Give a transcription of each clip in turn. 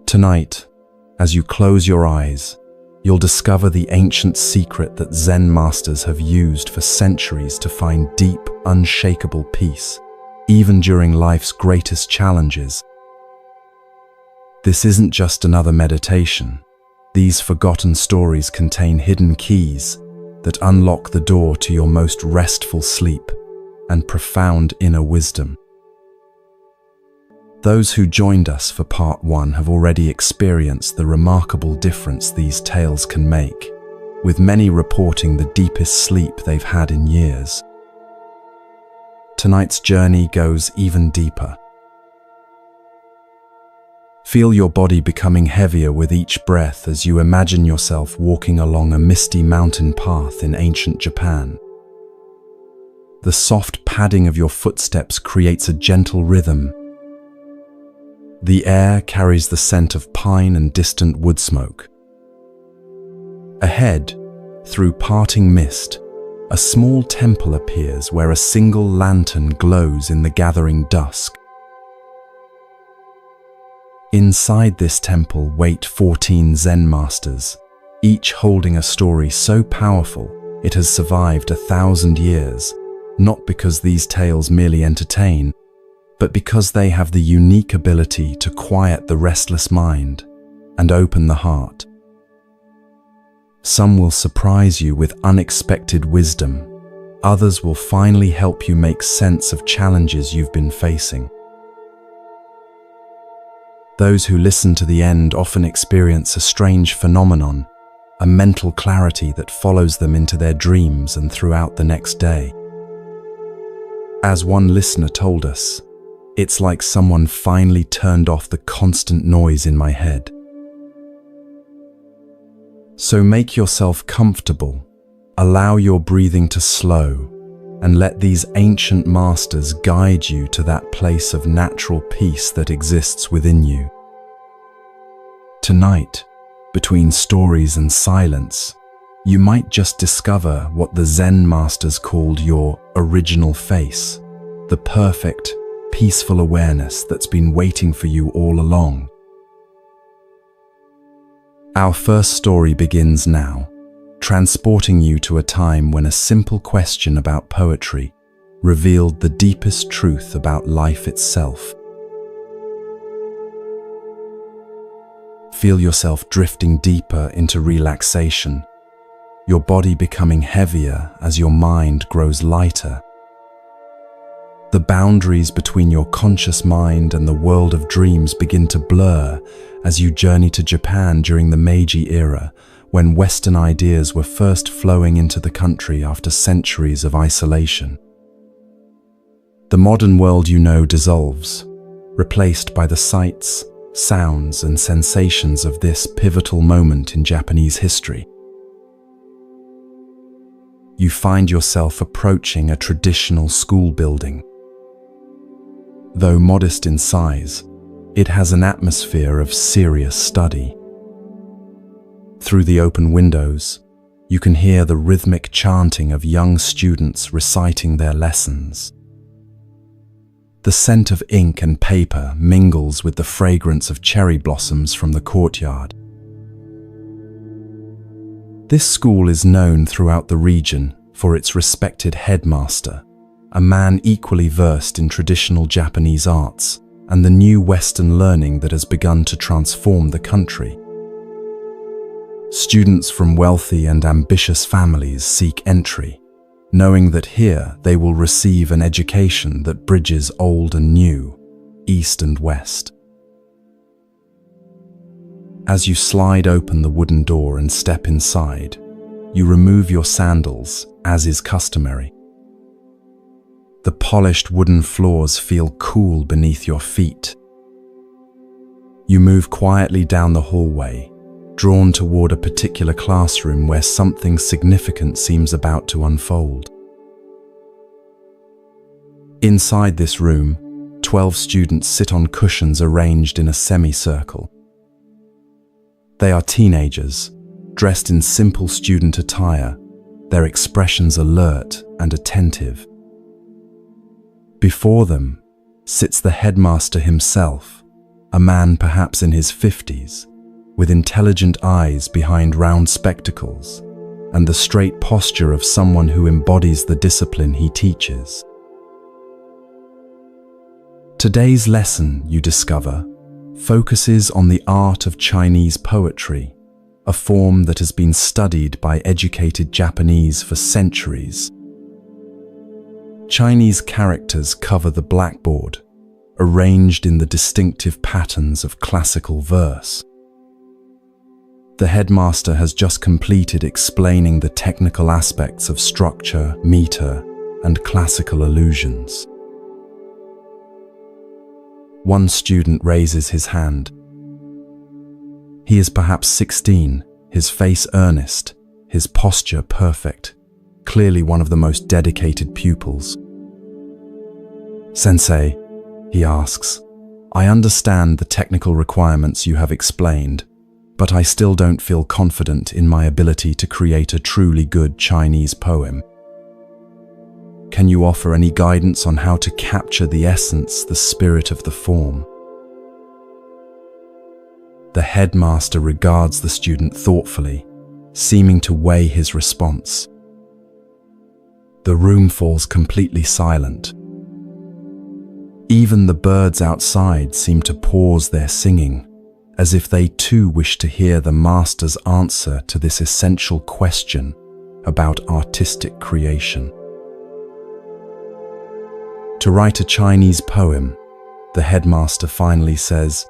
Tonight, as you close your eyes, you'll discover the ancient secret that Zen masters have used for centuries to find deep, unshakable peace, even during life's greatest challenges. This isn't just another meditation. These forgotten stories contain hidden keys that unlock the door to your most restful sleep and profound inner wisdom. Those who joined us for part 1 have already experienced the remarkable difference these tales can make, with many reporting the deepest sleep they've had in years. Tonight's journey goes even deeper. Feel your body becoming heavier with each breath as you imagine yourself walking along a misty mountain path in ancient Japan. The soft padding of your footsteps creates a gentle rhythm. The air carries the scent of pine and distant wood smoke. Ahead, through parting mist, a small temple appears where a single lantern glows in the gathering dusk. Inside this temple wait 14 Zen masters, each holding a story so powerful it has survived 1,000 years, not because these tales merely entertain, but because they have the unique ability to quiet the restless mind and open the heart. Some will surprise you with unexpected wisdom. Others will finally help you make sense of challenges you've been facing. Those who listen to the end often experience a strange phenomenon, a mental clarity that follows them into their dreams and throughout the next day. As one listener told us, "It's like someone finally turned off the constant noise in my head." So make yourself comfortable, allow your breathing to slow, and let these ancient masters guide you to that place of natural peace that exists within you. Tonight, between stories and silence, you might just discover what the Zen masters called your original face, the perfect, peaceful awareness that's been waiting for you all along. Our first story begins now, transporting you to a time when a simple question about poetry revealed the deepest truth about life itself. Feel yourself drifting deeper into relaxation, your body becoming heavier as your mind grows lighter. The boundaries between your conscious mind and the world of dreams begin to blur as you journey to Japan during the Meiji era, when Western ideas were first flowing into the country after centuries of isolation. The modern world you know dissolves, replaced by the sights, sounds, and sensations of this pivotal moment in Japanese history. You find yourself approaching a traditional school building. Though modest in size, it has an atmosphere of serious study. Through the open windows, you can hear the rhythmic chanting of young students reciting their lessons. The scent of ink and paper mingles with the fragrance of cherry blossoms from the courtyard. This school is known throughout the region for its respected headmaster, a man equally versed in traditional Japanese arts and the new Western learning that has begun to transform the country. Students from wealthy and ambitious families seek entry, knowing that here they will receive an education that bridges old and new, east and west. As you slide open the wooden door and step inside, you remove your sandals, as is customary. The polished wooden floors feel cool beneath your feet. You move quietly down the hallway, drawn toward a particular classroom where something significant seems about to unfold. Inside this room, 12 students sit on cushions arranged in a semicircle. They are teenagers, dressed in simple student attire, their expressions alert and attentive. Before them sits the headmaster himself, a man perhaps in his 50s, with intelligent eyes behind round spectacles, and the straight posture of someone who embodies the discipline he teaches. Today's lesson, you discover, focuses on the art of Chinese poetry, a form that has been studied by educated Japanese for centuries. Chinese characters cover the blackboard, arranged in the distinctive patterns of classical verse. The headmaster has just completed explaining the technical aspects of structure, meter, and classical allusions. One student raises his hand. He is perhaps 16, his face earnest, his posture perfect, clearly one of the most dedicated pupils. "Sensei," he asks, "I understand the technical requirements you have explained, but I still don't feel confident in my ability to create a truly good Chinese poem. Can you offer any guidance on how to capture the essence, the spirit of the form?" The headmaster regards the student thoughtfully, seeming to weigh his response. The room falls completely silent. Even the birds outside seem to pause their singing, as if they too wish to hear the master's answer to this essential question about artistic creation. To write a Chinese poem, the headmaster finally says,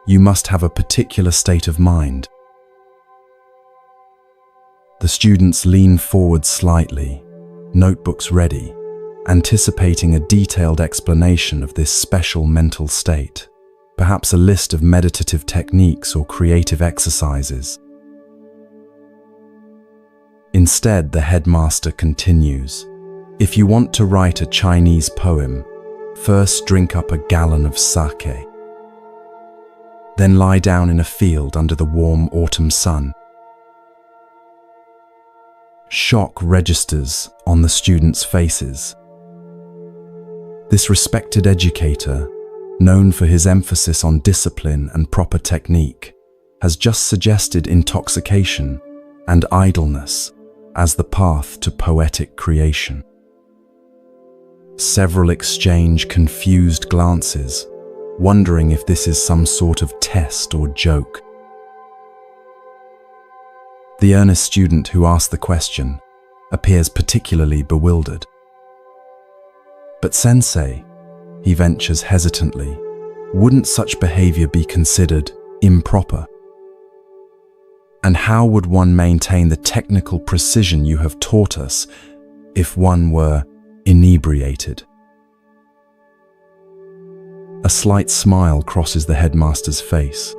you must have a particular state of mind. The students lean forward slightly, notebooks ready, anticipating a detailed explanation of this special mental state, perhaps a list of meditative techniques or creative exercises. Instead, the headmaster continues, if you want to write a Chinese poem, first drink up a gallon of sake. Then lie down in a field under the warm autumn sun. Shock registers on the students' faces. This respected educator, known for his emphasis on discipline and proper technique, has just suggested intoxication and idleness as the path to poetic creation. Several exchange confused glances, wondering if this is some sort of test or joke. The earnest student who asked the question appears particularly bewildered. But sensei, he ventures hesitantly, wouldn't such behavior be considered improper? And how would one maintain the technical precision you have taught us if one were inebriated? A slight smile crosses the headmaster's face.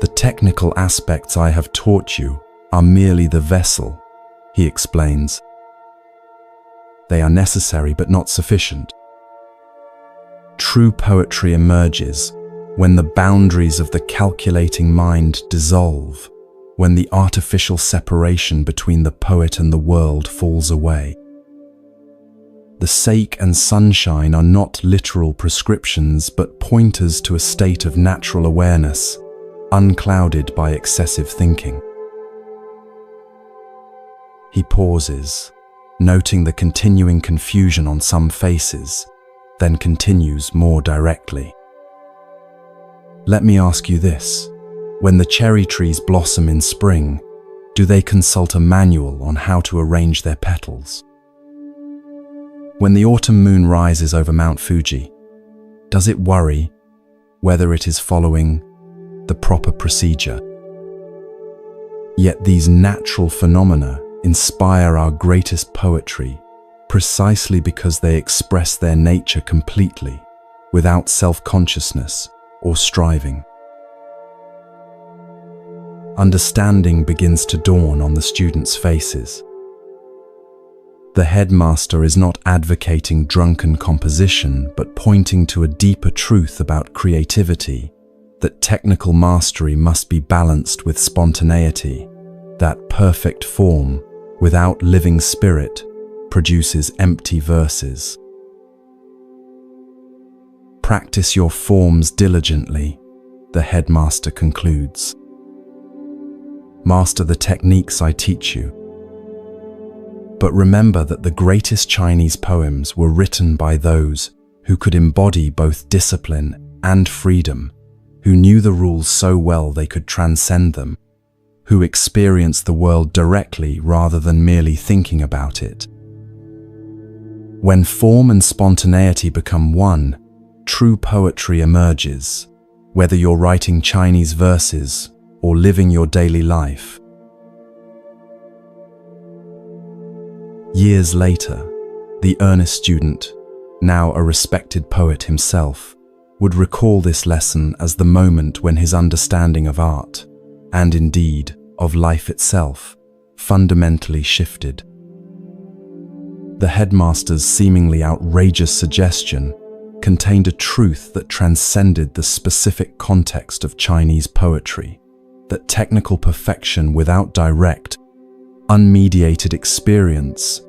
The technical aspects I have taught you are merely the vessel, he explains. They are necessary but not sufficient. True poetry emerges when the boundaries of the calculating mind dissolve, when the artificial separation between the poet and the world falls away. The sake and sunshine are not literal prescriptions but pointers to a state of natural awareness, unclouded by excessive thinking. He pauses, noting the continuing confusion on some faces, then continues more directly. Let me ask you this. When the cherry trees blossom in spring, do they consult a manual on how to arrange their petals? When the autumn moon rises over Mount Fuji, does it worry whether it is following the proper procedure? Yet these natural phenomena inspire our greatest poetry precisely because they express their nature completely, without self-consciousness or striving. Understanding begins to dawn on the students' faces. The headmaster is not advocating drunken composition, but pointing to a deeper truth about creativity, that technical mastery must be balanced with spontaneity, that perfect form, without living spirit, produces empty verses. Practice your forms diligently, the headmaster concludes. Master the techniques I teach you. But remember that the greatest Chinese poems were written by those who could embody both discipline and freedom, who knew the rules so well they could transcend them, who experienced the world directly rather than merely thinking about it. When form and spontaneity become one, true poetry emerges, whether you're writing Chinese verses or living your daily life. Years later, the earnest student, now a respected poet himself, would recall this lesson as the moment when his understanding of art, and indeed of life itself, fundamentally shifted. The headmaster's seemingly outrageous suggestion contained a truth that transcended the specific context of Chinese poetry, that technical perfection without direct, unmediated experience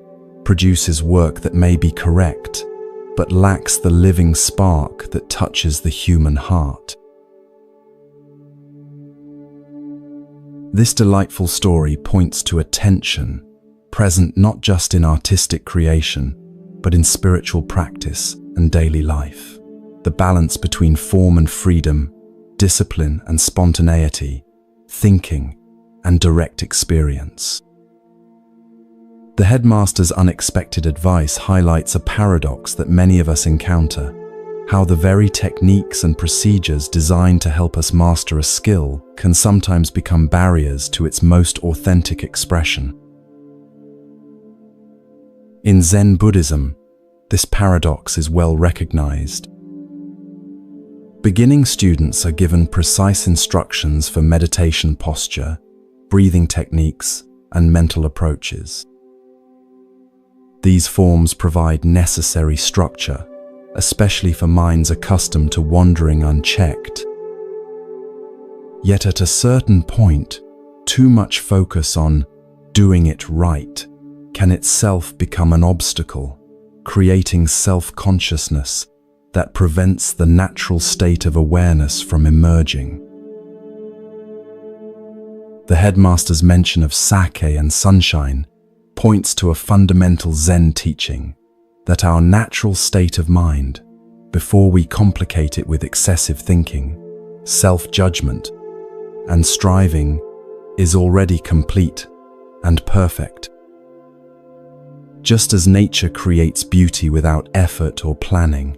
produces work that may be correct, but lacks the living spark that touches the human heart. This delightful story points to a tension present not just in artistic creation, but in spiritual practice and daily life. The balance between form and freedom, discipline and spontaneity, thinking and direct experience. The headmaster's unexpected advice highlights a paradox that many of us encounter: how the very techniques and procedures designed to help us master a skill can sometimes become barriers to its most authentic expression. In Zen Buddhism, this paradox is well recognized. Beginning students are given precise instructions for meditation posture, breathing techniques, and mental approaches. These forms provide necessary structure, especially for minds accustomed to wandering unchecked. Yet at a certain point, too much focus on doing it right can itself become an obstacle, creating self-consciousness that prevents the natural state of awareness from emerging. The headmaster's mention of sake and sunshine points to a fundamental Zen teaching that our natural state of mind, before we complicate it with excessive thinking, self-judgment, and striving, is already complete and perfect. Just as nature creates beauty without effort or planning,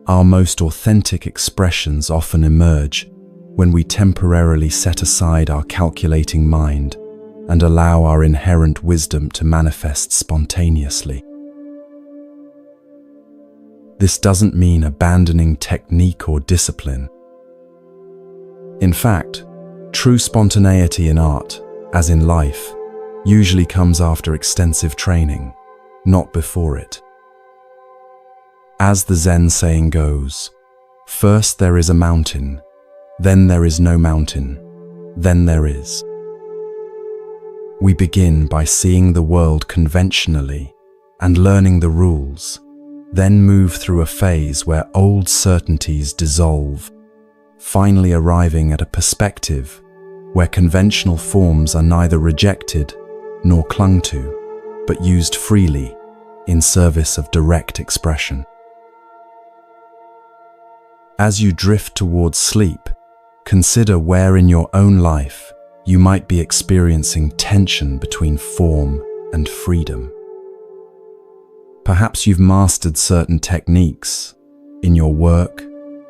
our most authentic expressions often emerge when we temporarily set aside our calculating mind and allow our inherent wisdom to manifest spontaneously. This doesn't mean abandoning technique or discipline. In fact, true spontaneity in art, as in life, usually comes after extensive training, not before it. As the Zen saying goes, first there is a mountain, then there is no mountain, then there is. We begin by seeing the world conventionally and learning the rules, then move through a phase where old certainties dissolve, finally arriving at a perspective where conventional forms are neither rejected nor clung to, but used freely in service of direct expression. As you drift towards sleep, consider where in your own life you might be experiencing tension between form and freedom. Perhaps you've mastered certain techniques in your work,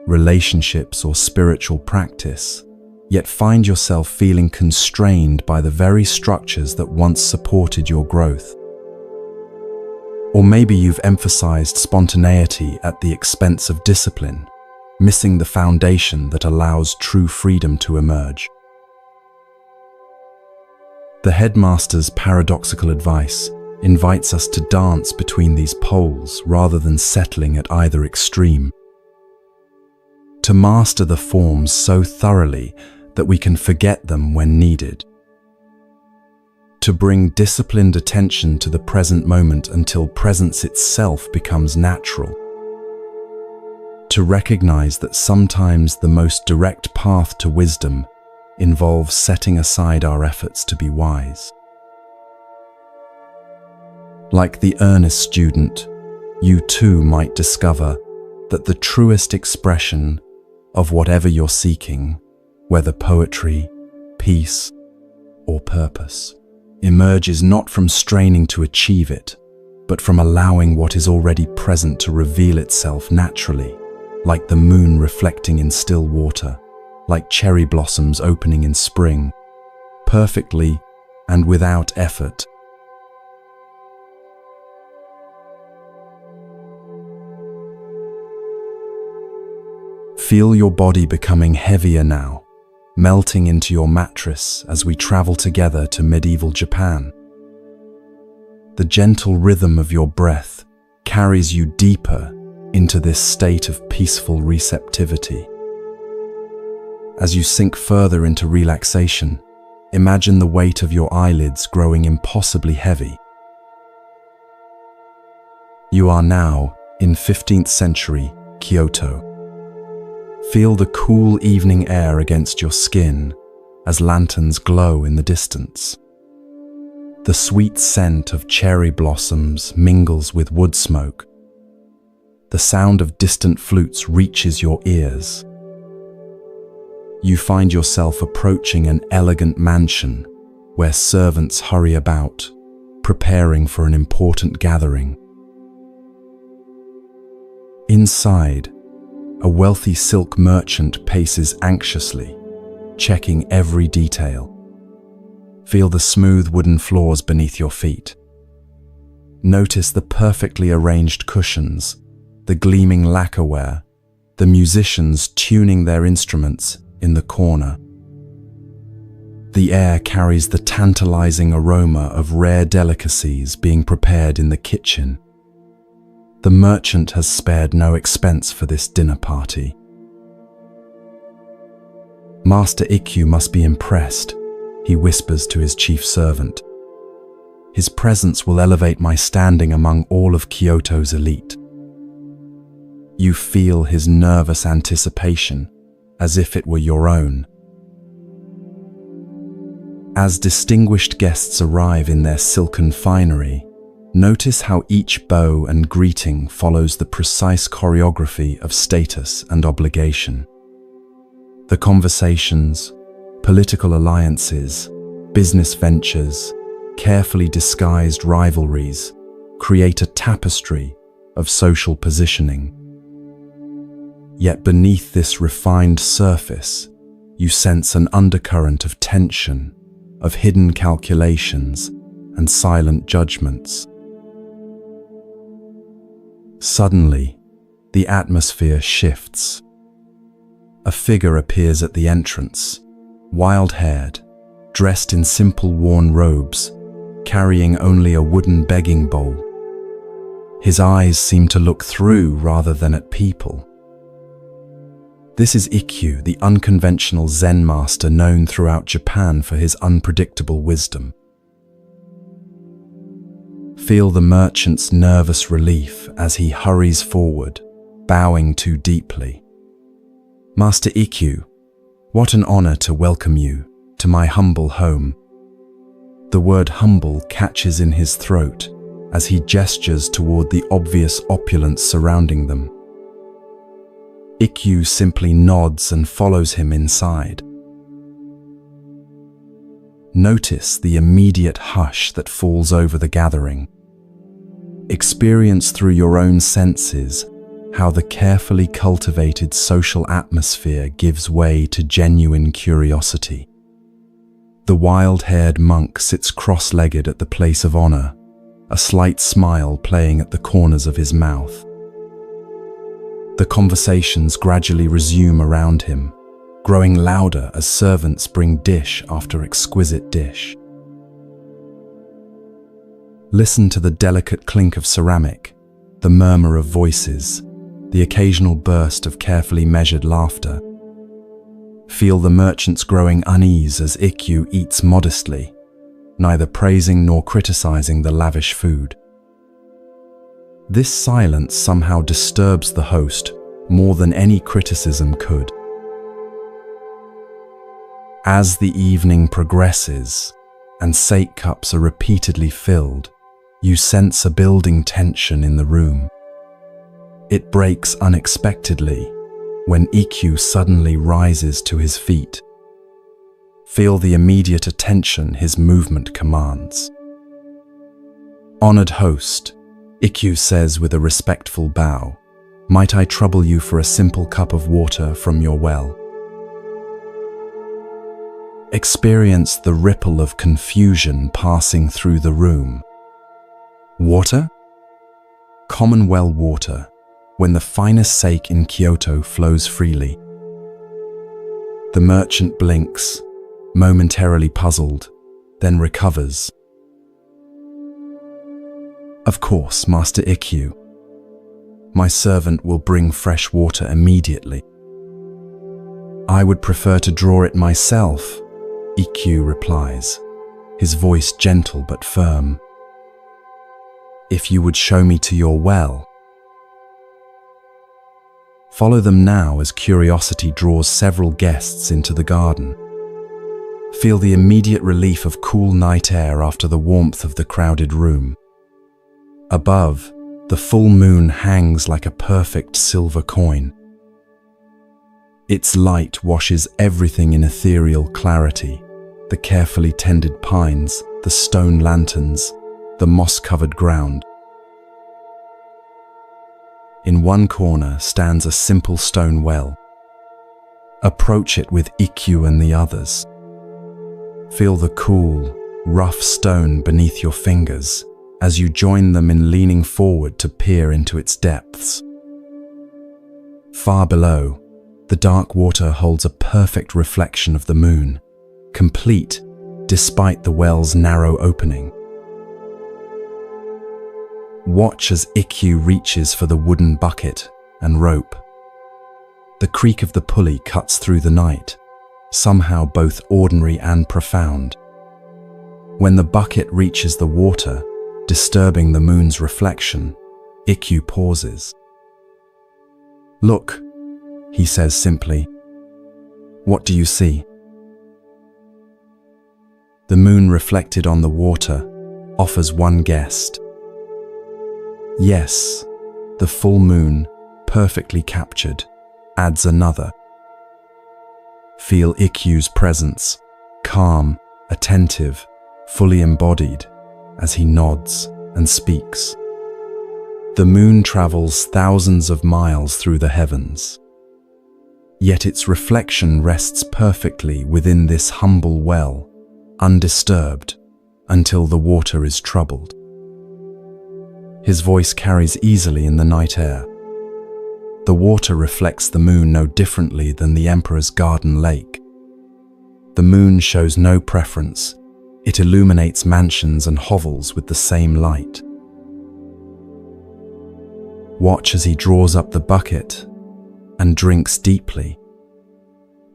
relationships, or spiritual practice, yet find yourself feeling constrained by the very structures that once supported your growth. Or maybe you've emphasized spontaneity at the expense of discipline, missing the foundation that allows true freedom to emerge. The headmaster's paradoxical advice invites us to dance between these poles rather than settling at either extreme. To master the forms so thoroughly that we can forget them when needed. To bring disciplined attention to the present moment until presence itself becomes natural. to recognize that sometimes the most direct path to wisdom involves setting aside our efforts to be wise. Like the earnest student, you too might discover that the truest expression of whatever you're seeking, whether poetry, peace, or purpose, emerges not from straining to achieve it, but from allowing what is already present to reveal itself naturally, like the moon reflecting in still water, like cherry blossoms opening in spring, perfectly and without effort. Feel your body becoming heavier now, melting into your mattress as we travel together to medieval Japan. The gentle rhythm of your breath carries you deeper into this state of peaceful receptivity. As you sink further into relaxation, imagine the weight of your eyelids growing impossibly heavy. You are now in 15th century Kyoto. Feel the cool evening air against your skin as lanterns glow in the distance. The sweet scent of cherry blossoms mingles with wood smoke. The sound of distant flutes reaches your ears. You find yourself approaching an elegant mansion where servants hurry about, preparing for an important gathering. Inside, a wealthy silk merchant paces anxiously, checking every detail. Feel the smooth wooden floors beneath your feet. Notice the perfectly arranged cushions, the gleaming lacquerware, the musicians tuning their instruments in the corner. The air carries the tantalizing aroma of rare delicacies being prepared in the kitchen. The merchant has spared no expense for this dinner party. Master Ikkyu must be impressed, he whispers to his chief servant. His presence will elevate my standing among all of Kyoto's elite. You feel his nervous anticipation, as if it were your own. As distinguished guests arrive in their silken finery, notice how each bow and greeting follows the precise choreography of status and obligation. The conversations, political alliances, business ventures, carefully disguised rivalries create a tapestry of social positioning. Yet beneath this refined surface, you sense an undercurrent of tension, of hidden calculations and silent judgments. Suddenly, the atmosphere shifts. A figure appears at the entrance, wild-haired, dressed in simple worn robes, carrying only a wooden begging bowl. His eyes seem to look through rather than at people. This is Ikkyu, the unconventional Zen master known throughout Japan for his unpredictable wisdom. Feel the merchant's nervous relief as he hurries forward, bowing too deeply. Master Ikkyu, what an honor to welcome you to my humble home. The word humble catches in his throat as he gestures toward the obvious opulence surrounding them. Ikkyu simply nods and follows him inside. Notice the immediate hush that falls over the gathering. Experience through your own senses how the carefully cultivated social atmosphere gives way to genuine curiosity. The wild-haired monk sits cross-legged at the place of honor, a slight smile playing at the corners of his mouth. The conversations gradually resume around him, growing louder as servants bring dish after exquisite dish. Listen to the delicate clink of ceramic, the murmur of voices, the occasional burst of carefully measured laughter. Feel the merchant's growing unease as Ikkyu eats modestly, neither praising nor criticizing the lavish food. This silence somehow disturbs the host more than any criticism could. As the evening progresses and sake cups are repeatedly filled, you sense a building tension in the room. It breaks unexpectedly when EQ suddenly rises to his feet. Feel the immediate attention his movement commands. "Honored host," EQ says with a respectful bow, "might I trouble you for a simple cup of water from your well?" Experience the ripple of confusion passing through the room. Water? Common well water, when the finest sake in Kyoto flows freely. The merchant blinks, momentarily puzzled, then recovers. "Of course, Master Ikkyu. My servant will bring fresh water immediately." "I would prefer to draw it myself," Ikkyu replies, his voice gentle but firm. "If you would show me to your well." Follow them now as curiosity draws several guests into the garden. Feel the immediate relief of cool night air after the warmth of the crowded room. Above, the full moon hangs like a perfect silver coin. Its light washes everything in ethereal clarity: the carefully tended pines, the stone lanterns, the moss-covered ground. In one corner stands a simple stone well. Approach it with Ikkyu and the others. Feel the cool, rough stone beneath your fingers as you join them in leaning forward to peer into its depths. Far below, the dark water holds a perfect reflection of the moon, complete despite the well's narrow opening. Watch as Ikkyu reaches for the wooden bucket and rope. The creak of the pulley cuts through the night, somehow both ordinary and profound. When the bucket reaches the water, disturbing the moon's reflection, Ikkyu pauses. "Look," he says simply. "What do you see?" The moon reflected on the water offers one guest. Yes, the full moon, perfectly captured, adds another. Feel Ikkyu's presence, calm, attentive, fully embodied, as he nods and speaks. The moon travels thousands of miles through the heavens. Yet its reflection rests perfectly within this humble well, undisturbed, until the water is troubled. His voice carries easily in the night air. The water reflects the moon no differently than the emperor's garden lake. The moon shows no preference. It illuminates mansions and hovels with the same light. Watch as he draws up the bucket and drinks deeply.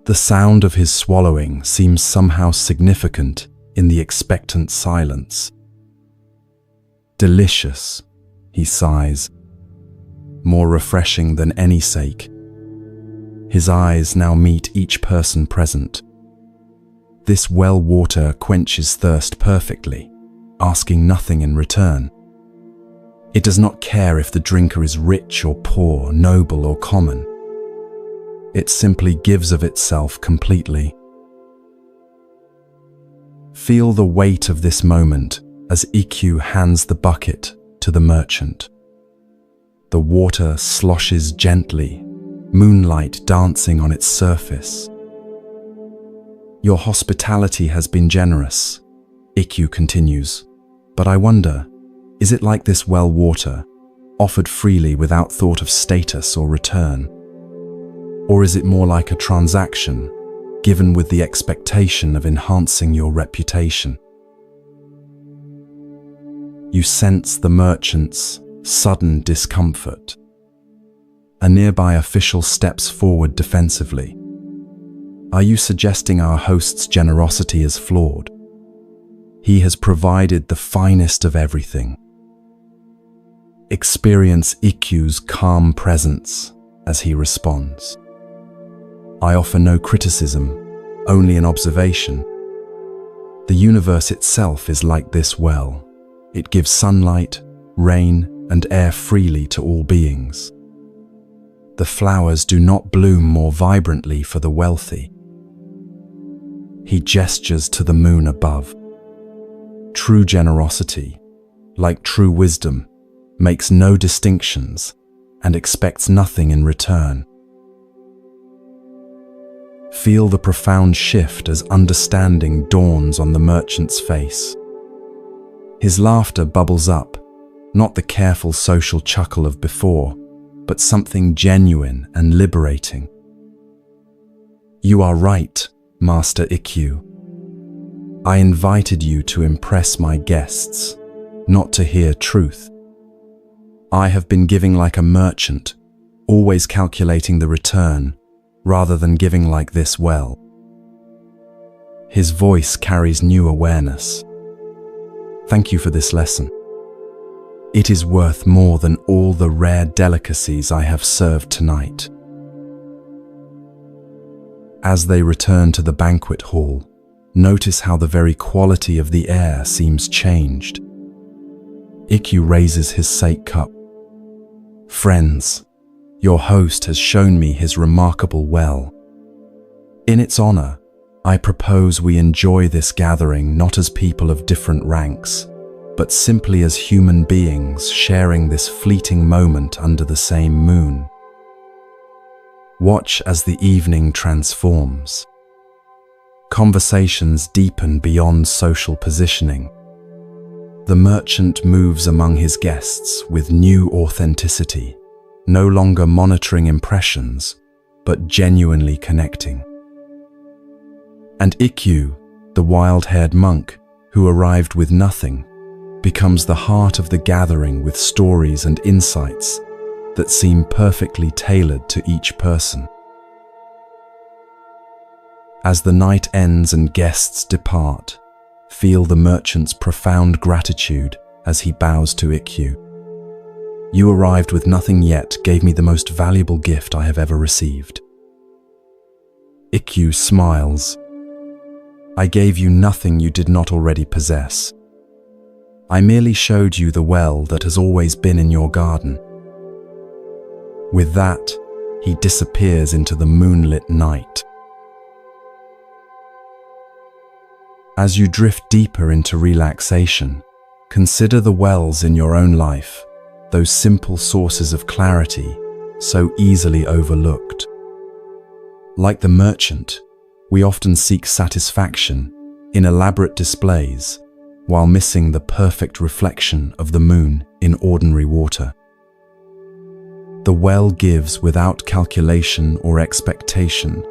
The sound of his swallowing seems somehow significant in the expectant silence. "Delicious," he sighs, "more refreshing than any sake." His eyes now meet each person present. This well water quenches thirst perfectly, asking nothing in return. It does not care if the drinker is rich or poor, noble or common. It simply gives of itself completely. Feel the weight of this moment as Ikkyu hands the bucket to the merchant. The water sloshes gently, moonlight dancing on its surface. "Your hospitality has been generous," Ikkyu continues, "but I wonder, is it like this well water, offered freely without thought of status or return? Or is it more like a transaction, given with the expectation of enhancing your reputation?" You sense the merchant's sudden discomfort. A nearby official steps forward defensively. "Are you suggesting our host's generosity is flawed? He has provided the finest of everything." Experience Ikkyu's calm presence as he responds. I offer no criticism, only an observation. The universe itself is like this well. It gives sunlight, rain, and air freely to all beings. The flowers do not bloom more vibrantly for the wealthy. He gestures to the moon above. True generosity, like true wisdom, makes no distinctions and expects nothing in return. Feel the profound shift as understanding dawns on the merchant's face. His laughter bubbles up, not the careful social chuckle of before, but something genuine and liberating. You are right, Master Ikkyu. I invited you to impress my guests, not to hear truth. I have been giving like a merchant, always calculating the return, rather than giving like this well. His voice carries new awareness. Thank you for this lesson. It is worth more than all the rare delicacies I have served tonight. As they return to the banquet hall, notice how the very quality of the air seems changed. Ikkyu raises his sake cup. Friends, your host has shown me his remarkable well. In its honor, I propose we enjoy this gathering not as people of different ranks, but simply as human beings sharing this fleeting moment under the same moon. Watch as the evening transforms. Conversations deepen beyond social positioning. The merchant moves among his guests with new authenticity, no longer monitoring impressions, but genuinely connecting. And Ikkyu, the wild-haired monk who arrived with nothing, becomes the heart of the gathering with stories and insights that seem perfectly tailored to each person. As the night ends and guests depart, feel the merchant's profound gratitude as he bows to Ikkyu. You arrived with nothing yet gave me the most valuable gift I have ever received. Ikkyu smiles. I gave you nothing you did not already possess. I merely showed you the well that has always been in your garden. With that, he disappears into the moonlit night. As you drift deeper into relaxation, consider the wells in your own life, those simple sources of clarity so easily overlooked. Like the merchant, we often seek satisfaction in elaborate displays while missing the perfect reflection of the moon in ordinary water. The well gives without calculation or expectation,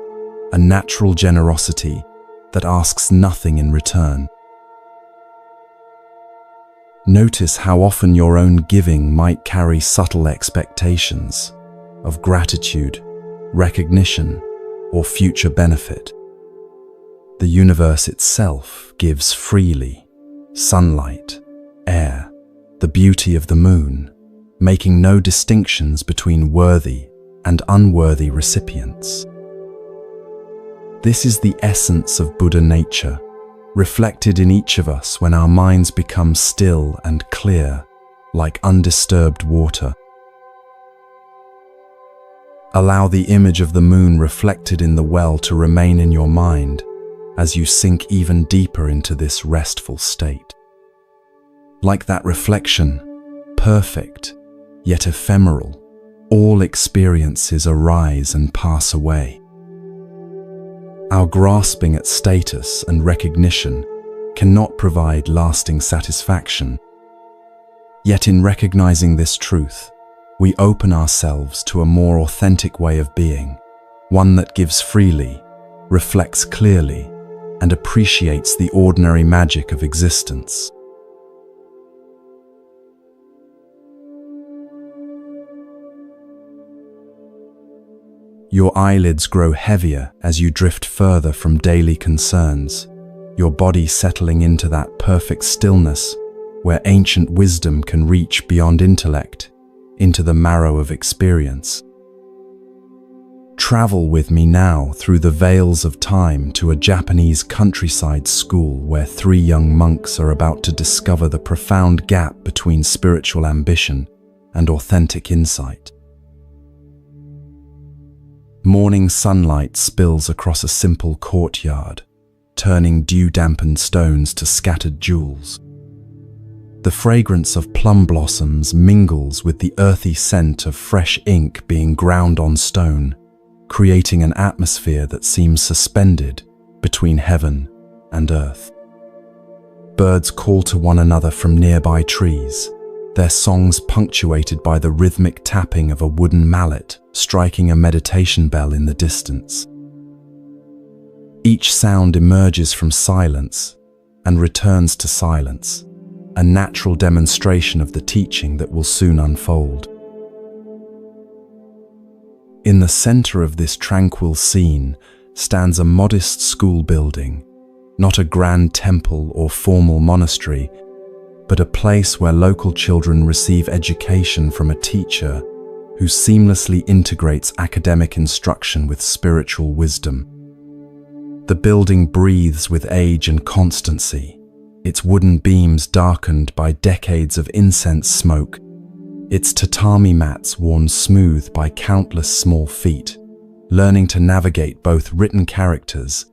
a natural generosity that asks nothing in return. Notice how often your own giving might carry subtle expectations of gratitude, recognition, or future benefit. The universe itself gives freely: sunlight, air, the beauty of the moon, making no distinctions between worthy and unworthy recipients. This is the essence of Buddha nature, reflected in each of us when our minds become still and clear, like undisturbed water. Allow the image of the moon reflected in the well to remain in your mind as you sink even deeper into this restful state. Like that reflection, perfect, yet ephemeral, all experiences arise and pass away. Our grasping at status and recognition cannot provide lasting satisfaction. Yet in recognizing this truth, we open ourselves to a more authentic way of being, one that gives freely, reflects clearly, and appreciates the ordinary magic of existence. Your eyelids grow heavier as you drift further from daily concerns, your body settling into that perfect stillness where ancient wisdom can reach beyond intellect, into the marrow of experience. Travel with me now through the veils of time to a Japanese countryside school where 3 young monks are about to discover the profound gap between spiritual ambition and authentic insight. Morning sunlight spills across a simple courtyard, turning dew-dampened stones to scattered jewels. The fragrance of plum blossoms mingles with the earthy scent of fresh ink being ground on stone, creating an atmosphere that seems suspended between heaven and earth. Birds call to one another from nearby trees, their songs punctuated by the rhythmic tapping of a wooden mallet striking a meditation bell in the distance. Each sound emerges from silence and returns to silence, a natural demonstration of the teaching that will soon unfold. In the center of this tranquil scene stands a modest school building, not a grand temple or formal monastery, but a place where local children receive education from a teacher who seamlessly integrates academic instruction with spiritual wisdom. The building breathes with age and constancy, its wooden beams darkened by decades of incense smoke, its tatami mats worn smooth by countless small feet, learning to navigate both written characters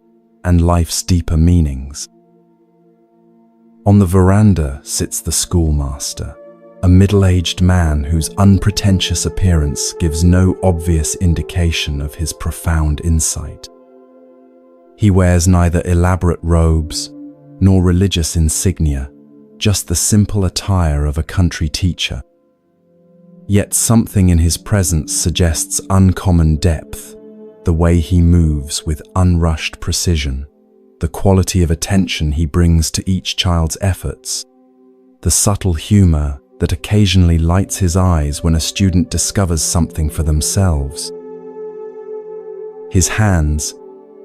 and life's deeper meanings. On the veranda sits the schoolmaster, a middle-aged man whose unpretentious appearance gives no obvious indication of his profound insight. He wears neither elaborate robes nor religious insignia, just the simple attire of a country teacher. Yet something in his presence suggests uncommon depth, the way he moves with unrushed precision, the quality of attention he brings to each child's efforts, the subtle humor that occasionally lights his eyes when a student discovers something for themselves. His hands,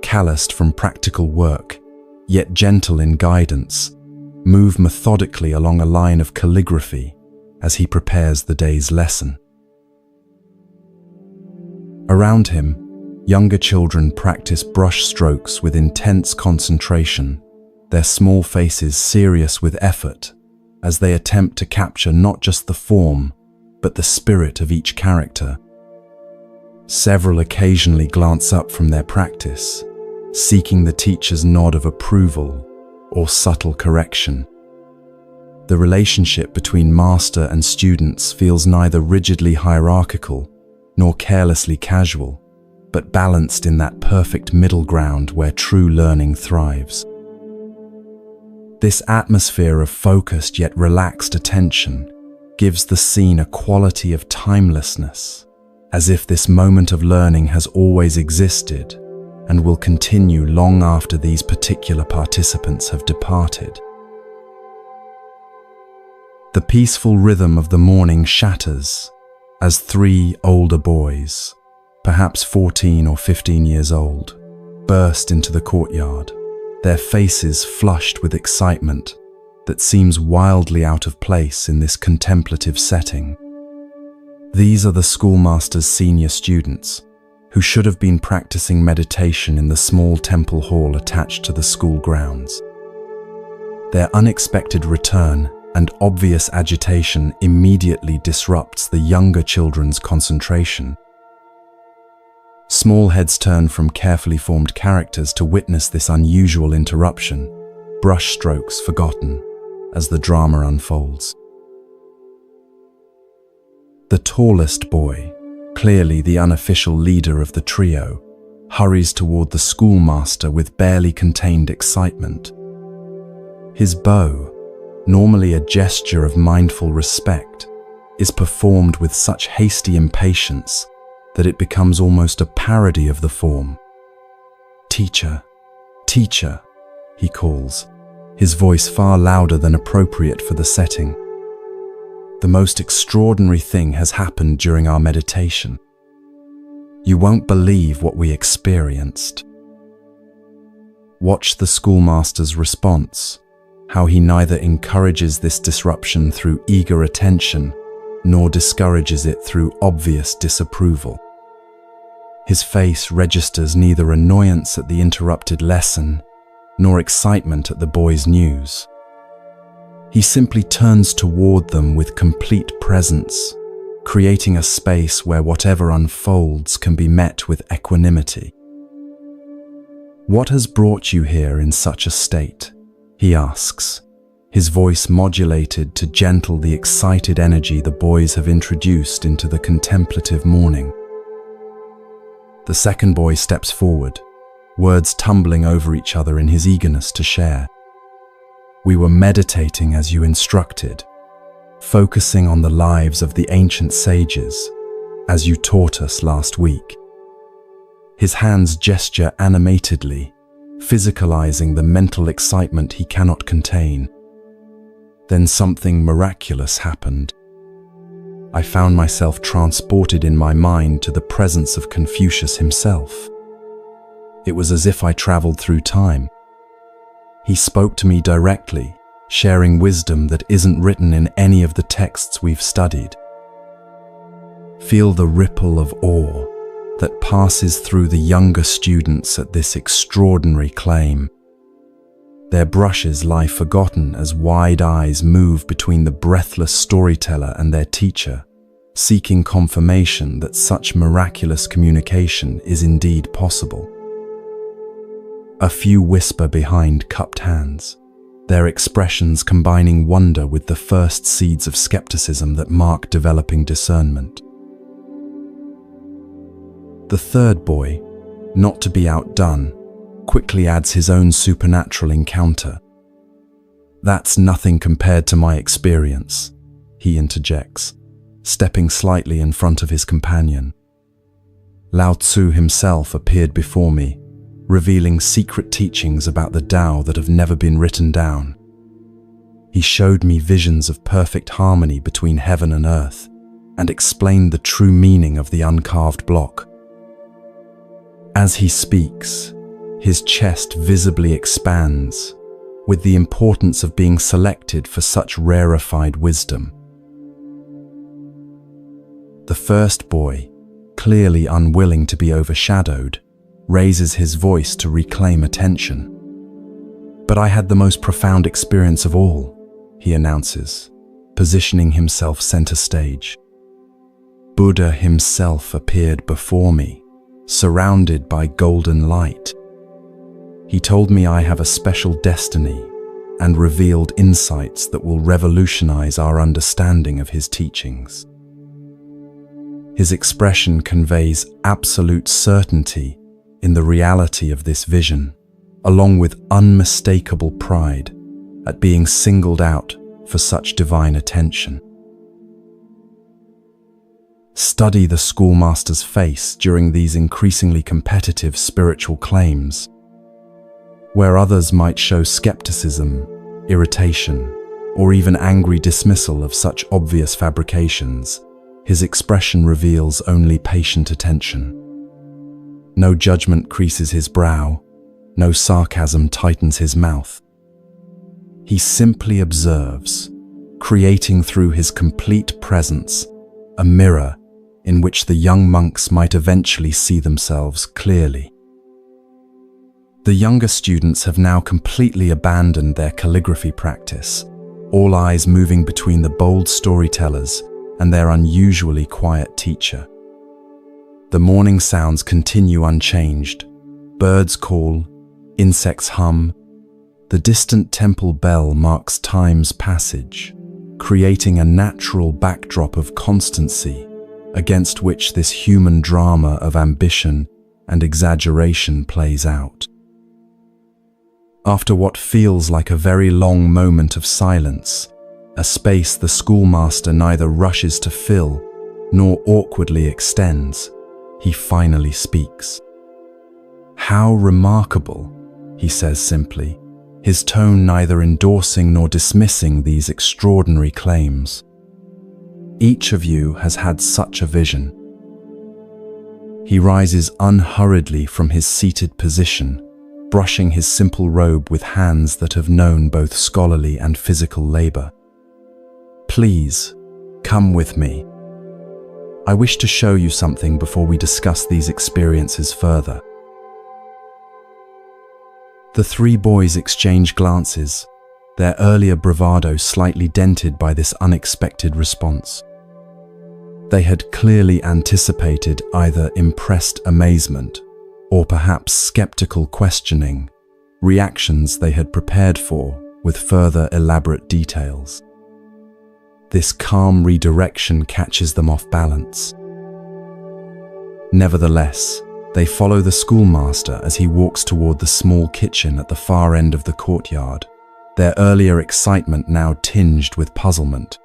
calloused from practical work, yet gentle in guidance, move methodically along a line of calligraphy as he prepares the day's lesson. Around him, younger children practice brush strokes with intense concentration, their small faces serious with effort as they attempt to capture not just the form, but the spirit of each character. Several occasionally glance up from their practice, seeking the teacher's nod of approval or subtle correction. The relationship between master and students feels neither rigidly hierarchical nor carelessly casual, but balanced in that perfect middle ground where true learning thrives. This atmosphere of focused yet relaxed attention gives the scene a quality of timelessness, as if this moment of learning has always existed and will continue long after these particular participants have departed. The peaceful rhythm of the morning shatters as 3 older boys, perhaps 14 or 15 years old, burst into the courtyard, their faces flushed with excitement that seems wildly out of place in this contemplative setting. These are the schoolmaster's senior students, who should have been practicing meditation in the small temple hall attached to the school grounds. Their unexpected return and obvious agitation immediately disrupts the younger children's concentration. Small heads turn from carefully formed characters to witness this unusual interruption, brush strokes forgotten as the drama unfolds. The tallest boy, clearly the unofficial leader of the trio, hurries toward the schoolmaster with barely contained excitement. His bow, normally a gesture of mindful respect, is performed with such hasty impatience that it becomes almost a parody of the form. "Teacher, teacher," he calls, his voice far louder than appropriate for the setting. The most extraordinary thing has happened during our meditation. You won't believe what we experienced. Watch the schoolmaster's response, how he neither encourages this disruption through eager attention, nor discourages it through obvious disapproval. His face registers neither annoyance at the interrupted lesson nor excitement at the boys' news. He simply turns toward them with complete presence, creating a space where whatever unfolds can be met with equanimity. "What has brought you here in such a state?" he asks, his voice modulated to gentle the excited energy the boys have introduced into the contemplative morning. The second boy steps forward, words tumbling over each other in his eagerness to share. "We were meditating as you instructed, focusing on the lives of the ancient sages, as you taught us last week." His hands gesture animatedly, physicalizing the mental excitement he cannot contain. Then something miraculous happened. I found myself transported in my mind to the presence of Confucius himself. It was as if I traveled through time. He spoke to me directly, sharing wisdom that isn't written in any of the texts we've studied. Feel the ripple of awe that passes through the younger students at this extraordinary claim. Their brushes lie forgotten as wide eyes move between the breathless storyteller and their teacher, seeking confirmation that such miraculous communication is indeed possible. A few whisper behind cupped hands, their expressions combining wonder with the first seeds of skepticism that mark developing discernment. The third boy, not to be outdone, quickly adds his own supernatural encounter. "That's nothing compared to my experience," he interjects, stepping slightly in front of his companion. Lao Tzu himself appeared before me, revealing secret teachings about the Tao that have never been written down. He showed me visions of perfect harmony between heaven and earth, and explained the true meaning of the uncarved block. As he speaks, his chest visibly expands, with the importance of being selected for such rarefied wisdom. The first boy, clearly unwilling to be overshadowed, raises his voice to reclaim attention. "But I had the most profound experience of all," he announces, positioning himself center stage. "Buddha himself appeared before me, surrounded by golden light. He told me I have a special destiny and revealed insights that will revolutionize our understanding of his teachings." His expression conveys absolute certainty in the reality of this vision, along with unmistakable pride at being singled out for such divine attention. Study the schoolmaster's face during these increasingly competitive spiritual claims. Where others might show skepticism, irritation, or even angry dismissal of such obvious fabrications, his expression reveals only patient attention. No judgment creases his brow, no sarcasm tightens his mouth. He simply observes, creating through his complete presence a mirror in which the young monks might eventually see themselves clearly. The younger students have now completely abandoned their calligraphy practice, all eyes moving between the bold storytellers and their unusually quiet teacher. The morning sounds continue unchanged. Birds call, insects hum. The distant temple bell marks time's passage, creating a natural backdrop of constancy against which this human drama of ambition and exaggeration plays out. After what feels like a very long moment of silence, a space the schoolmaster neither rushes to fill nor awkwardly extends, he finally speaks. "How remarkable," he says simply, his tone neither endorsing nor dismissing these extraordinary claims. "Each of you has had such a vision." He rises unhurriedly from his seated position, brushing his simple robe with hands that have known both scholarly and physical labor. "Please, come with me." I wish to show you something before we discuss these experiences further." The three boys exchange glances, their earlier bravado slightly dented by this unexpected response. They had clearly anticipated either impressed amazement or perhaps skeptical questioning, reactions they had prepared for with further elaborate details. This calm redirection catches them off balance. Nevertheless, they follow the schoolmaster as he walks toward the small kitchen at the far end of the courtyard, their earlier excitement now tinged with puzzlement.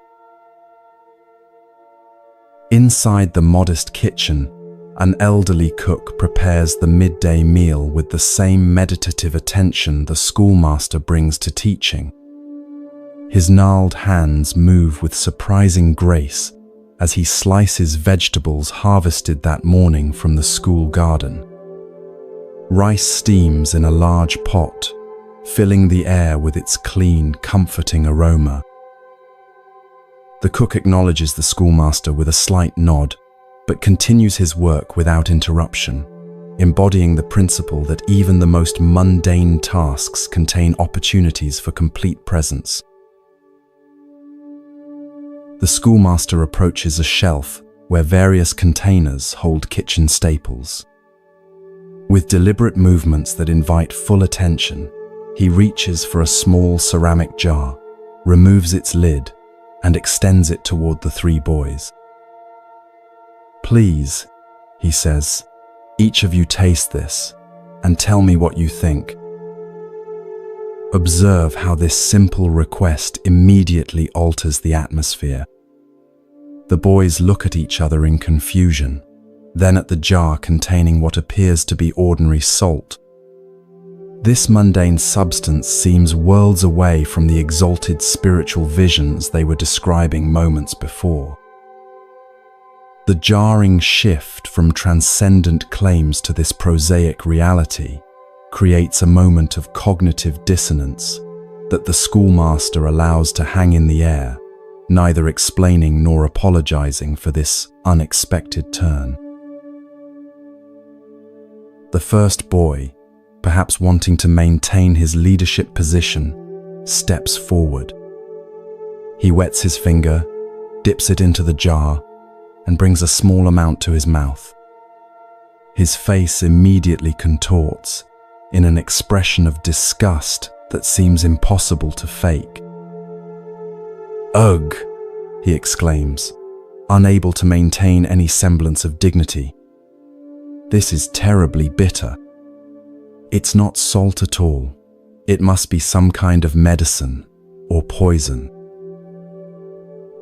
Inside the modest kitchen, an elderly cook prepares the midday meal with the same meditative attention the schoolmaster brings to teaching. His gnarled hands move with surprising grace as he slices vegetables harvested that morning from the school garden. Rice steams in a large pot, filling the air with its clean, comforting aroma. The cook acknowledges the schoolmaster with a slight nod, but continues his work without interruption, embodying the principle that even the most mundane tasks contain opportunities for complete presence. The schoolmaster approaches a shelf where various containers hold kitchen staples. With deliberate movements that invite full attention, he reaches for a small ceramic jar, removes its lid, and extends it toward the three boys. "Please," he says, "each of you taste this, and tell me what you think." Observe how this simple request immediately alters the atmosphere. The boys look at each other in confusion, then at the jar containing what appears to be ordinary salt. This mundane substance seems worlds away from the exalted spiritual visions they were describing moments before. The jarring shift from transcendent claims to this prosaic reality creates a moment of cognitive dissonance that the schoolmaster allows to hang in the air, neither explaining nor apologizing for this unexpected turn. The first boy, perhaps wanting to maintain his leadership position, steps forward. He wets his finger, dips it into the jar, and brings a small amount to his mouth. His face immediately contorts in an expression of disgust that seems impossible to fake. "Ugh!" he exclaims, unable to maintain any semblance of dignity. "This is terribly bitter. It's not salt at all. It must be some kind of medicine or poison."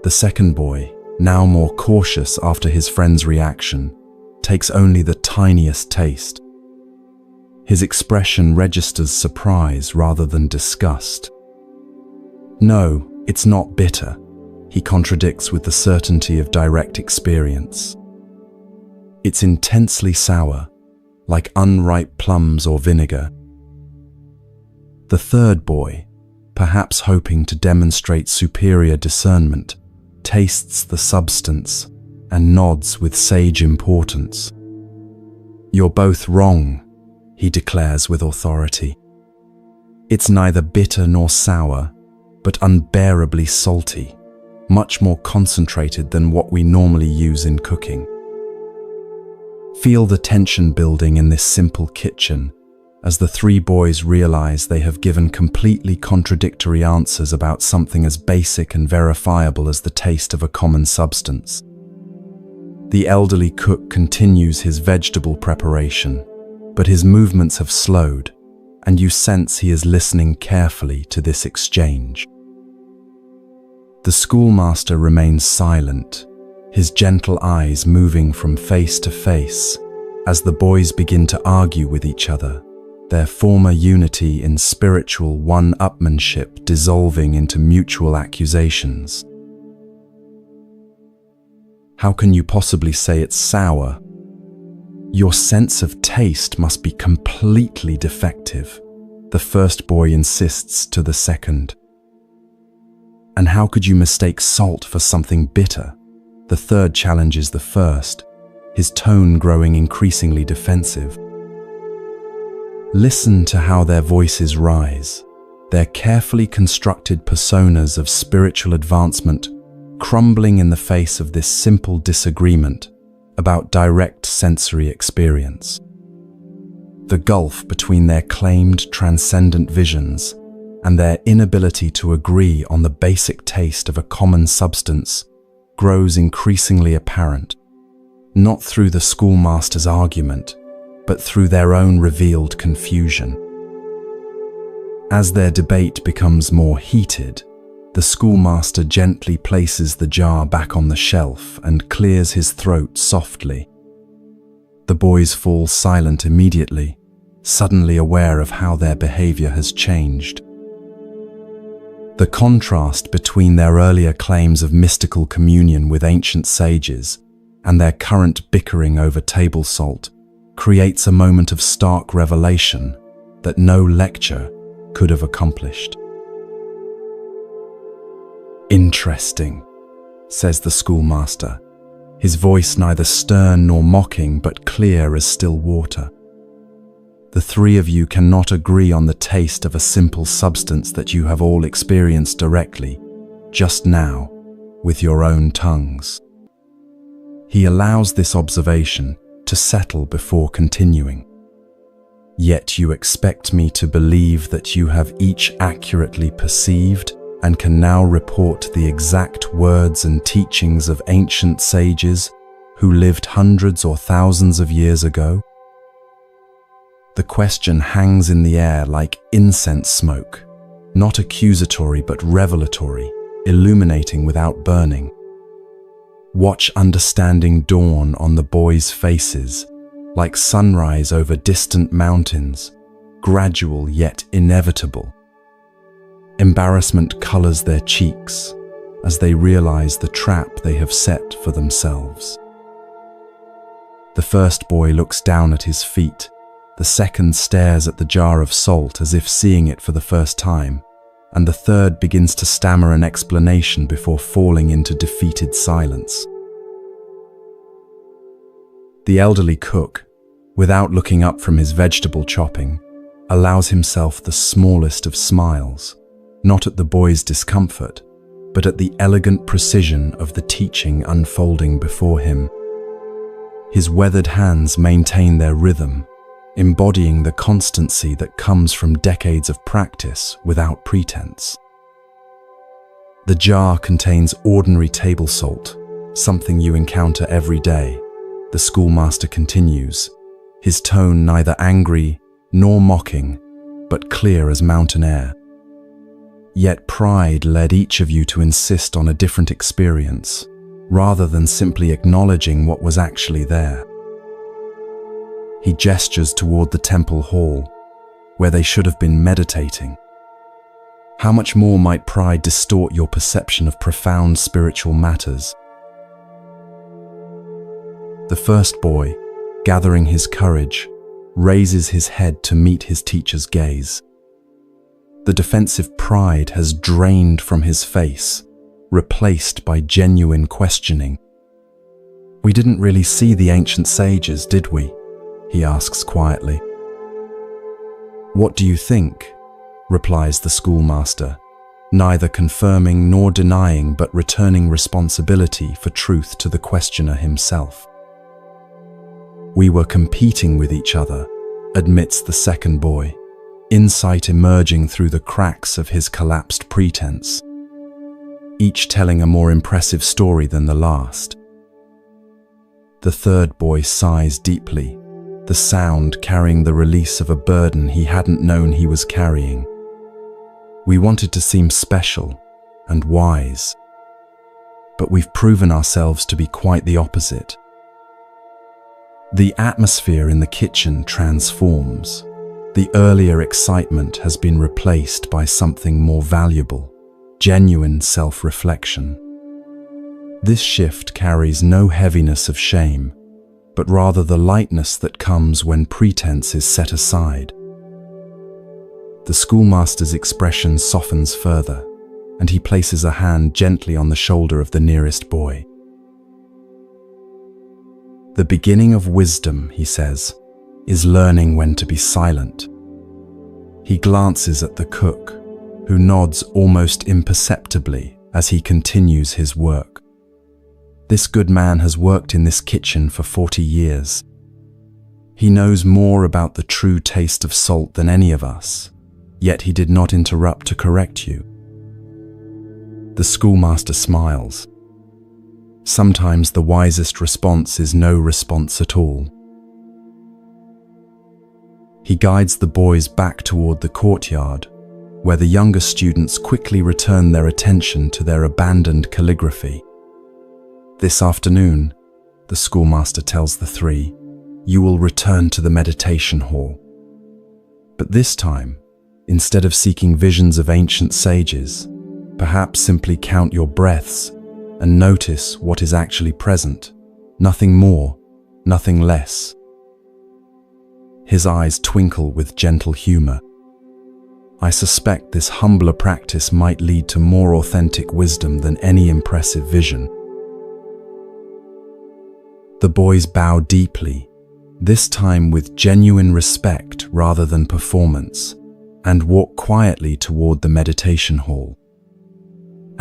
The second boy, now more cautious after his friend's reaction, takes only the tiniest taste. His expression registers surprise rather than disgust. "No, it's not bitter," he contradicts with the certainty of direct experience. "It's intensely sour, like unripe plums or vinegar." The third boy, perhaps hoping to demonstrate superior discernment, tastes the substance and nods with sage importance. "You're both wrong," he declares with authority. "It's neither bitter nor sour, but unbearably salty, much more concentrated than what we normally use in cooking." Feel the tension building in this simple kitchen as the three boys realize they have given completely contradictory answers about something as basic and verifiable as the taste of a common substance. The elderly cook continues his vegetable preparation, but his movements have slowed, and you sense he is listening carefully to this exchange. The schoolmaster remains silent, his gentle eyes moving from face to face as the boys begin to argue with each other, their former unity in spiritual one-upmanship dissolving into mutual accusations. "How can you possibly say it's sour? Your sense of taste must be completely defective," the first boy insists to the second. "And how could you mistake salt for something bitter?" The third challenges the first, his tone growing increasingly defensive. Listen to how their voices rise, their carefully constructed personas of spiritual advancement crumbling in the face of this simple disagreement about direct sensory experience. The gulf between their claimed transcendent visions and their inability to agree on the basic taste of a common substance grows increasingly apparent, not through the schoolmaster's argument, but through their own revealed confusion. As their debate becomes more heated, the schoolmaster gently places the jar back on the shelf and clears his throat softly. The boys fall silent immediately, suddenly aware of how their behavior has changed. The contrast between their earlier claims of mystical communion with ancient sages and their current bickering over table salt creates a moment of stark revelation that no lecture could have accomplished. "Interesting," says the schoolmaster, his voice neither stern nor mocking but clear as still water. "The three of you cannot agree on the taste of a simple substance that you have all experienced directly, just now, with your own tongues." He allows this observation to settle before continuing. "Yet you expect me to believe that you have each accurately perceived and can now report the exact words and teachings of ancient sages who lived hundreds or thousands of years ago?" The question hangs in the air like incense smoke, not accusatory but revelatory, illuminating without burning. Watch understanding dawn on the boys' faces, like sunrise over distant mountains, gradual yet inevitable. Embarrassment colors their cheeks as they realize the trap they have set for themselves. The first boy looks down at his feet, the second stares at the jar of salt as if seeing it for the first time, and the third begins to stammer an explanation before falling into defeated silence. The elderly cook, without looking up from his vegetable chopping, allows himself the smallest of smiles, not at the boy's discomfort, but at the elegant precision of the teaching unfolding before him. His weathered hands maintain their rhythm, embodying the constancy that comes from decades of practice without pretense. The jar contains ordinary table salt, something you encounter every day, the schoolmaster continues, his tone neither angry nor mocking, but clear as mountain air. Yet pride led each of you to insist on a different experience, rather than simply acknowledging what was actually there. He gestures toward the temple hall, where they should have been meditating. How much more might pride distort your perception of profound spiritual matters? The first boy, gathering his courage, raises his head to meet his teacher's gaze. The defensive pride has drained from his face, replaced by genuine questioning. "We didn't really see the ancient sages, did we?" he asks quietly. "What do you think?" replies the schoolmaster, neither confirming nor denying but returning responsibility for truth to the questioner himself. "We were competing with each other," admits the second boy, insight emerging through the cracks of his collapsed pretense, each telling a more impressive story than the last. The third boy sighs deeply, the sound carrying the release of a burden he hadn't known he was carrying. "We wanted to seem special and wise, but we've proven ourselves to be quite the opposite." The atmosphere in the kitchen transforms. The earlier excitement has been replaced by something more valuable, genuine self-reflection. This shift carries no heaviness of shame, but rather the lightness that comes when pretense is set aside. The schoolmaster's expression softens further, and he places a hand gently on the shoulder of the nearest boy. The beginning of wisdom, he says, is learning when to be silent. He glances at the cook, who nods almost imperceptibly as he continues his work. This good man has worked in this kitchen for 40 years. He knows more about the true taste of salt than any of us, yet he did not interrupt to correct you. The schoolmaster smiles. Sometimes the wisest response is no response at all. He guides the boys back toward the courtyard, where the younger students quickly return their attention to their abandoned calligraphy. This afternoon, the schoolmaster tells the three, you will return to the meditation hall. But this time, instead of seeking visions of ancient sages, perhaps simply count your breaths and notice what is actually present, nothing more, nothing less. His eyes twinkle with gentle humor. I suspect this humbler practice might lead to more authentic wisdom than any impressive vision. The boys bow deeply, this time with genuine respect rather than performance, and walk quietly toward the meditation hall.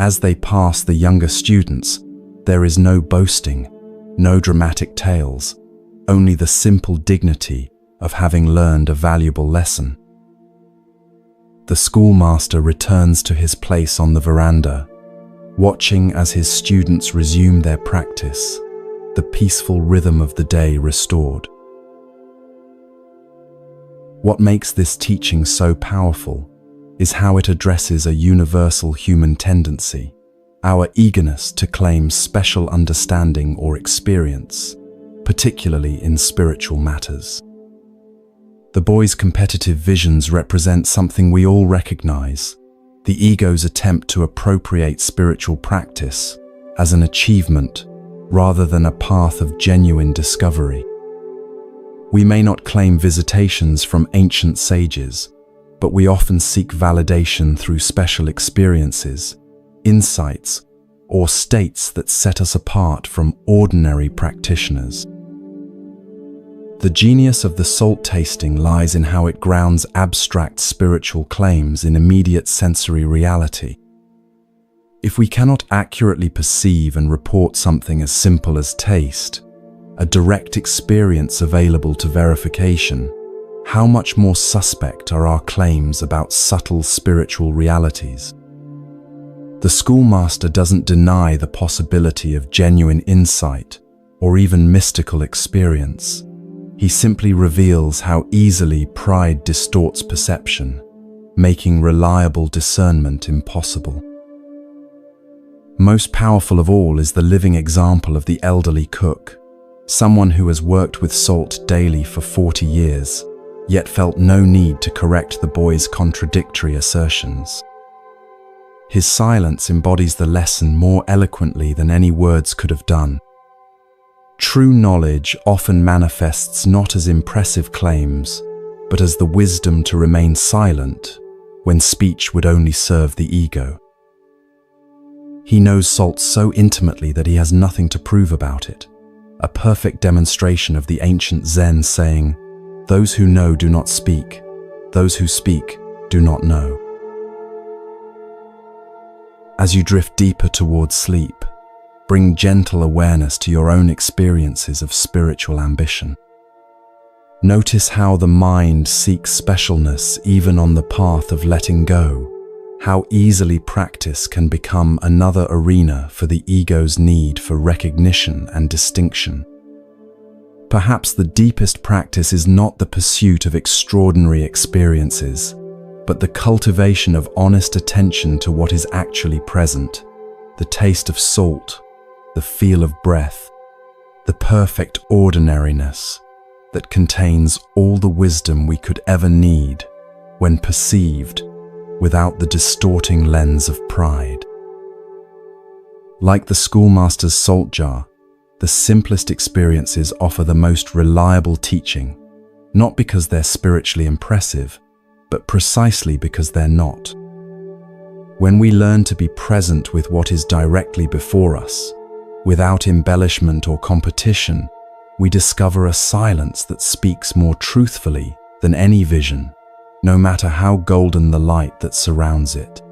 As they pass the younger students, there is no boasting, no dramatic tales, only the simple dignity of having learned a valuable lesson. The schoolmaster returns to his place on the veranda, watching as his students resume their practice, the peaceful rhythm of the day restored. What makes this teaching so powerful is how it addresses a universal human tendency, our eagerness to claim special understanding or experience, particularly in spiritual matters. The boys' competitive visions represent something we all recognize, the ego's attempt to appropriate spiritual practice as an achievement rather than a path of genuine discovery. We may not claim visitations from ancient sages, but we often seek validation through special experiences, insights, or states that set us apart from ordinary practitioners. The genius of the salt tasting lies in how it grounds abstract spiritual claims in immediate sensory reality. If we cannot accurately perceive and report something as simple as taste, a direct experience available to verification, how much more suspect are our claims about subtle spiritual realities? The schoolmaster doesn't deny the possibility of genuine insight or even mystical experience. He simply reveals how easily pride distorts perception, making reliable discernment impossible. Most powerful of all is the living example of the elderly cook, someone who has worked with salt daily for 40 years, yet felt no need to correct the boys' contradictory assertions. His silence embodies the lesson more eloquently than any words could have done. True knowledge often manifests not as impressive claims, but as the wisdom to remain silent when speech would only serve the ego. He knows salt so intimately that he has nothing to prove about it, a perfect demonstration of the ancient Zen saying, "Those who know do not speak, those who speak do not know." As you drift deeper towards sleep, bring gentle awareness to your own experiences of spiritual ambition. Notice how the mind seeks specialness even on the path of letting go, how easily practice can become another arena for the ego's need for recognition and distinction. Perhaps the deepest practice is not the pursuit of extraordinary experiences, but the cultivation of honest attention to what is actually present, the taste of salt, the feel of breath, the perfect ordinariness that contains all the wisdom we could ever need when perceived without the distorting lens of pride. Like the schoolmaster's salt jar, the simplest experiences offer the most reliable teaching, not because they're spiritually impressive, but precisely because they're not. When we learn to be present with what is directly before us, without embellishment or competition, we discover a silence that speaks more truthfully than any vision, no matter how golden the light that surrounds it.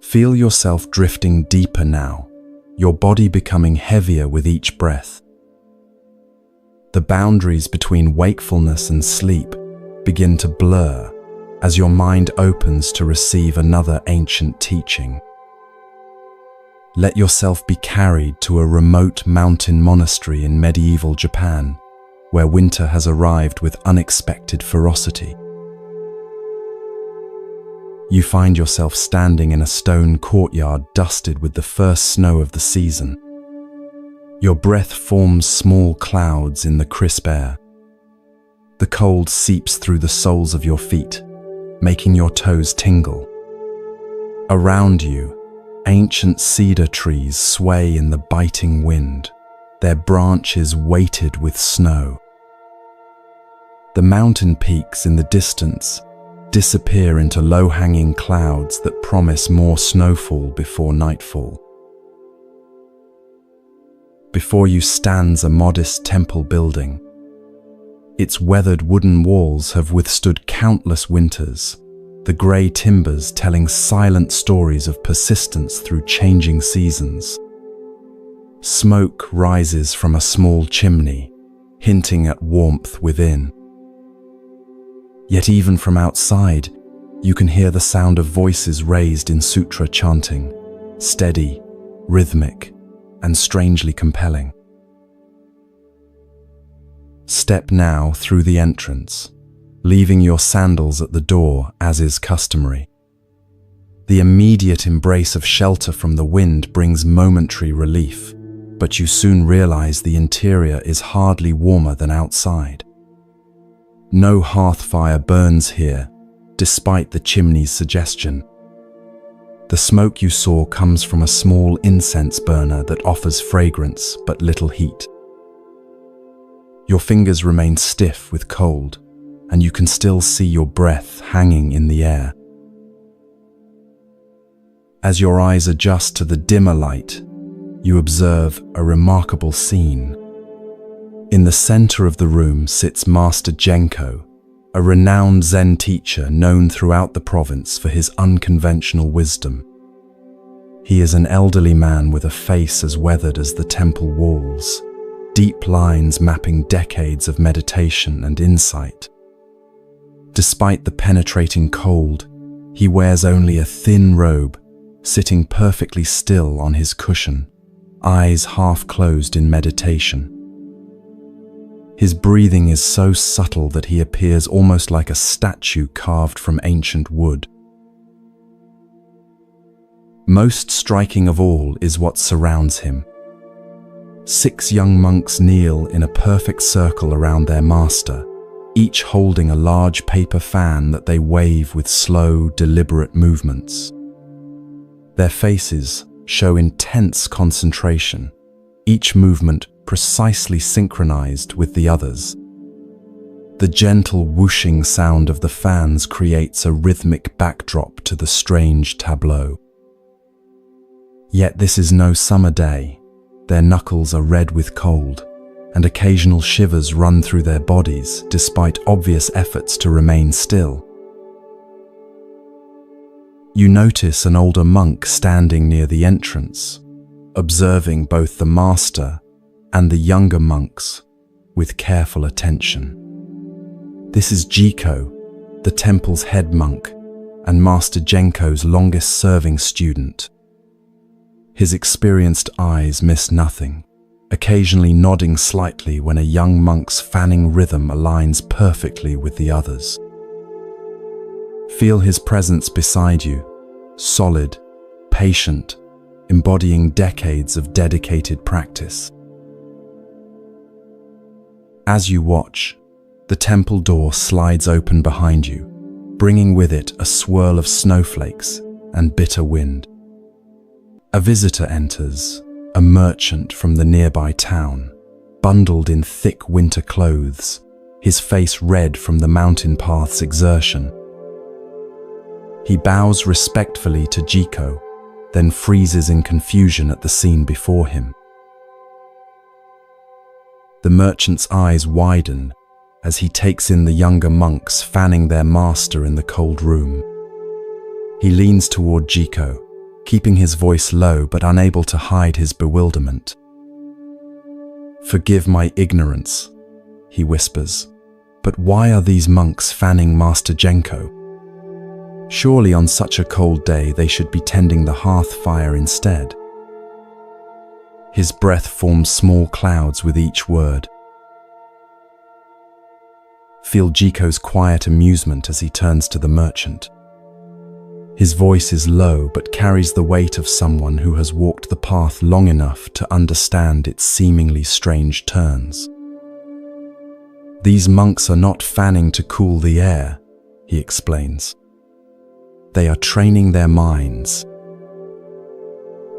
Feel yourself drifting deeper now, your body becoming heavier with each breath. The boundaries between wakefulness and sleep begin to blur as your mind opens to receive another ancient teaching. Let yourself be carried to a remote mountain monastery in medieval Japan, where winter has arrived with unexpected ferocity. You find yourself standing in a stone courtyard dusted with the first snow of the season. Your breath forms small clouds in the crisp air. The cold seeps through the soles of your feet, making your toes tingle. Around you, ancient cedar trees sway in the biting wind, their branches weighted with snow. The mountain peaks in the distance disappear into low-hanging clouds that promise more snowfall before nightfall. Before you stands a modest temple building. Its weathered wooden walls have withstood countless winters, the grey timbers telling silent stories of persistence through changing seasons. Smoke rises from a small chimney, hinting at warmth within. Yet even from outside, you can hear the sound of voices raised in sutra chanting, steady, rhythmic, and strangely compelling. Step now through the entrance, leaving your sandals at the door as is customary. The immediate embrace of shelter from the wind brings momentary relief, but you soon realize the interior is hardly warmer than outside. No hearth fire burns here, despite the chimney's suggestion. The smoke you saw comes from a small incense burner that offers fragrance but little heat. Your fingers remain stiff with cold, and you can still see your breath hanging in the air. As your eyes adjust to the dimmer light, you observe a remarkable scene. In the center of the room sits Master Genko, a renowned Zen teacher known throughout the province for his unconventional wisdom. He is an elderly man with a face as weathered as the temple walls, deep lines mapping decades of meditation and insight. Despite the penetrating cold, he wears only a thin robe, sitting perfectly still on his cushion, eyes half closed in meditation. His breathing is so subtle that he appears almost like a statue carved from ancient wood. Most striking of all is what surrounds him. 6 young monks kneel in a perfect circle around their master, each holding a large paper fan that they wave with slow, deliberate movements. Their faces show intense concentration, each movement precisely synchronized with the others. The gentle whooshing sound of the fans creates a rhythmic backdrop to the strange tableau. Yet this is no summer day. Their knuckles are red with cold, and occasional shivers run through their bodies despite obvious efforts to remain still. You notice an older monk standing near the entrance, observing both the master and the younger monks with careful attention. This is Jiko, the temple's head monk, and Master Genko's longest-serving student. His experienced eyes miss nothing, occasionally nodding slightly when a young monk's fanning rhythm aligns perfectly with the others. Feel his presence beside you, solid, patient, embodying decades of dedicated practice. As you watch, the temple door slides open behind you, bringing with it a swirl of snowflakes and bitter wind. A visitor enters, a merchant from the nearby town, bundled in thick winter clothes, his face red from the mountain path's exertion. He bows respectfully to Jiko, then freezes in confusion at the scene before him. The merchant's eyes widen as he takes in the younger monks fanning their master in the cold room. He leans toward Jiko, keeping his voice low but unable to hide his bewilderment. "Forgive my ignorance," he whispers, "but why are these monks fanning Master Genko? Surely on such a cold day they should be tending the hearth fire instead." His breath forms small clouds with each word. Feel Jiko's quiet amusement as he turns to the merchant. His voice is low but carries the weight of someone who has walked the path long enough to understand its seemingly strange turns. "These monks are not fanning to cool the air," he explains. "They are training their minds."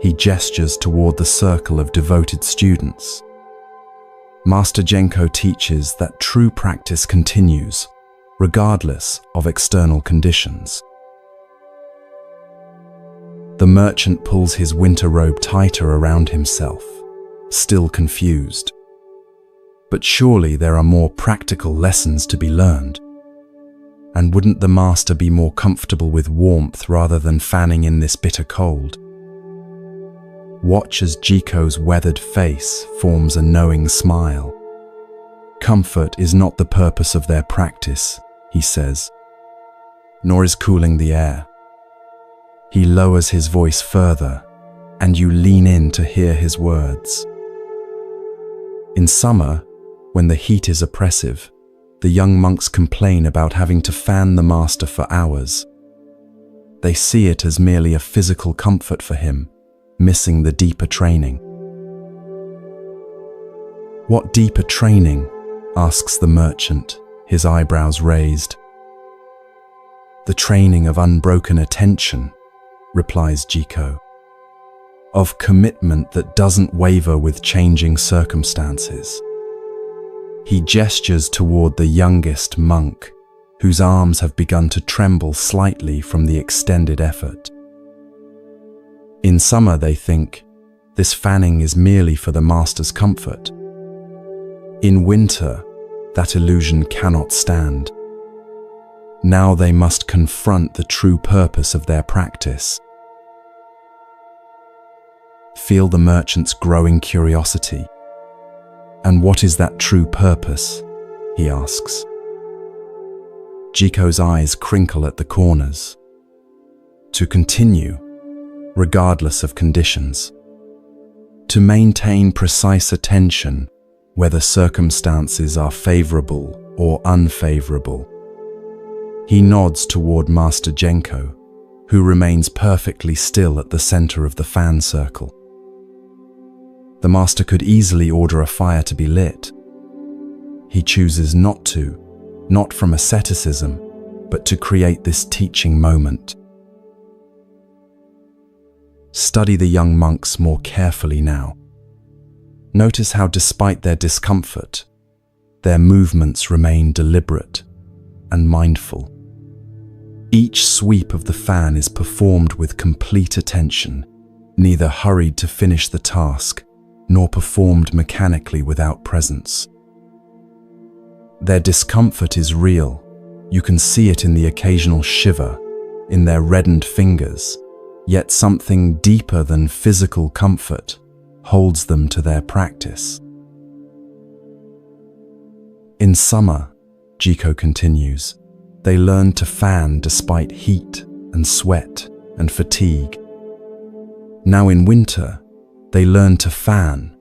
He gestures toward the circle of devoted students. Master Genko teaches that true practice continues, regardless of external conditions. The merchant pulls his winter robe tighter around himself, still confused. But surely there are more practical lessons to be learned. And wouldn't the master be more comfortable with warmth rather than fanning in this bitter cold? Watch as Jiko's weathered face forms a knowing smile. "Comfort is not the purpose of their practice," he says, "nor is cooling the air." He lowers his voice further, and you lean in to hear his words. In summer, when the heat is oppressive, the young monks complain about having to fan the master for hours. They see it as merely a physical comfort for him, missing the deeper training. "What deeper training?" asks the merchant, his eyebrows raised. "The training of unbroken attention," replies Jiko, "of commitment that doesn't waver with changing circumstances." He gestures toward the youngest monk, whose arms have begun to tremble slightly from the extended effort. In summer, they think, this fanning is merely for the master's comfort. In winter, that illusion cannot stand. Now they must confront the true purpose of their practice. Feel the merchant's growing curiosity. "And what is that true purpose?" he asks. Jiko's eyes crinkle at the corners. "To continue, regardless of conditions. To maintain precise attention, whether circumstances are favorable or unfavorable." He nods toward Master Genko, who remains perfectly still at the center of the fan circle. The master could easily order a fire to be lit. He chooses not to, not from asceticism, but to create this teaching moment. Study the young monks more carefully now. Notice how, despite their discomfort, their movements remain deliberate and mindful. Each sweep of the fan is performed with complete attention, neither hurried to finish the task, nor performed mechanically without presence. Their discomfort is real. You can see it in the occasional shiver, in their reddened fingers, yet something deeper than physical comfort holds them to their practice. In summer, Jiko continues, they learn to fan despite heat and sweat and fatigue. Now in winter, they learn to fan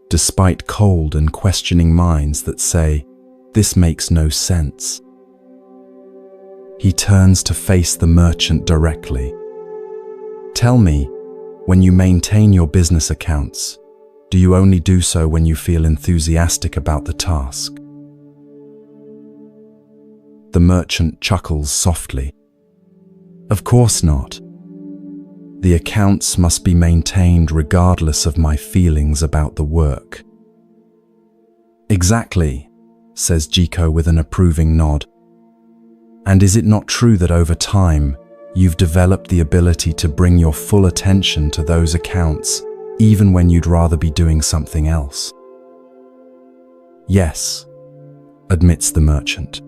despite cold and questioning minds that say, "This makes no sense." He turns to face the merchant directly. "Tell me, when you maintain your business accounts, do you only do so when you feel enthusiastic about the task?" The merchant chuckles softly. "Of course not. The accounts must be maintained regardless of my feelings about the work." "Exactly," says Jiko with an approving nod. "And is it not true that over time, you've developed the ability to bring your full attention to those accounts, even when you'd rather be doing something else. Yes, admits the merchant,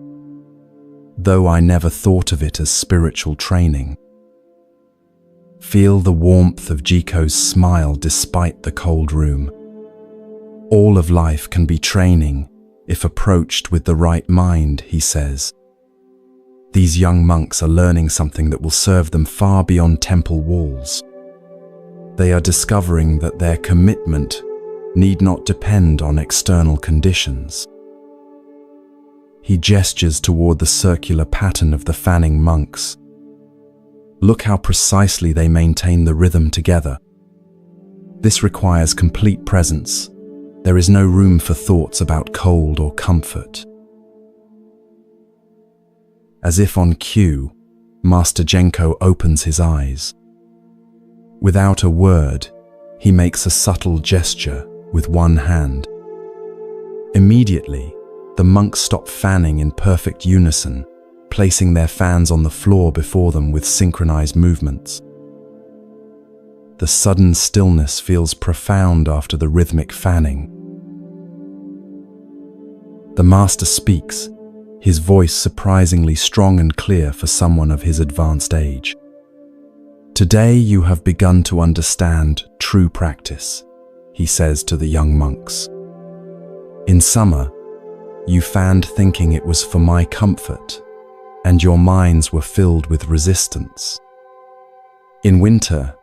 though I never thought of it as spiritual training. Feel the warmth of Jiko's smile despite the cold room. All of life can be training if approached with the right mind, he says. These young monks are learning something that will serve them far beyond temple walls. They are discovering that their commitment need not depend on external conditions. He gestures toward the circular pattern of the fanning monks. Look how precisely they maintain the rhythm together. This requires complete presence. There is no room for thoughts about cold or comfort. As if on cue, Master Genko opens his eyes. Without a word, he makes a subtle gesture with one hand. Immediately, the monks stop fanning in perfect unison, placing their fans on the floor before them with synchronized movements. The sudden stillness feels profound after the rhythmic fanning. The master speaks, his voice surprisingly strong and clear for someone of his advanced age. Today you have begun to understand true practice, he says to the young monks. In summer, you fanned thinking it was for my comfort, and your minds were filled with resistance. In winter,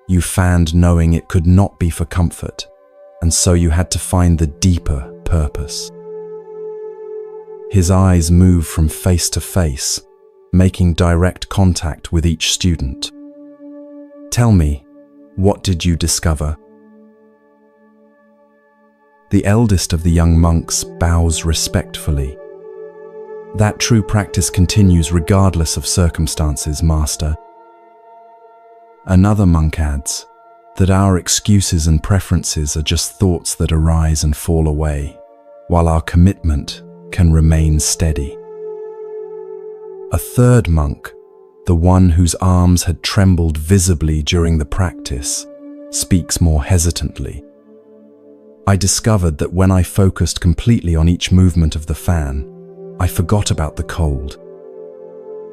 you fanned knowing it could not be for comfort, and so you had to find the deeper purpose. His eyes move from face to face, making direct contact with each student. Tell me, what did you discover? The eldest of the young monks bows respectfully. That true practice continues regardless of circumstances, Master. Another monk adds that our excuses and preferences are just thoughts that arise and fall away, while our commitment can remain steady. A third monk, the one whose arms had trembled visibly during the practice, speaks more hesitantly. I discovered that when I focused completely on each movement of the fan, I forgot about the cold.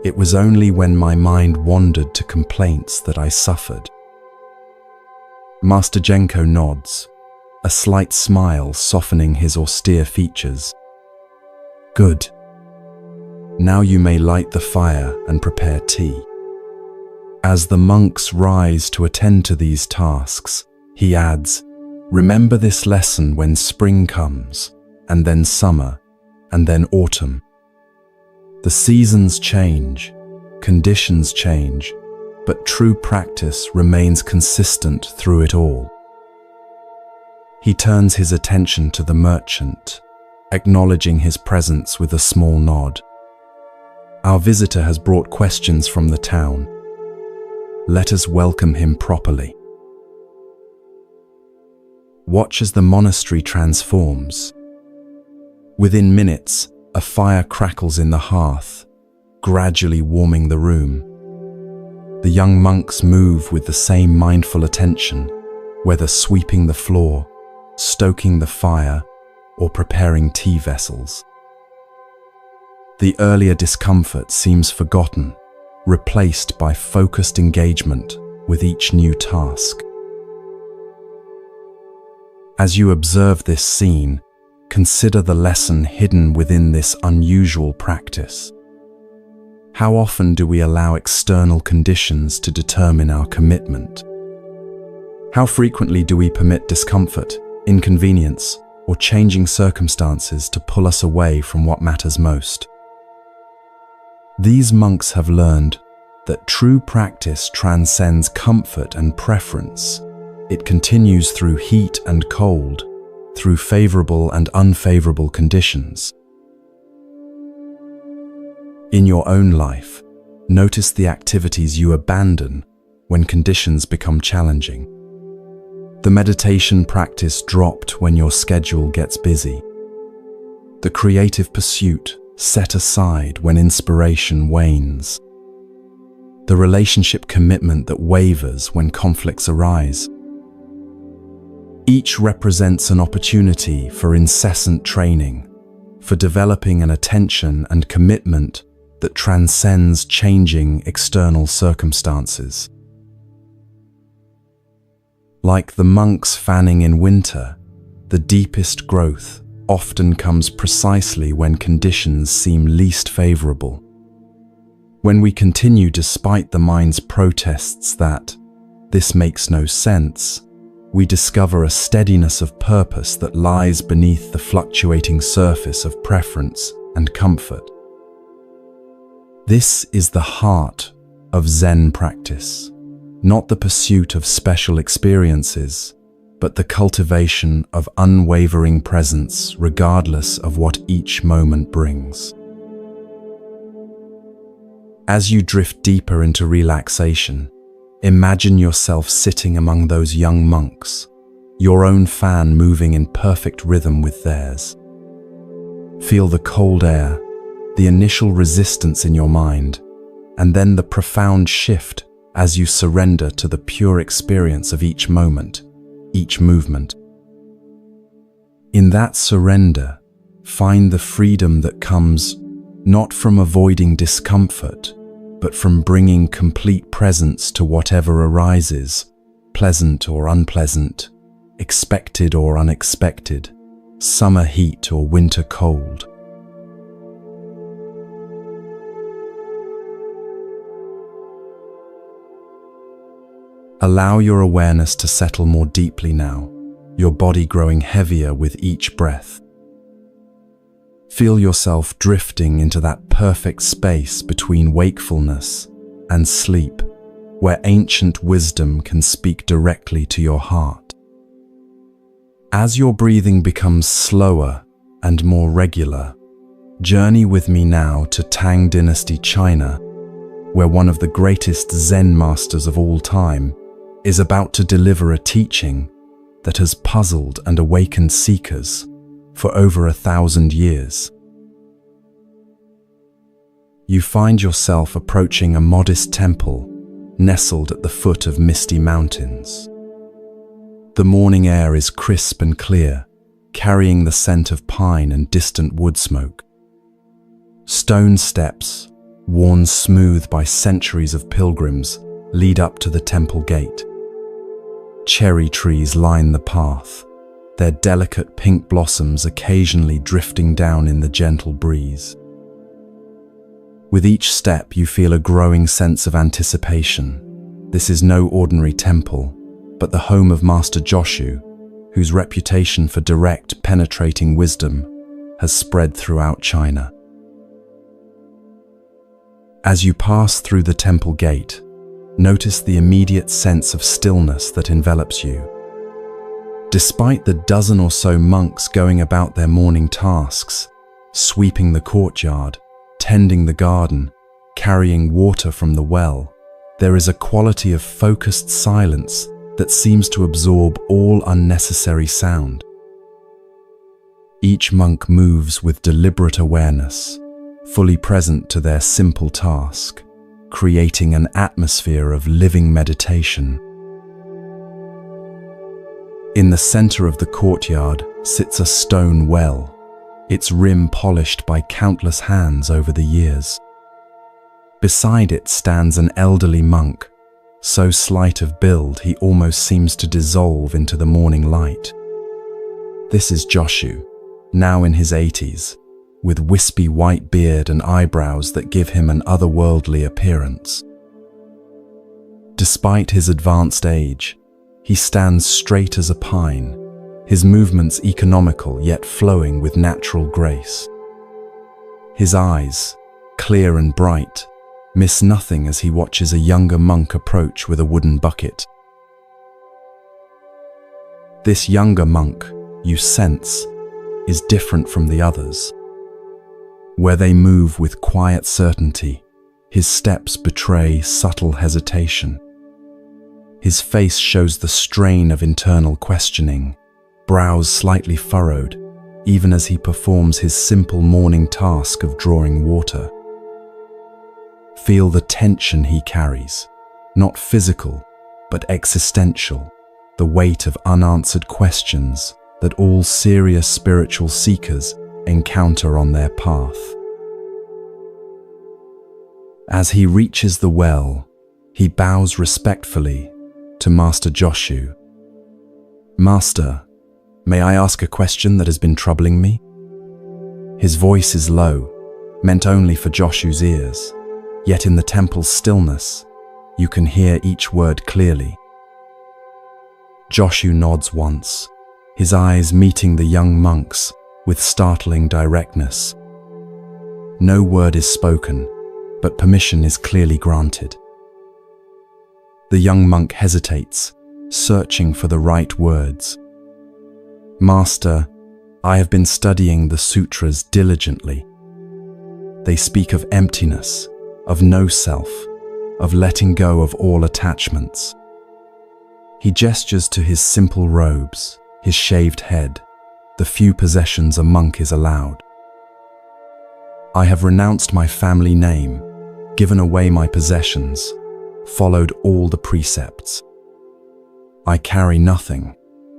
It was only when my mind wandered to complaints that I suffered. Master Genko nods, a slight smile softening his austere features. Good. Now you may light the fire and prepare tea. As the monks rise to attend to these tasks, he adds, remember this lesson when spring comes, and then summer, and then autumn. The seasons change, conditions change, but true practice remains consistent through it all. He turns his attention to the merchant, acknowledging his presence with a small nod. Our visitor has brought questions from the town. Let us welcome him properly. Watch as the monastery transforms. Within minutes, a fire crackles in the hearth, gradually warming the room. The young monks move with the same mindful attention, whether sweeping the floor, stoking the fire, or preparing tea vessels. The earlier discomfort seems forgotten, replaced by focused engagement with each new task. As you observe this scene, consider the lesson hidden within this unusual practice. How often do we allow external conditions to determine our commitment? How frequently do we permit discomfort, inconvenience, or changing circumstances to pull us away from what matters most? These monks have learned that true practice transcends comfort and preference. It continues through heat and cold, through favorable and unfavorable conditions. In your own life, notice the activities you abandon when conditions become challenging. The meditation practice dropped when your schedule gets busy. The creative pursuit set aside when inspiration wanes. the relationship commitment that wavers when conflicts arise. Each represents an opportunity for incessant training, for developing an attention and commitment that transcends changing external circumstances. Like the monks fanning in winter, the deepest growth often comes precisely when conditions seem least favorable. When we continue despite the mind's protests that this makes no sense, we discover a steadiness of purpose that lies beneath the fluctuating surface of preference and comfort. This is the heart of Zen practice, not the pursuit of special experiences, but the cultivation of unwavering presence regardless of what each moment brings. As you drift deeper into relaxation, imagine yourself sitting among those young monks, your own fan moving in perfect rhythm with theirs. Feel the cold air, the initial resistance in your mind, and then the profound shift as you surrender to the pure experience of each moment, each movement. In that surrender, find the freedom that comes not from avoiding discomfort, but from bringing complete presence to whatever arises, pleasant or unpleasant, expected or unexpected, summer heat or winter cold. Allow your awareness to settle more deeply now, your body growing heavier with each breath. Feel yourself drifting into that perfect space between wakefulness and sleep, where ancient wisdom can speak directly to your heart. As your breathing becomes slower and more regular, journey with me now to Tang Dynasty, China, where one of the greatest Zen masters of all time is about to deliver a teaching that has puzzled and awakened seekers for over 1,000 years. You find yourself approaching a modest temple nestled at the foot of misty mountains. The morning air is crisp and clear, carrying the scent of pine and distant wood smoke. Stone steps, worn smooth by centuries of pilgrims, lead up to the temple gate. Cherry trees line the path, their delicate pink blossoms occasionally drifting down in the gentle breeze. With each step, you feel a growing sense of anticipation. This is no ordinary temple, but the home of Master Joshu, whose reputation for direct, penetrating wisdom has spread throughout China. As you pass through the temple gate, notice the immediate sense of stillness that envelops you. Despite the dozen or so monks going about their morning tasks, sweeping the courtyard, tending the garden, carrying water from the well, there is a quality of focused silence that seems to absorb all unnecessary sound. Each monk moves with deliberate awareness, fully present to their simple task, creating an atmosphere of living meditation. In the center of the courtyard sits a stone well, its rim polished by countless hands over the years. Beside it stands an elderly monk, so slight of build he almost seems to dissolve into the morning light. This is Joshu, now in his 80s, with wispy white beard and eyebrows that give him an otherworldly appearance. Despite his advanced age, he stands straight as a pine, his movements economical yet flowing with natural grace. His eyes, clear and bright, miss nothing as he watches a younger monk approach with a wooden bucket. This younger monk, you sense, is different from the others. Where they move with quiet certainty, his steps betray subtle hesitation. His face shows the strain of internal questioning, brows slightly furrowed, even as he performs his simple morning task of drawing water. Feel the tension he carries, not physical, but existential, the weight of unanswered questions that all serious spiritual seekers encounter on their path. As he reaches the well, he bows respectfully to Master Joshu. "Master, may I ask a question that has been troubling me?" His voice is low, meant only for Joshu's ears, yet in the temple's stillness, you can hear each word clearly. Joshu nods once, his eyes meeting the young monk's with startling directness. No word is spoken, but permission is clearly granted. The young monk hesitates, searching for the right words. "Master, I have been studying the sutras diligently. They speak of emptiness, of no self, of letting go of all attachments." He gestures to his simple robes, his shaved head, the few possessions a monk is allowed. "I have renounced my family name, given away my possessions, followed all the precepts. I carry nothing,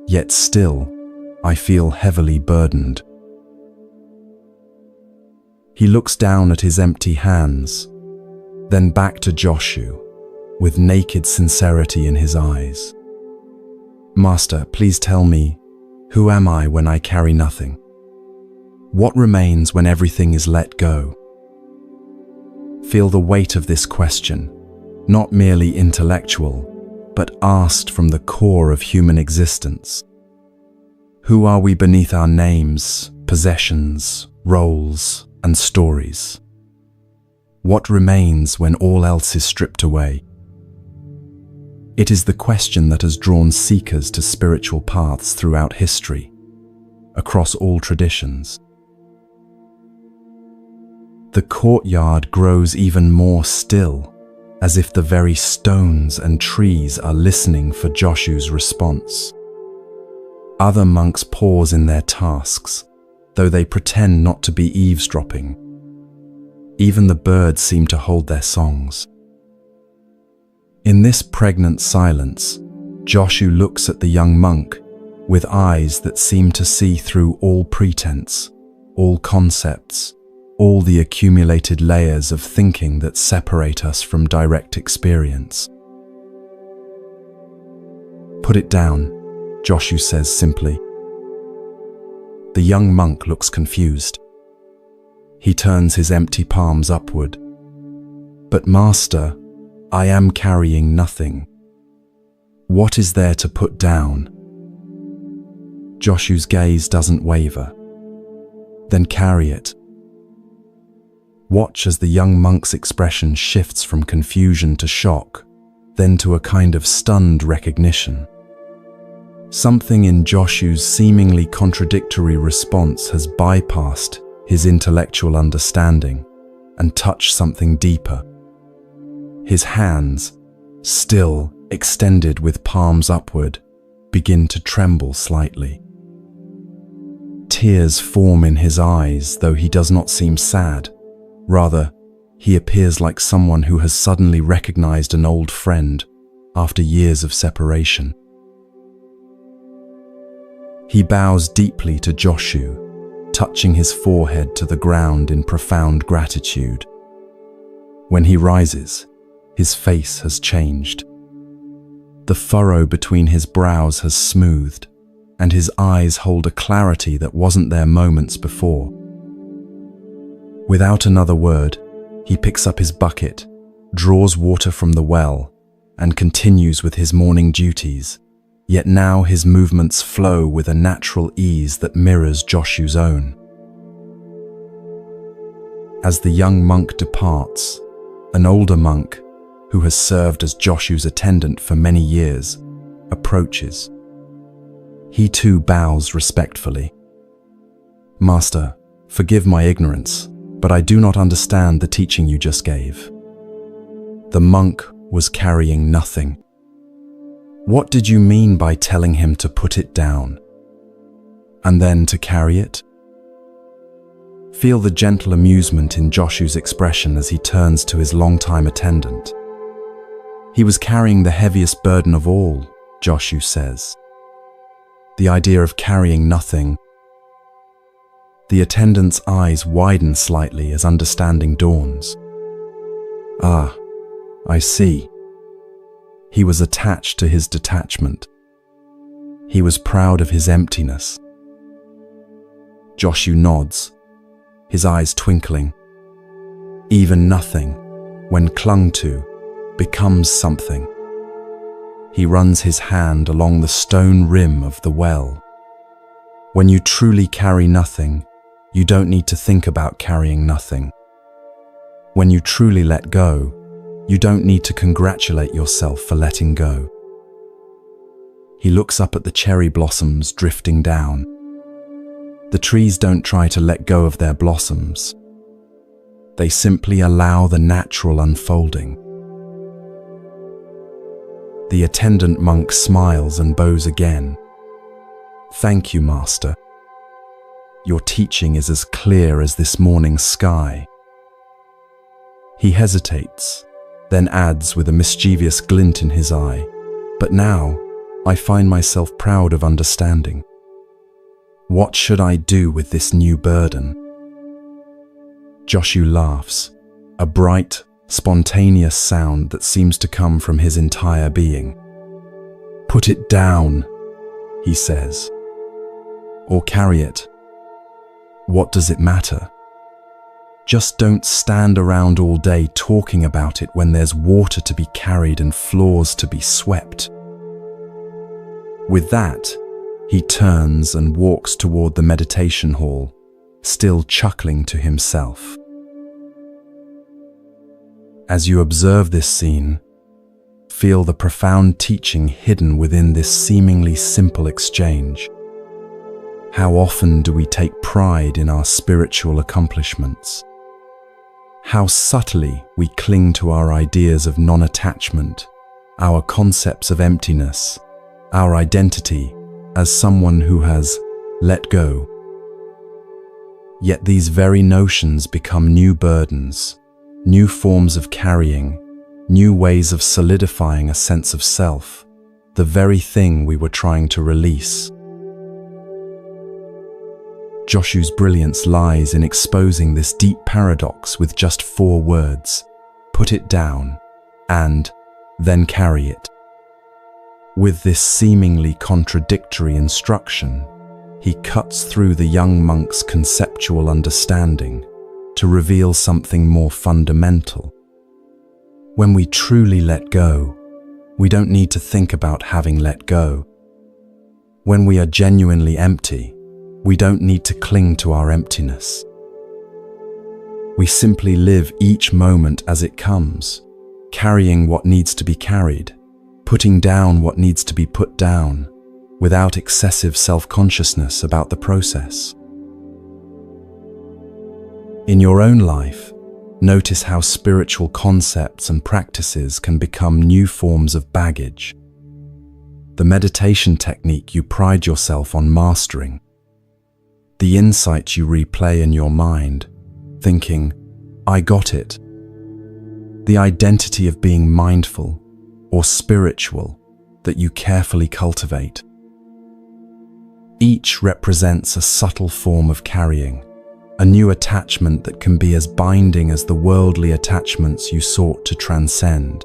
yet still I feel heavily burdened." He looks down at his empty hands, then back to Joshu, with naked sincerity in his eyes. "Master, please tell me, who am I when I carry nothing? What remains when everything is let go?" Feel the weight of this question, not merely intellectual, but asked from the core of human existence. Who are we beneath our names, possessions, roles, and stories? What remains when all else is stripped away? It is the question that has drawn seekers to spiritual paths throughout history, across all traditions. The courtyard grows even more still, as if the very stones and trees are listening for Joshu's response. Other monks pause in their tasks, though they pretend not to be eavesdropping. Even the birds seem to hold their songs. In this pregnant silence, Joshu looks at the young monk with eyes that seem to see through all pretense, all concepts, all the accumulated layers of thinking that separate us from direct experience. "Put it down," Joshu says simply. The young monk looks confused. He turns his empty palms upward. "But Master, I am carrying nothing. What is there to put down?" Joshu's gaze doesn't waver. "Then carry it." Watch as the young monk's expression shifts from confusion to shock, then to a kind of stunned recognition. Something in Joshu's seemingly contradictory response has bypassed his intellectual understanding and touched something deeper. His hands, still extended with palms upward, begin to tremble slightly. Tears form in his eyes, though he does not seem sad. Rather, he appears like someone who has suddenly recognized an old friend after years of separation. He bows deeply to Joshu, touching his forehead to the ground in profound gratitude. When he rises, his face has changed. The furrow between his brows has smoothed, and his eyes hold a clarity that wasn't there moments before. Without another word, he picks up his bucket, draws water from the well, and continues with his morning duties, yet now his movements flow with a natural ease that mirrors Joshu's own. As the young monk departs, an older monk, who has served as Joshu's attendant for many years, approaches. He too bows respectfully. "Master, forgive my ignorance, but I do not understand the teaching you just gave." The monk was carrying nothing. What did you mean by telling him to put it down, and then to carry it? Feel the gentle amusement in Joshu's expression as he turns to his longtime attendant. He was carrying the heaviest burden of all, Joshu says. The idea of carrying nothing. The attendant's eyes widen slightly as understanding dawns. Ah, I see. He was attached to his detachment. He was proud of his emptiness. Joshu nods, his eyes twinkling. Even nothing, when clung to, becomes something. He runs his hand along the stone rim of the well. When you truly carry nothing, you don't need to think about carrying nothing. When you truly let go, you don't need to congratulate yourself for letting go. He looks up at the cherry blossoms drifting down. The trees don't try to let go of their blossoms. They simply allow the natural unfolding. The attendant monk smiles and bows again. Thank you, Master. Your teaching is as clear as this morning's sky. He hesitates, then adds with a mischievous glint in his eye, but now I find myself proud of understanding. What should I do with this new burden? Joshu laughs, a bright, spontaneous sound that seems to come from his entire being. Put it down, he says. Or carry it. What does it matter? Just don't stand around all day talking about it when there's water to be carried and floors to be swept. With that, he turns and walks toward the meditation hall, still chuckling to himself. As you observe this scene, feel the profound teaching hidden within this seemingly simple exchange. How often do we take pride in our spiritual accomplishments? How subtly we cling to our ideas of non-attachment, our concepts of emptiness, our identity as someone who has let go. Yet these very notions become new burdens, new forms of carrying, new ways of solidifying a sense of self, the very thing we were trying to release. Joshu's brilliance lies in exposing this deep paradox with just 4 words: put it down, and then carry it. With this seemingly contradictory instruction, he cuts through the young monk's conceptual understanding to reveal something more fundamental. When we truly let go, we don't need to think about having let go. When we are genuinely empty, we don't need to cling to our emptiness. We simply live each moment as it comes, carrying what needs to be carried, putting down what needs to be put down, without excessive self-consciousness about the process. In your own life, notice how spiritual concepts and practices can become new forms of baggage. The meditation technique you pride yourself on mastering, the insights you replay in your mind, thinking, I got it. The identity of being mindful or spiritual that you carefully cultivate. Each represents a subtle form of carrying, a new attachment that can be as binding as the worldly attachments you sought to transcend.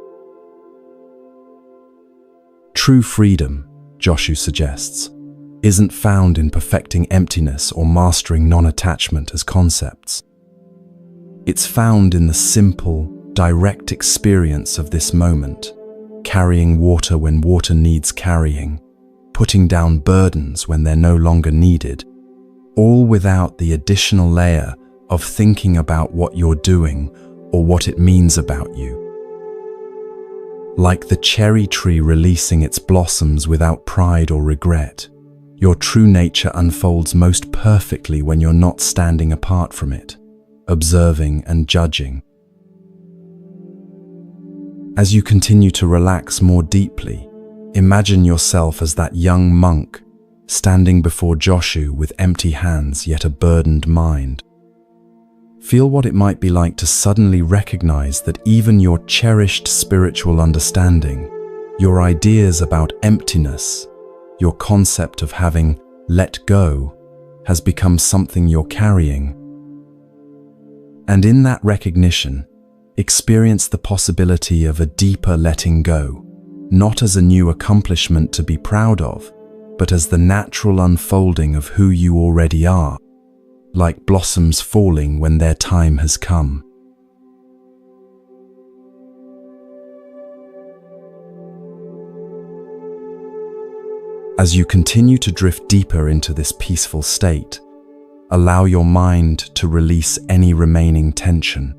True freedom, Joshu suggests, isn't found in perfecting emptiness or mastering non-attachment as concepts. It's found in the simple, direct experience of this moment, carrying water when water needs carrying, putting down burdens when they're no longer needed, all without the additional layer of thinking about what you're doing or what it means about you. Like the cherry tree releasing its blossoms without pride or regret, your true nature unfolds most perfectly when you're not standing apart from it, observing and judging. As you continue to relax more deeply, imagine yourself as that young monk standing before Joshu with empty hands yet a burdened mind. Feel what it might be like to suddenly recognize that even your cherished spiritual understanding, your ideas about emptiness, your concept of having let go, has become something you're carrying. And in that recognition, experience the possibility of a deeper letting go, not as a new accomplishment to be proud of, but as the natural unfolding of who you already are, like blossoms falling when their time has come. As you continue to drift deeper into this peaceful state, allow your mind to release any remaining tension.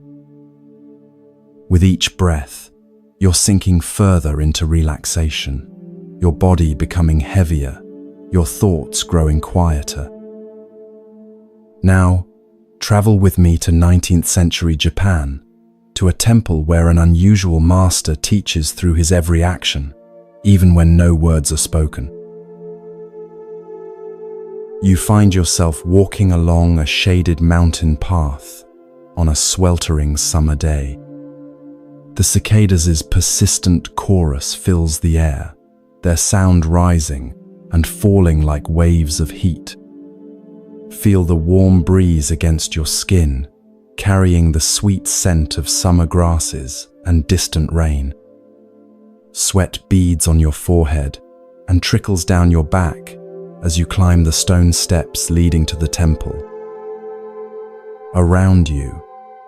With each breath, you're sinking further into relaxation, your body becoming heavier, your thoughts growing quieter. Now, travel with me to 19th century Japan, to a temple where an unusual master teaches through his every action, even when no words are spoken. You find yourself walking along a shaded mountain path on a sweltering summer day. The cicadas' persistent chorus fills the air, their sound rising and falling like waves of heat. Feel the warm breeze against your skin, carrying the sweet scent of summer grasses and distant rain. Sweat beads on your forehead and trickles down your back as you climb the stone steps leading to the temple. Around you,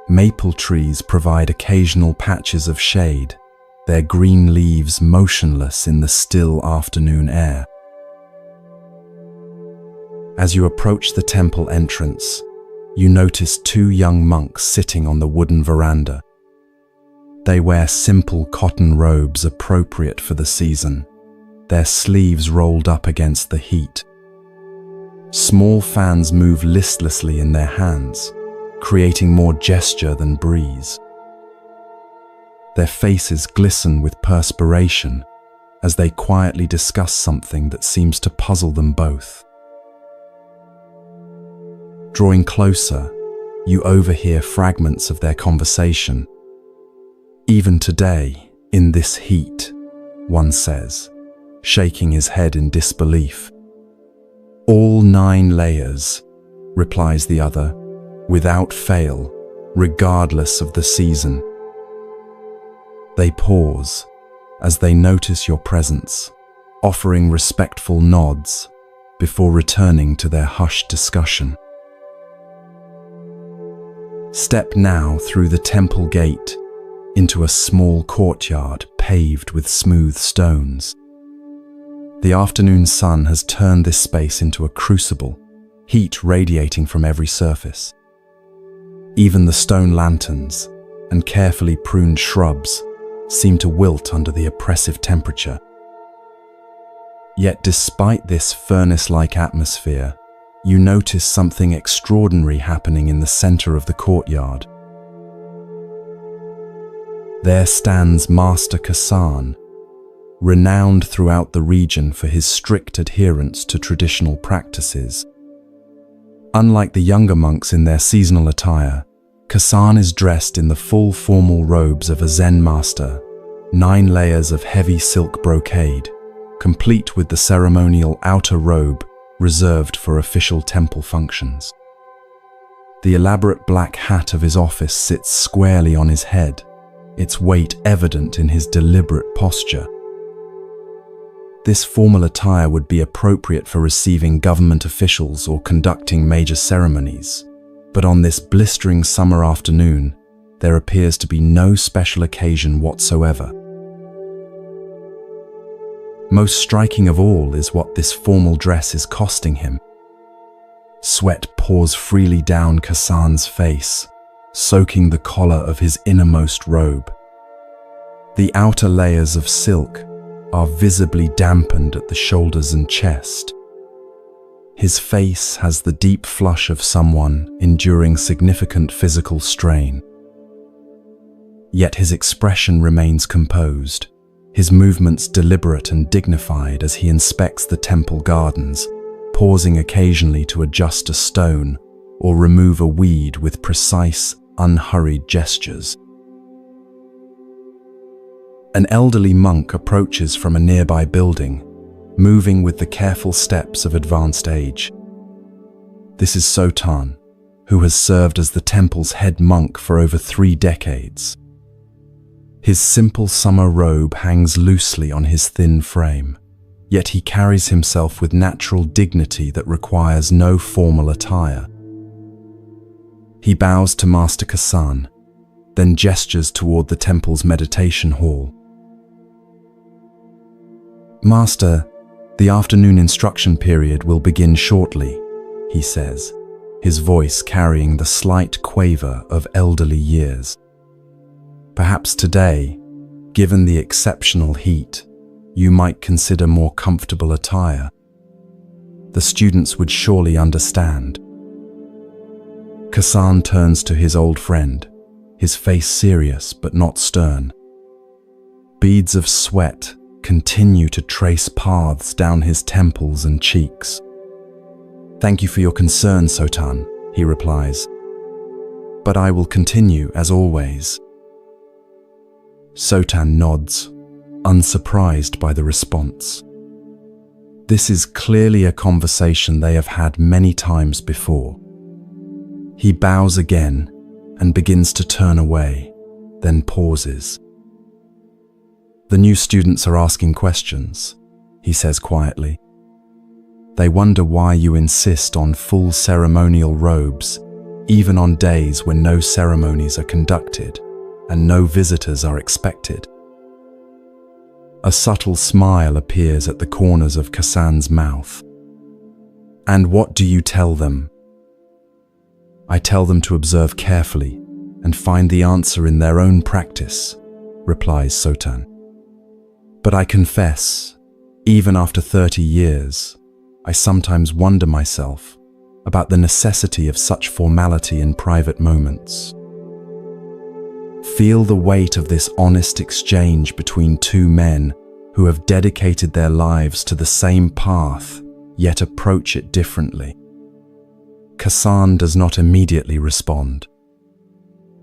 maple trees provide occasional patches of shade, their green leaves motionless in the still afternoon air. As you approach the temple entrance, you notice two young monks sitting on the wooden veranda. They wear simple cotton robes appropriate for the season, their sleeves rolled up against the heat. Small fans move listlessly in their hands, creating more gesture than breeze. Their faces glisten with perspiration as they quietly discuss something that seems to puzzle them both. Drawing closer, you overhear fragments of their conversation. "Even today, in this heat," one says, shaking his head in disbelief. "All 9 layers," replies the other, "without fail, regardless of the season." They pause as they notice your presence, offering respectful nods before returning to their hushed discussion. Step now through the temple gate into a small courtyard paved with smooth stones. The afternoon sun has turned this space into a crucible, heat radiating from every surface. Even the stone lanterns and carefully pruned shrubs seem to wilt under the oppressive temperature. Yet despite this furnace-like atmosphere, you notice something extraordinary happening in the center of the courtyard. There stands Master Kasan, renowned throughout the region for his strict adherence to traditional practices. Unlike the younger monks in their seasonal attire, Kasan is dressed in the full formal robes of a Zen master, 9 layers of heavy silk brocade, complete with the ceremonial outer robe reserved for official temple functions. The elaborate black hat of his office sits squarely on his head, its weight evident in his deliberate posture. This formal attire would be appropriate for receiving government officials or conducting major ceremonies, but on this blistering summer afternoon, there appears to be no special occasion whatsoever. Most striking of all is what this formal dress is costing him. Sweat pours freely down Kasan's face, soaking the collar of his innermost robe. The outer layers of silk are visibly dampened at the shoulders and chest. His face has the deep flush of someone enduring significant physical strain. Yet his expression remains composed, his movements deliberate and dignified as he inspects the temple gardens, pausing occasionally to adjust a stone or remove a weed with precise, unhurried gestures. An elderly monk approaches from a nearby building, moving with the careful steps of advanced age. This is Sotan, who has served as the temple's head monk for over 3 decades. His simple summer robe hangs loosely on his thin frame, yet he carries himself with natural dignity that requires no formal attire. He bows to Master Kasan, then gestures toward the temple's meditation hall. "Master, the afternoon instruction period will begin shortly," he says, his voice carrying the slight quaver of elderly years. "Perhaps today, given the exceptional heat, you might consider more comfortable attire. The students would surely understand." Kasan turns to his old friend, his face serious but not stern. Beads of sweat continue to trace paths down his temples and cheeks. "Thank you for your concern, Sotan," he replies. "But I will continue as always." Sotan nods, unsurprised by the response. This is clearly a conversation they have had many times before. He bows again and begins to turn away, then pauses. "The new students are asking questions," he says quietly. "They wonder why you insist on full ceremonial robes, even on days when no ceremonies are conducted and no visitors are expected." A subtle smile appears at the corners of Kasan's mouth. "And what do you tell them?" "I tell them to observe carefully and find the answer in their own practice," replies Sotan. "But I confess, even after 30 years, I sometimes wonder myself about the necessity of such formality in private moments. Feel the weight of this honest exchange between 2 men who have dedicated their lives to the same path, yet approach it differently." Kasan does not immediately respond.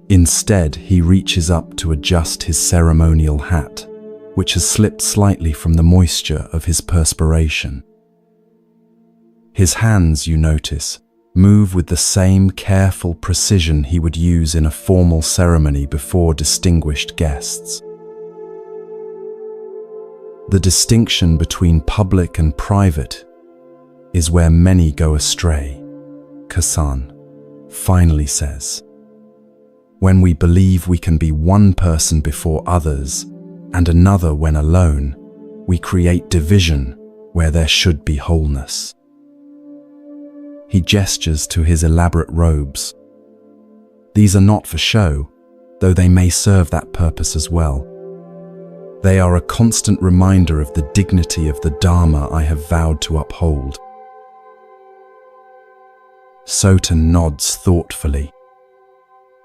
Instead, he reaches up to adjust his ceremonial hat, which has slipped slightly from the moisture of his perspiration. His hands, you notice, move with the same careful precision he would use in a formal ceremony before distinguished guests. The distinction between public and private is where many go astray, Kasan finally says. When we believe we can be one person before others and another when alone, we create division where there should be wholeness. He gestures to his elaborate robes. These are not for show, though they may serve that purpose as well. They are a constant reminder of the dignity of the Dharma I have vowed to uphold. Sotan nods thoughtfully.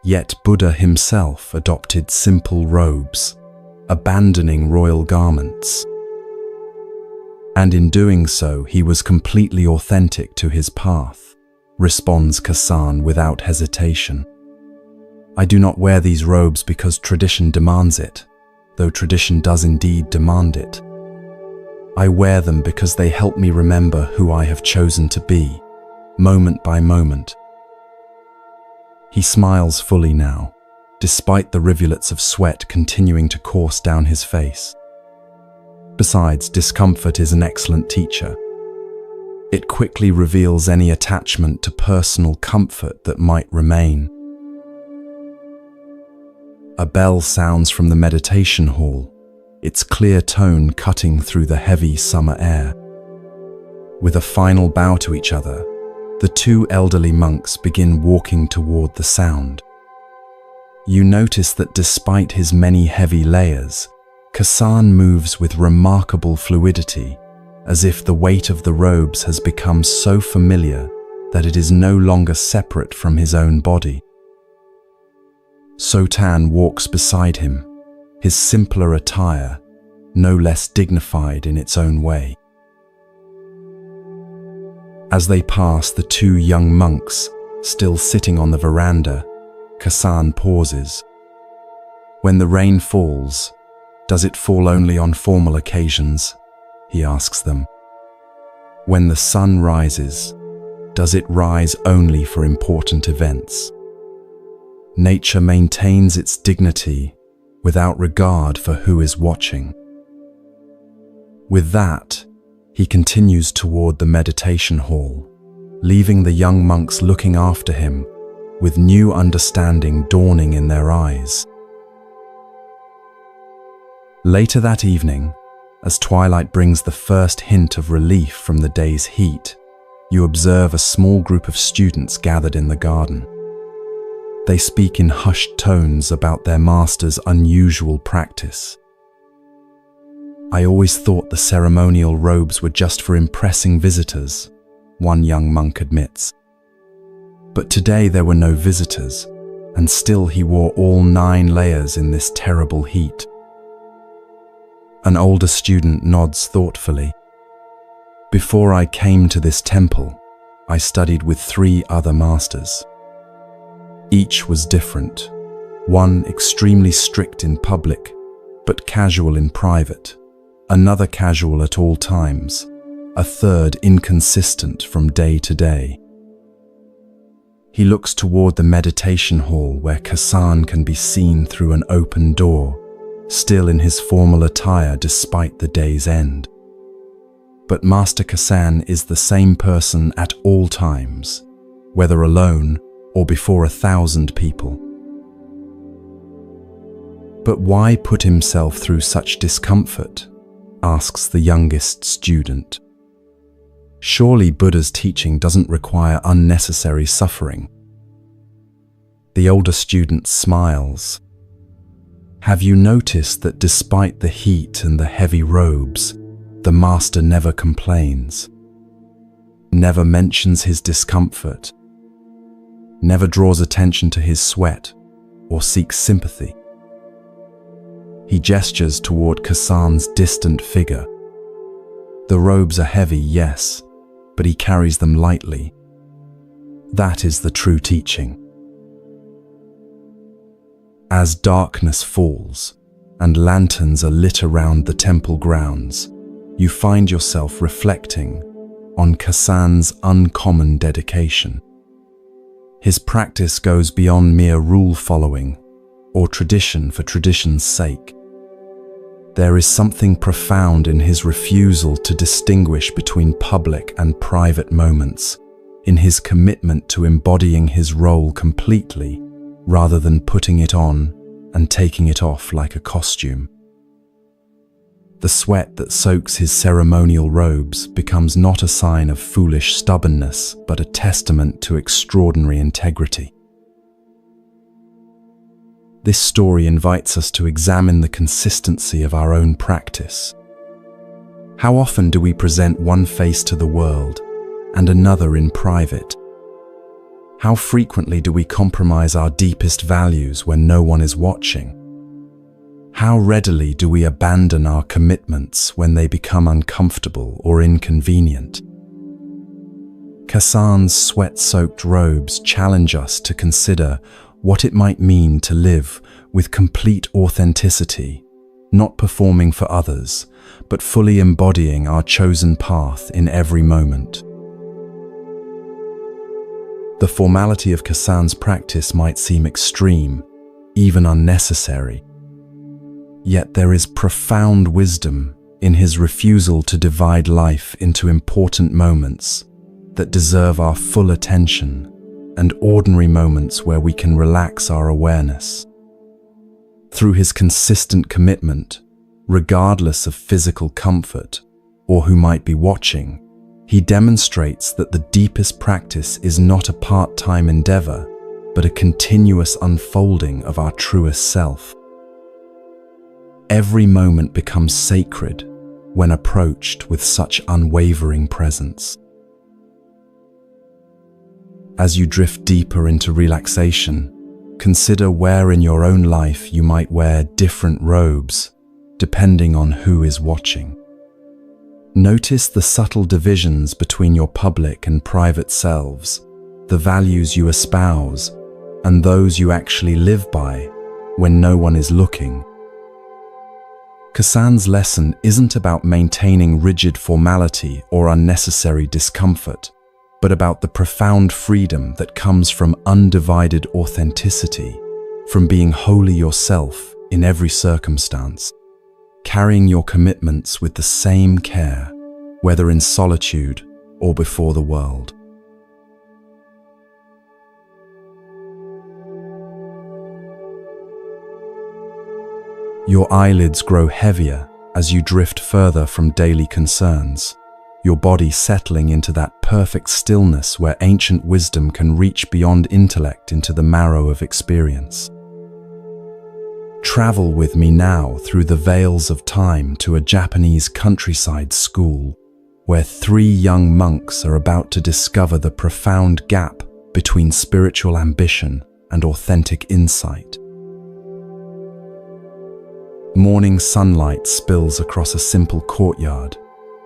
Yet Buddha himself adopted simple robes, abandoning royal garments. And in doing so, he was completely authentic to his path, responds Kasan without hesitation. I do not wear these robes because tradition demands it, though tradition does indeed demand it. I wear them because they help me remember who I have chosen to be, moment by moment. He smiles fully now, despite the rivulets of sweat continuing to course down his face. Besides, discomfort is an excellent teacher. It quickly reveals any attachment to personal comfort that might remain. A bell sounds from the meditation hall, its clear tone cutting through the heavy summer air. With a final bow to each other, the 2 elderly monks begin walking toward the sound. You notice that despite his many heavy layers, Kasan moves with remarkable fluidity, as if the weight of the robes has become so familiar that it is no longer separate from his own body. Sotan walks beside him, his simpler attire no less dignified in its own way. As they pass, the 2 young monks Still sitting on the veranda, Kasan pauses. When the rain falls, does it fall only on formal occasions? He asks them. When the sun rises, does it rise only for important events? Nature maintains its dignity without regard for who is watching. With that, he continues toward the meditation hall, leaving the young monks looking after him, with new understanding dawning in their eyes. Later that evening, as twilight brings the first hint of relief from the day's heat, you observe a small group of students gathered in the garden. They speak in hushed tones about their master's unusual practice. I always thought the ceremonial robes were just for impressing visitors, one young monk admits. But today there were no visitors, and still he wore all 9 layers in this terrible heat. An older student nods thoughtfully. Before I came to this temple, I studied with 3 other masters. Each was different, one extremely strict in public, but casual in private, another casual at all times, a third inconsistent from day to day. He looks toward the meditation hall where Kasan can be seen through an open door, still in his formal attire despite the day's end. But Master Kasan is the same person at all times, whether alone or before 1,000 people. But why put himself through such discomfort? Asks the youngest student. Surely Buddha's teaching doesn't require unnecessary suffering. The older student smiles. Have you noticed that despite the heat and the heavy robes, the master never complains, never mentions his discomfort, never draws attention to his sweat or seeks sympathy? He gestures toward Kasan's distant figure. The robes are heavy, yes, but he carries them lightly. That is the true teaching. As darkness falls and lanterns are lit around the temple grounds, you find yourself reflecting on Kasan's uncommon dedication. His practice goes beyond mere rule following or tradition for tradition's sake. There is something profound in his refusal to distinguish between public and private moments, in his commitment to embodying his role completely, rather than putting it on and taking it off like a costume. The sweat that soaks his ceremonial robes becomes not a sign of foolish stubbornness, but a testament to extraordinary integrity. This story invites us to examine the consistency of our own practice. How often do we present one face to the world and another in private? How frequently do we compromise our deepest values when no one is watching? How readily do we abandon our commitments when they become uncomfortable or inconvenient? Kasan's sweat-soaked robes challenge us to consider what it might mean to live with complete authenticity, not performing for others, but fully embodying our chosen path in every moment. The formality of Kasan's practice might seem extreme, even unnecessary. Yet there is profound wisdom in his refusal to divide life into important moments that deserve our full attention and ordinary moments where we can relax our awareness. Through his consistent commitment, regardless of physical comfort or who might be watching, he demonstrates that the deepest practice is not a part-time endeavor, but a continuous unfolding of our truest self. Every moment becomes sacred when approached with such unwavering presence. As you drift deeper into relaxation, consider where in your own life you might wear different robes, depending on who is watching. Notice the subtle divisions between your public and private selves, the values you espouse, and those you actually live by when no one is looking. Kassan's lesson isn't about maintaining rigid formality or unnecessary discomfort, but about the profound freedom that comes from undivided authenticity, from being wholly yourself in every circumstance, carrying your commitments with the same care, whether in solitude or before the world. Your eyelids grow heavier as you drift further from daily concerns, your body settling into that perfect stillness where ancient wisdom can reach beyond intellect into the marrow of experience. Travel with me now through the veils of time to a Japanese countryside school, where 3 young monks are about to discover the profound gap between spiritual ambition and authentic insight. Morning sunlight spills across a simple courtyard,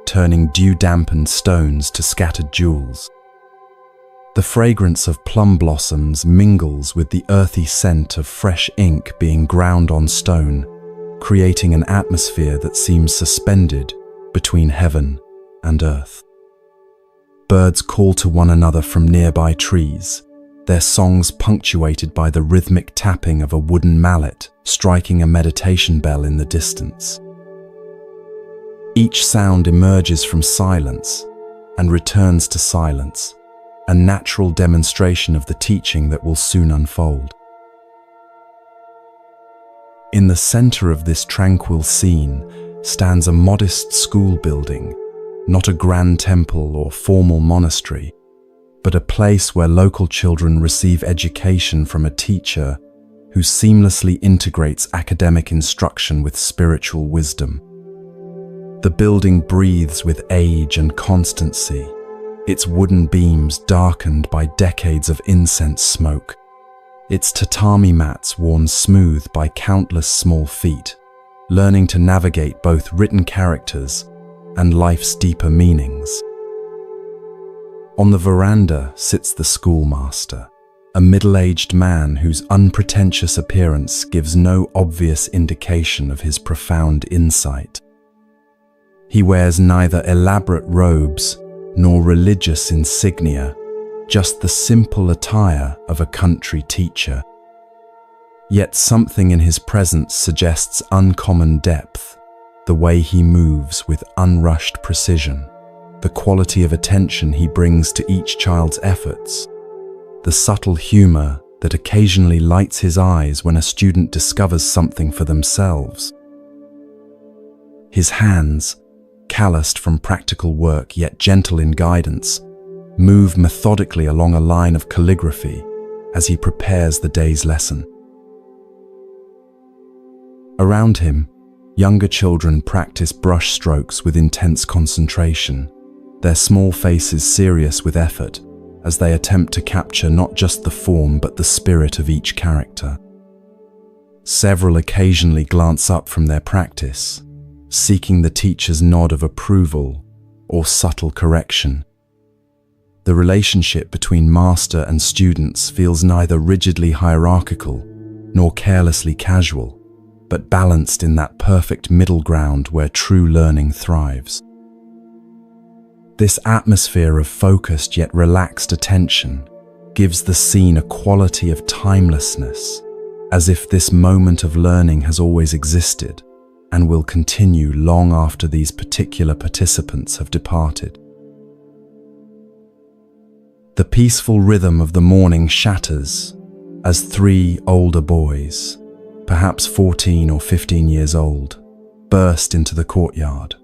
turning dew-dampened stones to scattered jewels. The fragrance of plum blossoms mingles with the earthy scent of fresh ink being ground on stone, creating an atmosphere that seems suspended between heaven and earth. Birds call to one another from nearby trees, their songs punctuated by the rhythmic tapping of a wooden mallet striking a meditation bell in the distance. Each sound emerges from silence and returns to silence, a natural demonstration of the teaching that will soon unfold. In the center of this tranquil scene stands a modest school building, not a grand temple or formal monastery, but a place where local children receive education from a teacher who seamlessly integrates academic instruction with spiritual wisdom. The building breathes with age and constancy, its wooden beams darkened by decades of incense smoke, its tatami mats worn smooth by countless small feet, learning to navigate both written characters and life's deeper meanings. On the veranda sits the schoolmaster, a middle-aged man whose unpretentious appearance gives no obvious indication of his profound insight. He wears neither elaborate robes nor religious insignia, just the simple attire of a country teacher. Yet something in his presence suggests uncommon depth, the way he moves with unrushed precision, the quality of attention he brings to each child's efforts, the subtle humor that occasionally lights his eyes when a student discovers something for themselves. His hands, calloused from practical work yet gentle in guidance, move methodically along a line of calligraphy as he prepares the day's lesson. Around him, younger children practice brush strokes with intense concentration, their small faces serious with effort as they attempt to capture not just the form but the spirit of each character. Several occasionally glance up from their practice, seeking the teacher's nod of approval or subtle correction. The relationship between master and students feels neither rigidly hierarchical nor carelessly casual, but balanced in that perfect middle ground where true learning thrives. This atmosphere of focused yet relaxed attention gives the scene a quality of timelessness, as if this moment of learning has always existed and will continue long after these particular participants have departed. The peaceful rhythm of the morning shatters as 3 older boys, perhaps 14 or 15 years old, burst into the courtyard,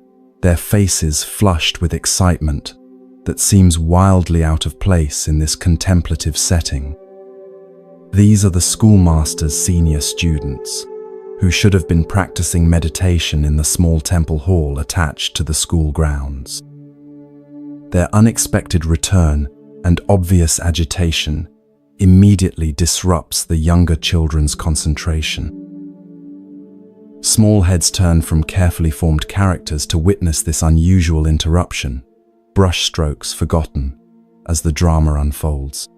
their faces flushed with excitement that seems wildly out of place in this contemplative setting. These are the schoolmaster's senior students, who should have been practicing meditation in the small temple hall attached to the school grounds. Their unexpected return and obvious agitation immediately disrupts the younger children's concentration. Small heads turn from carefully formed characters to witness this unusual interruption, brushstrokes forgotten as the drama unfolds.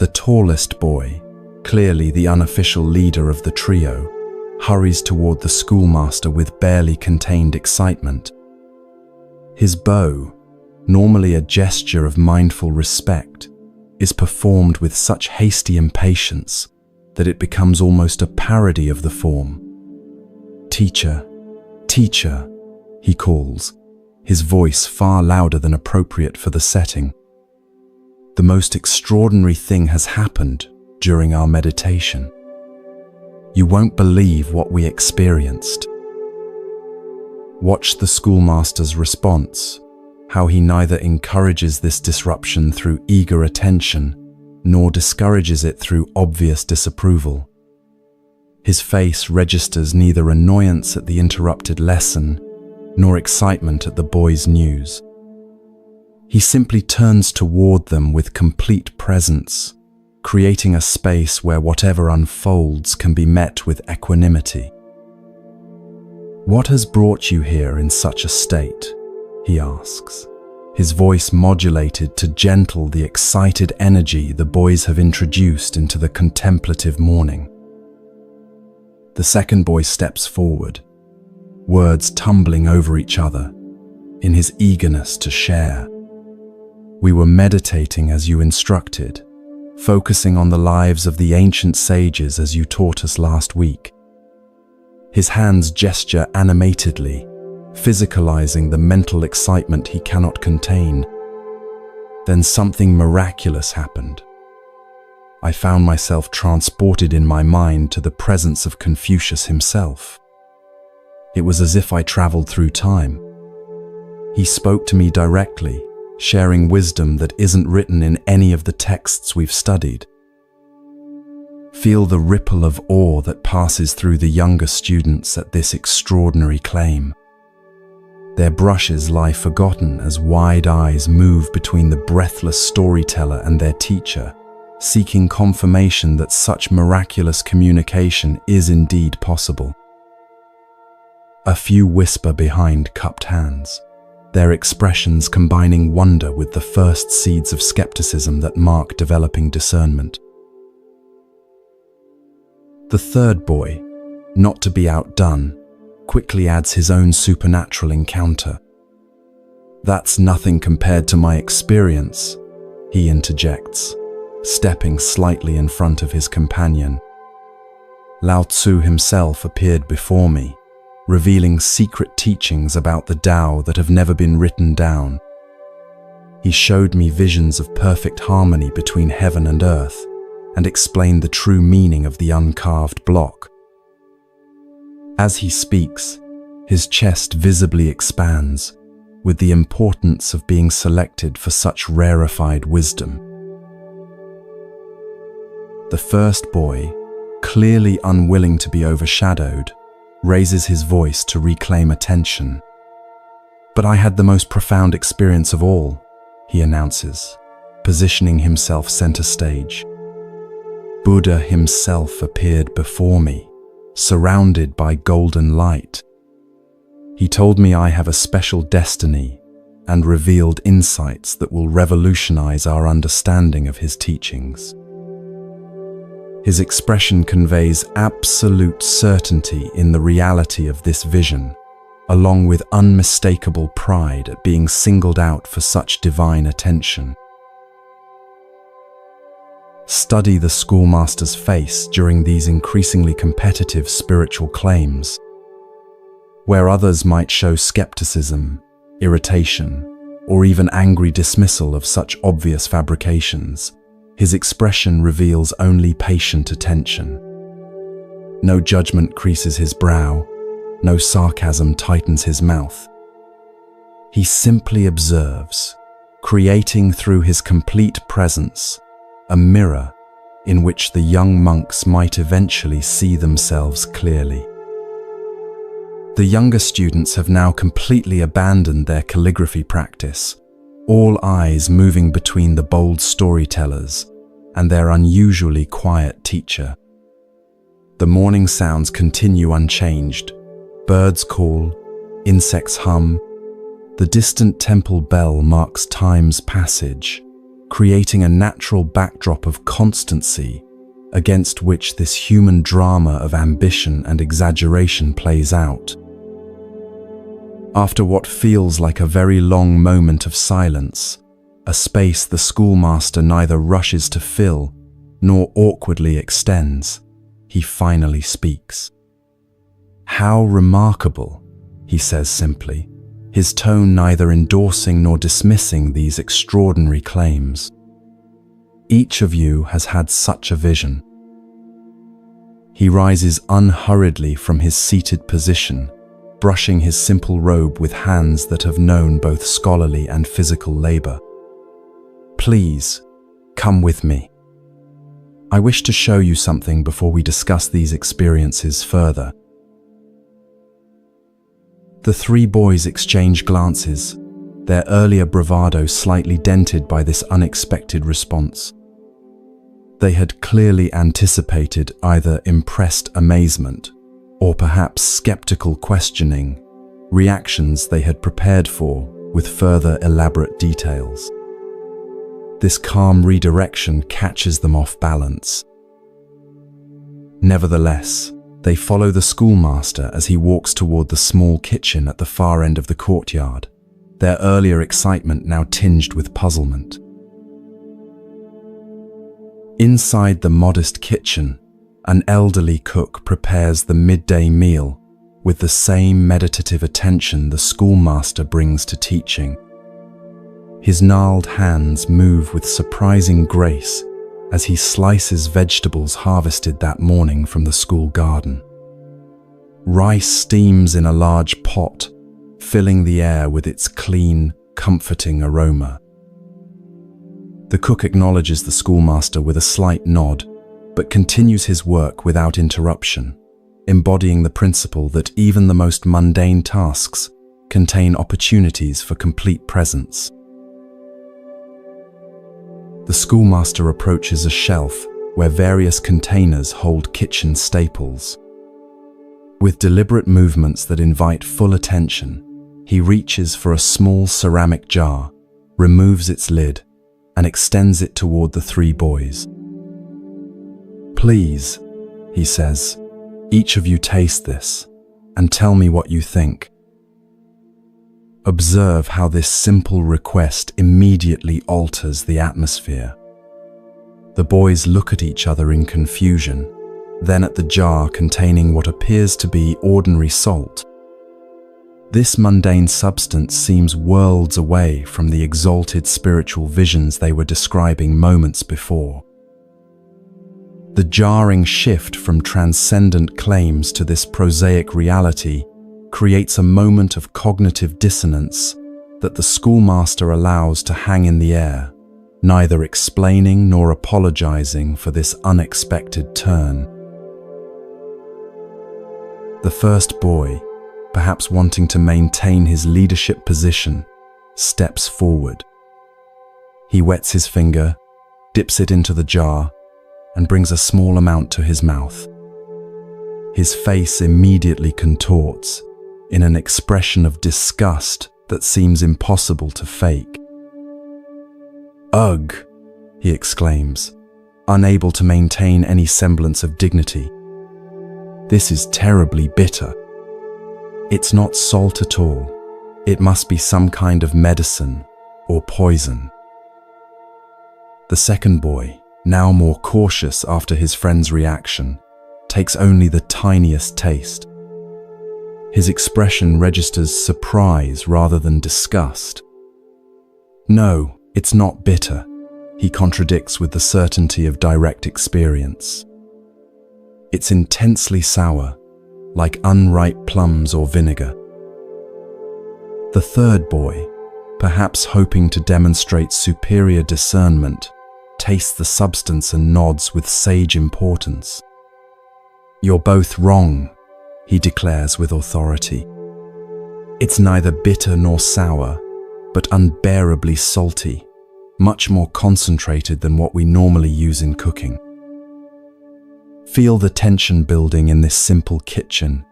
The tallest boy, clearly the unofficial leader of the trio, hurries toward the schoolmaster with barely contained excitement. His bow, normally a gesture of mindful respect, is performed with such hasty impatience that it becomes almost a parody of the form. "Teacher, teacher," he calls, his voice far louder than appropriate for the setting. The most extraordinary thing has happened during our meditation. You won't believe what we experienced. Watch the schoolmaster's response, how he neither encourages this disruption through eager attention, nor discourages it through obvious disapproval. His face registers neither annoyance at the interrupted lesson, nor excitement at the boys' news. He simply turns toward them with complete presence, creating a space where whatever unfolds can be met with equanimity. "What has brought you here in such a state?" he asks, his voice modulated to gentle the excited energy the boys have introduced into the contemplative morning. The second boy steps forward, words tumbling over each other, in his eagerness to share. "We were meditating as you instructed, focusing on the lives of the ancient sages as you taught us last week." His hands gesture animatedly, physicalizing the mental excitement he cannot contain. Then something miraculous happened. I found myself transported in my mind to the presence of Confucius himself. It was as if I traveled through time. He spoke to me directly, sharing wisdom that isn't written in any of the texts we've studied. Feel the ripple of awe that passes through the younger students at this extraordinary claim. Their brushes lie forgotten as wide eyes move between the breathless storyteller and their teacher, seeking confirmation that such miraculous communication is indeed possible. A few whisper behind cupped hands, their expressions combining wonder with the first seeds of skepticism that mark developing discernment. The third boy, not to be outdone, quickly adds his own supernatural encounter. "That's nothing compared to my experience," he interjects, stepping slightly in front of his companion. Lao Tzu himself appeared before me, revealing secret teachings about the Tao that have never been written down. He showed me visions of perfect harmony between heaven and earth, and explained the true meaning of the uncarved block. As he speaks, his chest visibly expands, with the importance of being selected for such rarefied wisdom. The first boy, clearly unwilling to be overshadowed, raises his voice to reclaim attention. "But I had the most profound experience of all," he announces, positioning himself center stage. "Buddha himself appeared before me, surrounded by golden light. He told me I have a special destiny and revealed insights that will revolutionize our understanding of his teachings." His expression conveys absolute certainty in the reality of this vision, along with unmistakable pride at being singled out for such divine attention. Study the schoolmaster's face during these increasingly competitive spiritual claims. Where others might show skepticism, irritation, or even angry dismissal of such obvious fabrications, his expression reveals only patient attention. No judgment creases his brow, no sarcasm tightens his mouth. He simply observes, creating through his complete presence a mirror in which the young monks might eventually see themselves clearly. The younger students have now completely abandoned their calligraphy practice, all eyes moving between the bold storytellers and their unusually quiet teacher. The morning sounds continue unchanged. Birds call, insects hum. The distant temple bell marks time's passage, creating a natural backdrop of constancy against which this human drama of ambition and exaggeration plays out. After what feels like a very long moment of silence, a space the schoolmaster neither rushes to fill nor awkwardly extends, he finally speaks. "How remarkable," he says simply, his tone neither endorsing nor dismissing these extraordinary claims. "Each of you has had such a vision." He rises unhurriedly from his seated position, brushing his simple robe with hands that have known both scholarly and physical labor. "Please, come with me. I wish to show you something before we discuss these experiences further." The three boys exchange glances, their earlier bravado slightly dented by this unexpected response. They had clearly anticipated either impressed amazement or perhaps skeptical questioning, reactions they had prepared for with further elaborate details. This calm redirection catches them off balance. Nevertheless, they follow the schoolmaster as he walks toward the small kitchen at the far end of the courtyard, their earlier excitement now tinged with puzzlement. Inside the modest kitchen, an elderly cook prepares the midday meal with the same meditative attention the schoolmaster brings to teaching. His gnarled hands move with surprising grace as he slices vegetables harvested that morning from the school garden. Rice steams in a large pot, filling the air with its clean, comforting aroma. The cook acknowledges the schoolmaster with a slight nod, but continues his work without interruption, embodying the principle that even the most mundane tasks contain opportunities for complete presence. The schoolmaster approaches a shelf where various containers hold kitchen staples. With deliberate movements that invite full attention, he reaches for a small ceramic jar, removes its lid, and extends it toward the three boys. "Please," he says, "each of you taste this, and tell me what you think." Observe how this simple request immediately alters the atmosphere. The boys look at each other in confusion, then at the jar containing what appears to be ordinary salt. This mundane substance seems worlds away from the exalted spiritual visions they were describing moments before. The jarring shift from transcendent claims to this prosaic reality creates a moment of cognitive dissonance that the schoolmaster allows to hang in the air, neither explaining nor apologizing for this unexpected turn. The first boy, perhaps wanting to maintain his leadership position, steps forward. He wets his finger, dips it into the jar, and brings a small amount to his mouth. His face immediately contorts in an expression of disgust that seems impossible to fake. "Ugh!" he exclaims, unable to maintain any semblance of dignity. "This is terribly bitter. It's not salt at all. It must be some kind of medicine or poison." The second boy, now more cautious after his friend's reaction, takes only the tiniest taste. His expression registers surprise rather than disgust. "No, it's not bitter," he contradicts with the certainty of direct experience. "It's intensely sour, like unripe plums or vinegar." The third boy, perhaps hoping to demonstrate superior discernment, tastes the substance and nods with sage importance. "You're both wrong," he declares with authority. "It's neither bitter nor sour, but unbearably salty, much more concentrated than what we normally use in cooking." Feel the tension building in this simple kitchen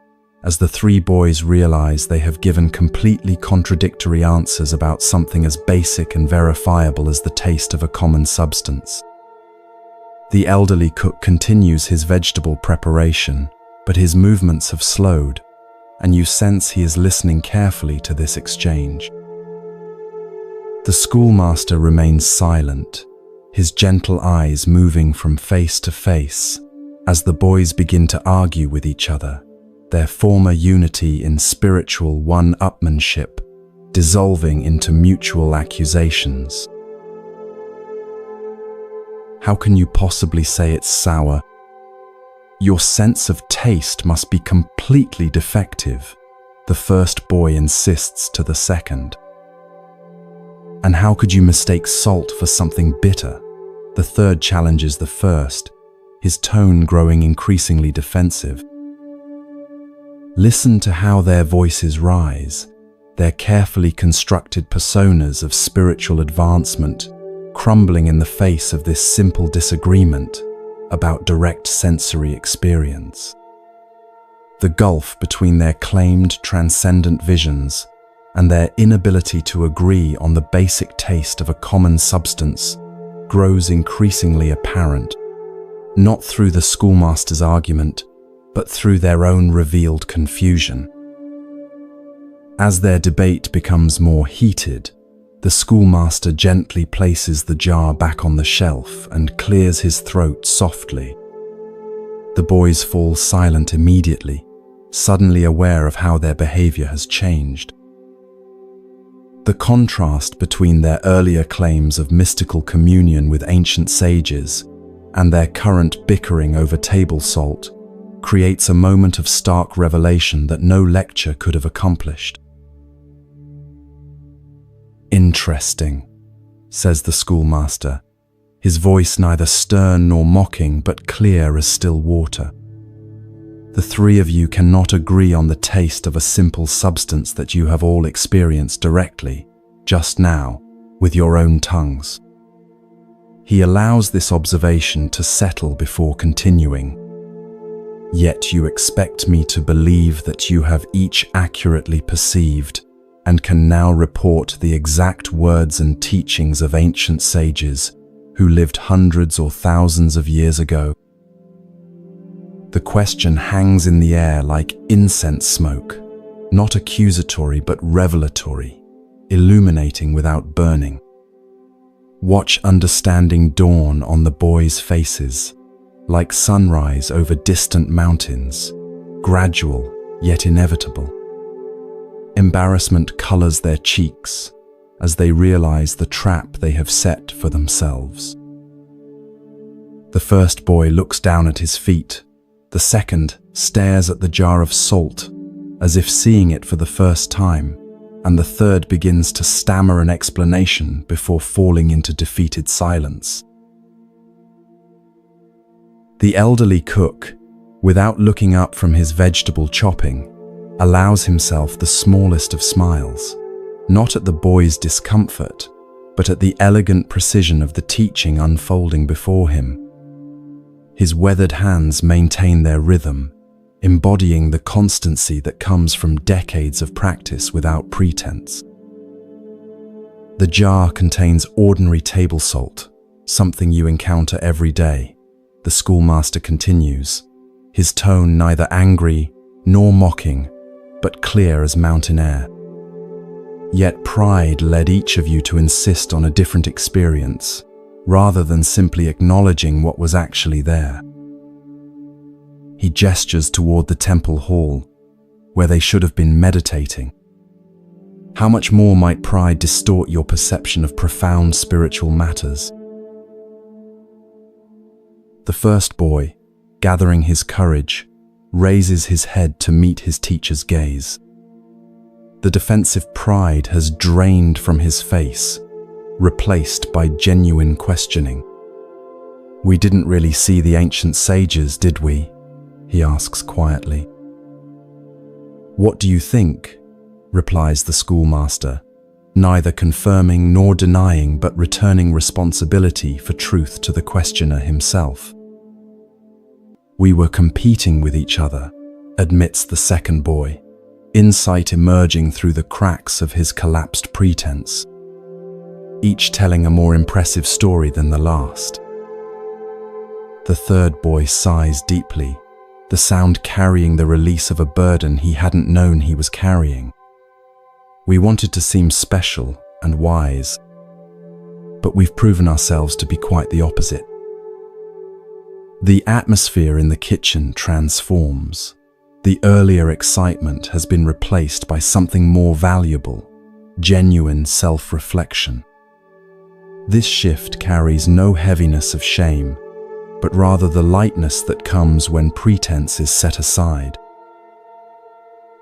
as the three boys realize they have given completely contradictory answers about something as basic and verifiable as the taste of a common substance. The elderly cook continues his vegetable preparation, but his movements have slowed, and you sense he is listening carefully to this exchange. The schoolmaster remains silent, his gentle eyes moving from face to face as the boys begin to argue with each other, their former unity in spiritual one-upmanship dissolving into mutual accusations. How can you possibly say it's sour? Your sense of taste must be completely defective, the first boy insists to the second. And how could you mistake salt for something bitter? The third challenges the first, his tone growing increasingly defensive. Listen to how their voices rise, their carefully constructed personas of spiritual advancement crumbling in the face of this simple disagreement about direct sensory experience. The gulf between their claimed transcendent visions and their inability to agree on the basic taste of a common substance grows increasingly apparent, not through the schoolmaster's argument, but through their own revealed confusion. As their debate becomes more heated, the schoolmaster gently places the jar back on the shelf and clears his throat softly. The boys fall silent immediately, suddenly aware of how their behavior has changed. The contrast between their earlier claims of mystical communion with ancient sages and their current bickering over table salt creates a moment of stark revelation that no lecture could have accomplished. "Interesting," says the schoolmaster, his voice neither stern nor mocking but clear as still water. "The three of you cannot agree on the taste of a simple substance that you have all experienced directly, just now, with your own tongues." He allows this observation to settle before continuing. "Yet you expect me to believe that you have each accurately perceived and can now report the exact words and teachings of ancient sages who lived hundreds or thousands of years ago." The question hangs in the air like incense smoke, not accusatory but revelatory, illuminating without burning. Watch understanding dawn on the boys' faces, like sunrise over distant mountains, gradual yet inevitable. Embarrassment colors their cheeks as they realize the trap they have set for themselves. The first boy looks down at his feet. The second stares at the jar of salt, as if seeing it for the first time, and the third begins to stammer an explanation before falling into defeated silence. The elderly cook, without looking up from his vegetable chopping, allows himself the smallest of smiles, not at the boy's discomfort, but at the elegant precision of the teaching unfolding before him. His weathered hands maintain their rhythm, embodying the constancy that comes from decades of practice without pretense. The jar contains ordinary table salt, something you encounter every day. The schoolmaster continues, his tone neither angry nor mocking, but clear as mountain air. Yet pride led each of you to insist on a different experience, rather than simply acknowledging what was actually there. He gestures toward the temple hall, where they should have been meditating. How much more might pride distort your perception of profound spiritual matters? The first boy, gathering his courage, raises his head to meet his teacher's gaze. The defensive pride has drained from his face, replaced by genuine questioning. "We didn't really see the ancient sages, did we?" he asks quietly. "What do you think?" replies the schoolmaster, neither confirming nor denying but returning responsibility for truth to the questioner himself. "We were competing with each other, admits the second boy, insight emerging through the cracks of his collapsed pretense, each telling a more impressive story than the last. The third boy sighs deeply, the sound carrying the release of a burden he hadn't known he was carrying. We wanted to seem special and wise, but we've proven ourselves to be quite the opposite. The atmosphere in the kitchen transforms. The earlier excitement has been replaced by something more valuable, genuine self-reflection. This shift carries no heaviness of shame, but rather the lightness that comes when pretense is set aside.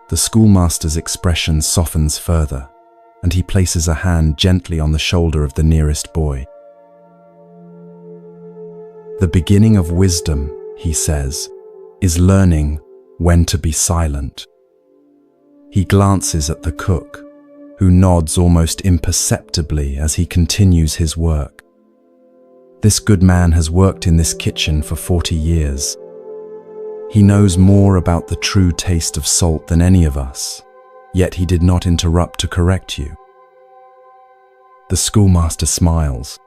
The schoolmaster's expression softens further, and he places a hand gently on the shoulder of the nearest boy. The beginning of wisdom, he says, is learning when to be silent. He glances at the cook, who nods almost imperceptibly as he continues his work. This good man has worked in this kitchen for 40 years. He knows more about the true taste of salt than any of us, yet he did not interrupt to correct you. The schoolmaster smiles.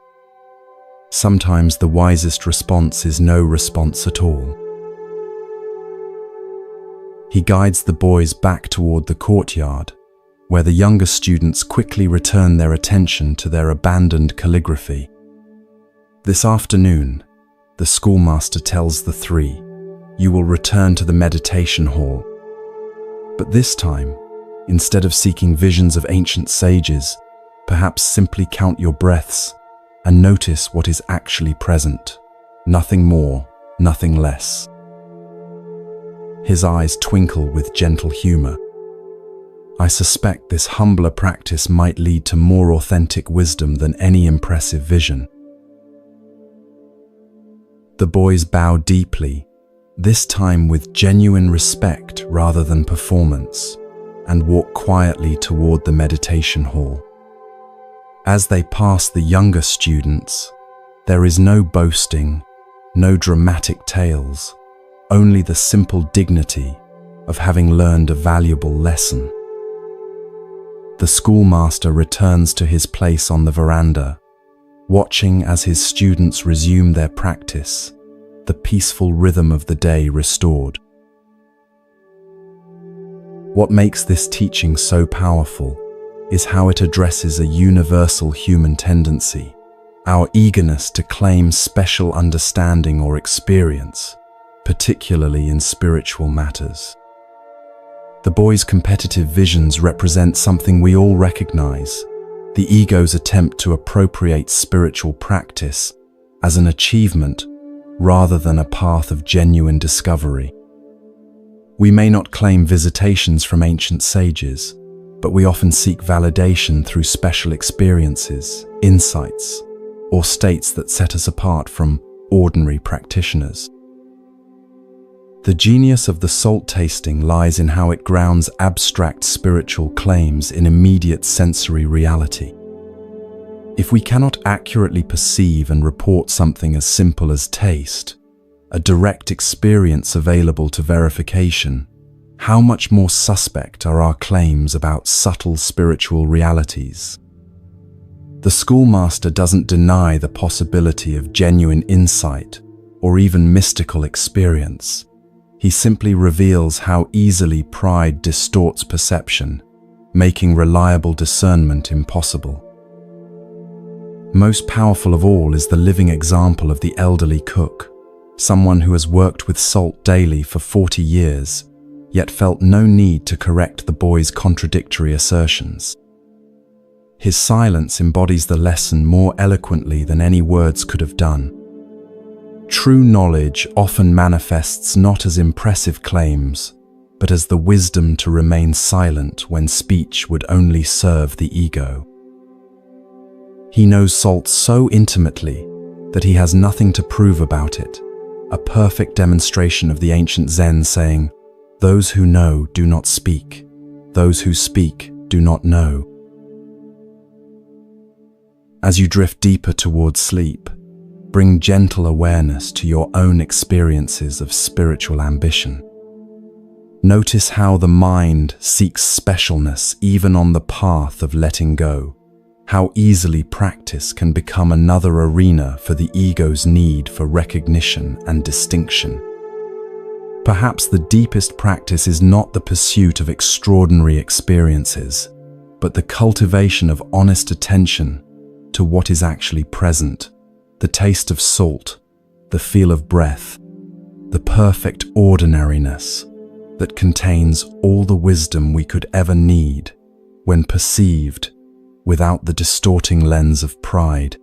Sometimes the wisest response is no response at all. He guides the boys back toward the courtyard, where the younger students quickly return their attention to their abandoned calligraphy. This afternoon, the schoolmaster tells the three, you will return to the meditation hall. But this time, instead of seeking visions of ancient sages, perhaps simply count your breaths and notice what is actually present. Nothing more, nothing less. His eyes twinkle with gentle humor. I suspect this humbler practice might lead to more authentic wisdom than any impressive vision. The boys bow deeply, this time with genuine respect rather than performance, and walk quietly toward the meditation hall. As they pass the younger students, there is no boasting, no dramatic tales, only the simple dignity of having learned a valuable lesson. The schoolmaster returns to his place on the veranda, watching as his students resume their practice, the peaceful rhythm of the day restored. What makes this teaching so powerful is how it addresses a universal human tendency, our eagerness to claim special understanding or experience, particularly in spiritual matters. The boys' competitive visions represent something we all recognize, the ego's attempt to appropriate spiritual practice as an achievement rather than a path of genuine discovery. We may not claim visitations from ancient sages, but we often seek validation through special experiences, insights, or states that set us apart from ordinary practitioners. The genius of the salt tasting lies in how it grounds abstract spiritual claims in immediate sensory reality. If we cannot accurately perceive and report something as simple as taste, a direct experience available to verification, how much more suspect are our claims about subtle spiritual realities? The schoolmaster doesn't deny the possibility of genuine insight or even mystical experience. He simply reveals how easily pride distorts perception, making reliable discernment impossible. Most powerful of all is the living example of the elderly cook, someone who has worked with salt daily for 40 years, yet felt no need to correct the boy's contradictory assertions. His silence embodies the lesson more eloquently than any words could have done. True knowledge often manifests not as impressive claims, but as the wisdom to remain silent when speech would only serve the ego. He knows salt so intimately that he has nothing to prove about it, a perfect demonstration of the ancient Zen saying, "Those who know do not speak, those who speak do not know." As you drift deeper towards sleep, bring gentle awareness to your own experiences of spiritual ambition. Notice how the mind seeks specialness even on the path of letting go, how easily practice can become another arena for the ego's need for recognition and distinction. Perhaps the deepest practice is not the pursuit of extraordinary experiences, but the cultivation of honest attention to what is actually present, the taste of salt, the feel of breath, the perfect ordinariness that contains all the wisdom we could ever need when perceived without the distorting lens of pride.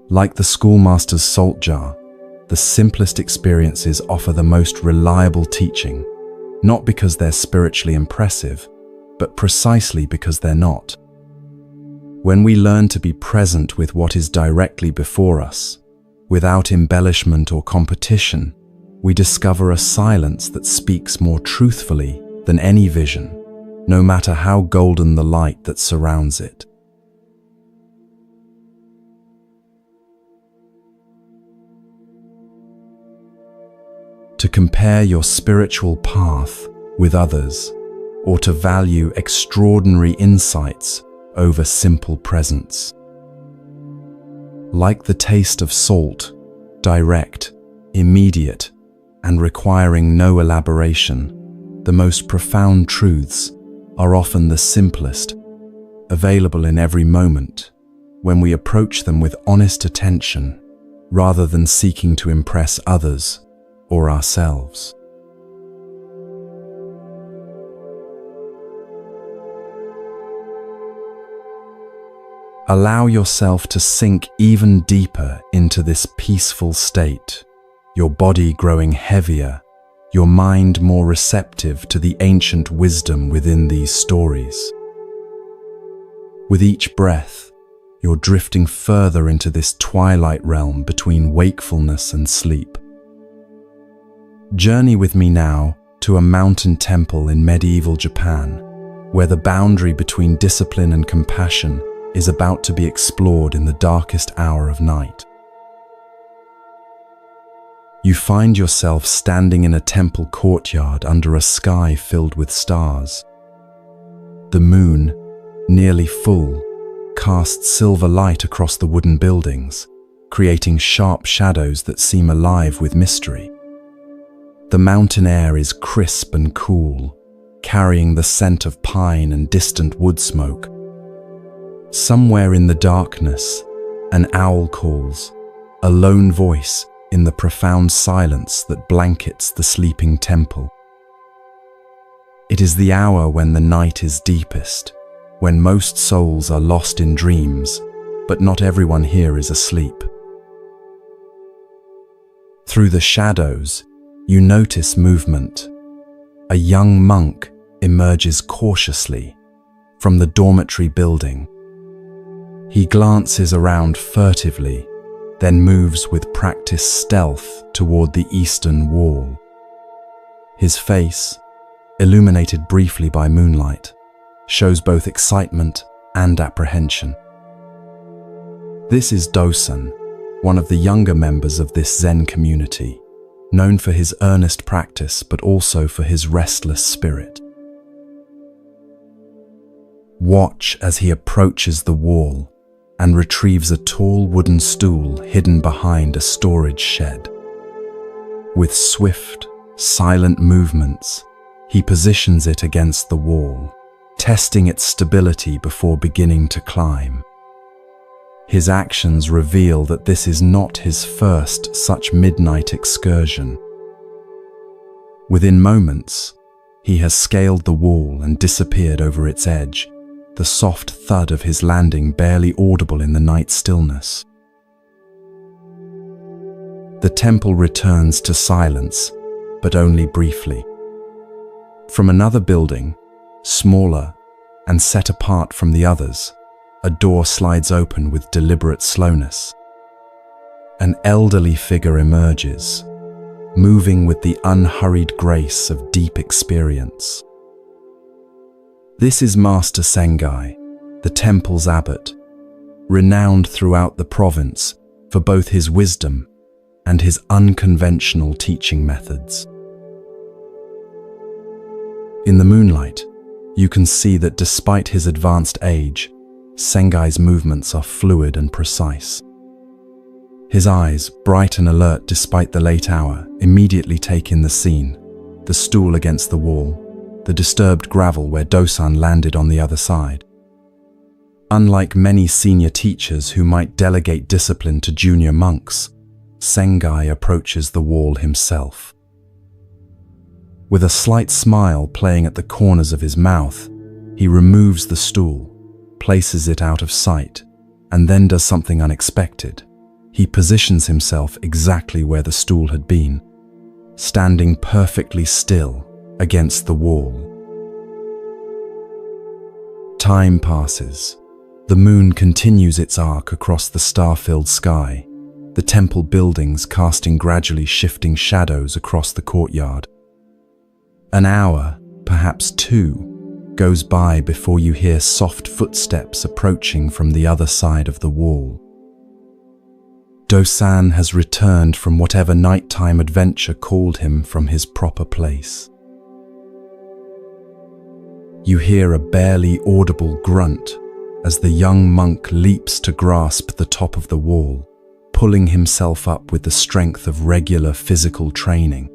Like the schoolmaster's salt jar, the simplest experiences offer the most reliable teaching, not because they're spiritually impressive, but precisely because they're not. When we learn to be present with what is directly before us, without embellishment or competition, we discover a silence that speaks more truthfully than any vision, no matter how golden the light that surrounds it. To compare your spiritual path with others, or to value extraordinary insights over simple presence. Like the taste of salt, direct, immediate, and requiring no elaboration, the most profound truths are often the simplest, available in every moment, when we approach them with honest attention, rather than seeking to impress others or ourselves. Allow yourself to sink even deeper into this peaceful state, your body growing heavier, your mind more receptive to the ancient wisdom within these stories. With each breath, you're drifting further into this twilight realm between wakefulness and sleep. Journey with me now to a mountain temple in medieval Japan, where the boundary between discipline and compassion is about to be explored in the darkest hour of night. You find yourself standing in a temple courtyard under a sky filled with stars. The moon, nearly full, casts silver light across the wooden buildings, creating sharp shadows that seem alive with mystery. The mountain air is crisp and cool, carrying the scent of pine and distant wood smoke. Somewhere in the darkness, an owl calls, a lone voice in the profound silence that blankets the sleeping temple. It is the hour when the night is deepest, when most souls are lost in dreams, but not everyone here is asleep. Through the shadows, you notice movement. A young monk emerges cautiously from the dormitory building. He glances around furtively, then moves with practiced stealth toward the eastern wall. His face, illuminated briefly by moonlight, shows both excitement and apprehension. This is Dosan, one of the younger members of this Zen community, known for his earnest practice but also for his restless spirit. Watch as he approaches the wall and retrieves a tall wooden stool hidden behind a storage shed. With swift, silent movements, he positions it against the wall, testing its stability before beginning to climb. His actions reveal that this is not his first such midnight excursion. Within moments, he has scaled the wall and disappeared over its edge, the soft thud of his landing barely audible in the night stillness. The temple returns to silence, but only briefly. From another building, smaller and set apart from the others, a door slides open with deliberate slowness. An elderly figure emerges, moving with the unhurried grace of deep experience. This is Master Sengai, the temple's abbot, renowned throughout the province for both his wisdom and his unconventional teaching methods. In the moonlight, you can see that despite his advanced age, Sengai's movements are fluid and precise. His eyes, bright and alert despite the late hour, immediately take in the scene: the stool against the wall, the disturbed gravel where Dosan landed on the other side. Unlike many senior teachers who might delegate discipline to junior monks, Sengai approaches the wall himself. With a slight smile playing at the corners of his mouth, he removes the stool, places it out of sight, and then does something unexpected. He positions himself exactly where the stool had been, standing perfectly still against the wall. Time passes. The moon continues its arc across the star-filled sky, the temple buildings casting gradually shifting shadows across the courtyard. An hour, perhaps two, goes by before you hear soft footsteps approaching from the other side of the wall. Dosan has returned from whatever nighttime adventure called him from his proper place. You hear a barely audible grunt as the young monk leaps to grasp the top of the wall, pulling himself up with the strength of regular physical training.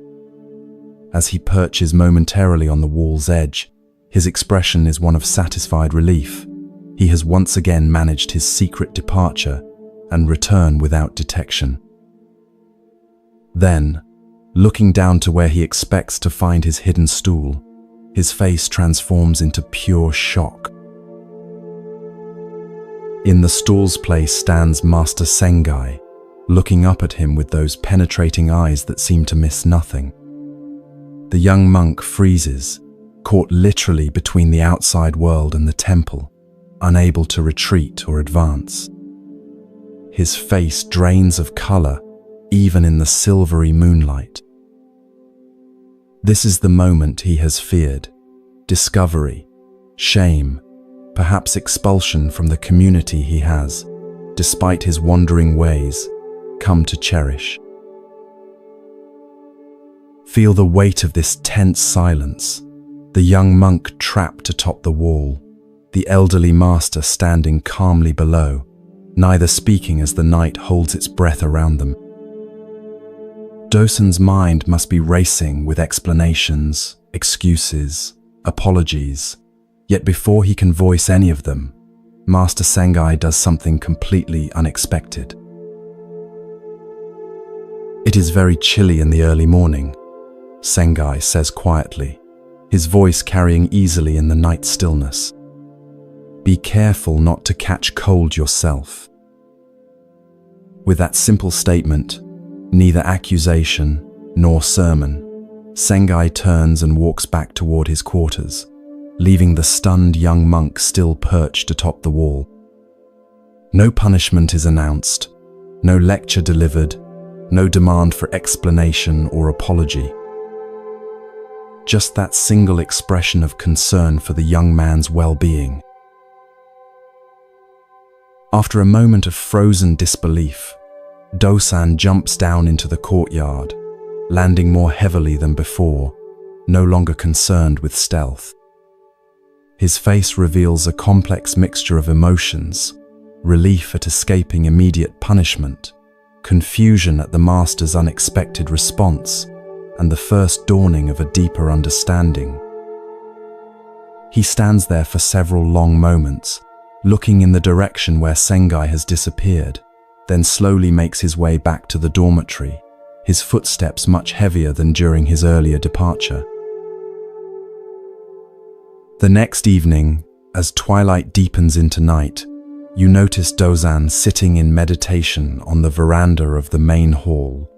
As he perches momentarily on the wall's edge, his expression is one of satisfied relief. He has once again managed his secret departure and return without detection. Then, looking down to where he expects to find his hidden stool, his face transforms into pure shock. In the stool's place stands Master Sengai, looking up at him with those penetrating eyes that seem to miss nothing. The young monk freezes, caught literally between the outside world and the temple, unable to retreat or advance. His face drains of color, even in the silvery moonlight. This is the moment he has feared: discovery, shame, perhaps expulsion from the community he has, despite his wandering ways, come to cherish. Feel the weight of this tense silence, the young monk trapped atop the wall, the elderly master standing calmly below, neither speaking as the night holds its breath around them. Dosan's mind must be racing with explanations, excuses, apologies, yet before he can voice any of them, Master Sengai does something completely unexpected. "It is very chilly in the early morning," Sengai says quietly, his voice carrying easily in the night stillness. "Be careful not to catch cold yourself." With that simple statement, neither accusation nor sermon, Sengai turns and walks back toward his quarters, leaving the stunned young monk still perched atop the wall. No punishment is announced, no lecture delivered, no demand for explanation or apology. Just that single expression of concern for the young man's well-being. After a moment of frozen disbelief, Dosan jumps down into the courtyard, landing more heavily than before, no longer concerned with stealth. His face reveals a complex mixture of emotions: relief at escaping immediate punishment, confusion at the master's unexpected response, and the first dawning of a deeper understanding. He stands there for several long moments, looking in the direction where Sengai has disappeared, then slowly makes his way back to the dormitory, his footsteps much heavier than during his earlier departure. The next evening, as twilight deepens into night, you notice Dosan sitting in meditation on the veranda of the main hall,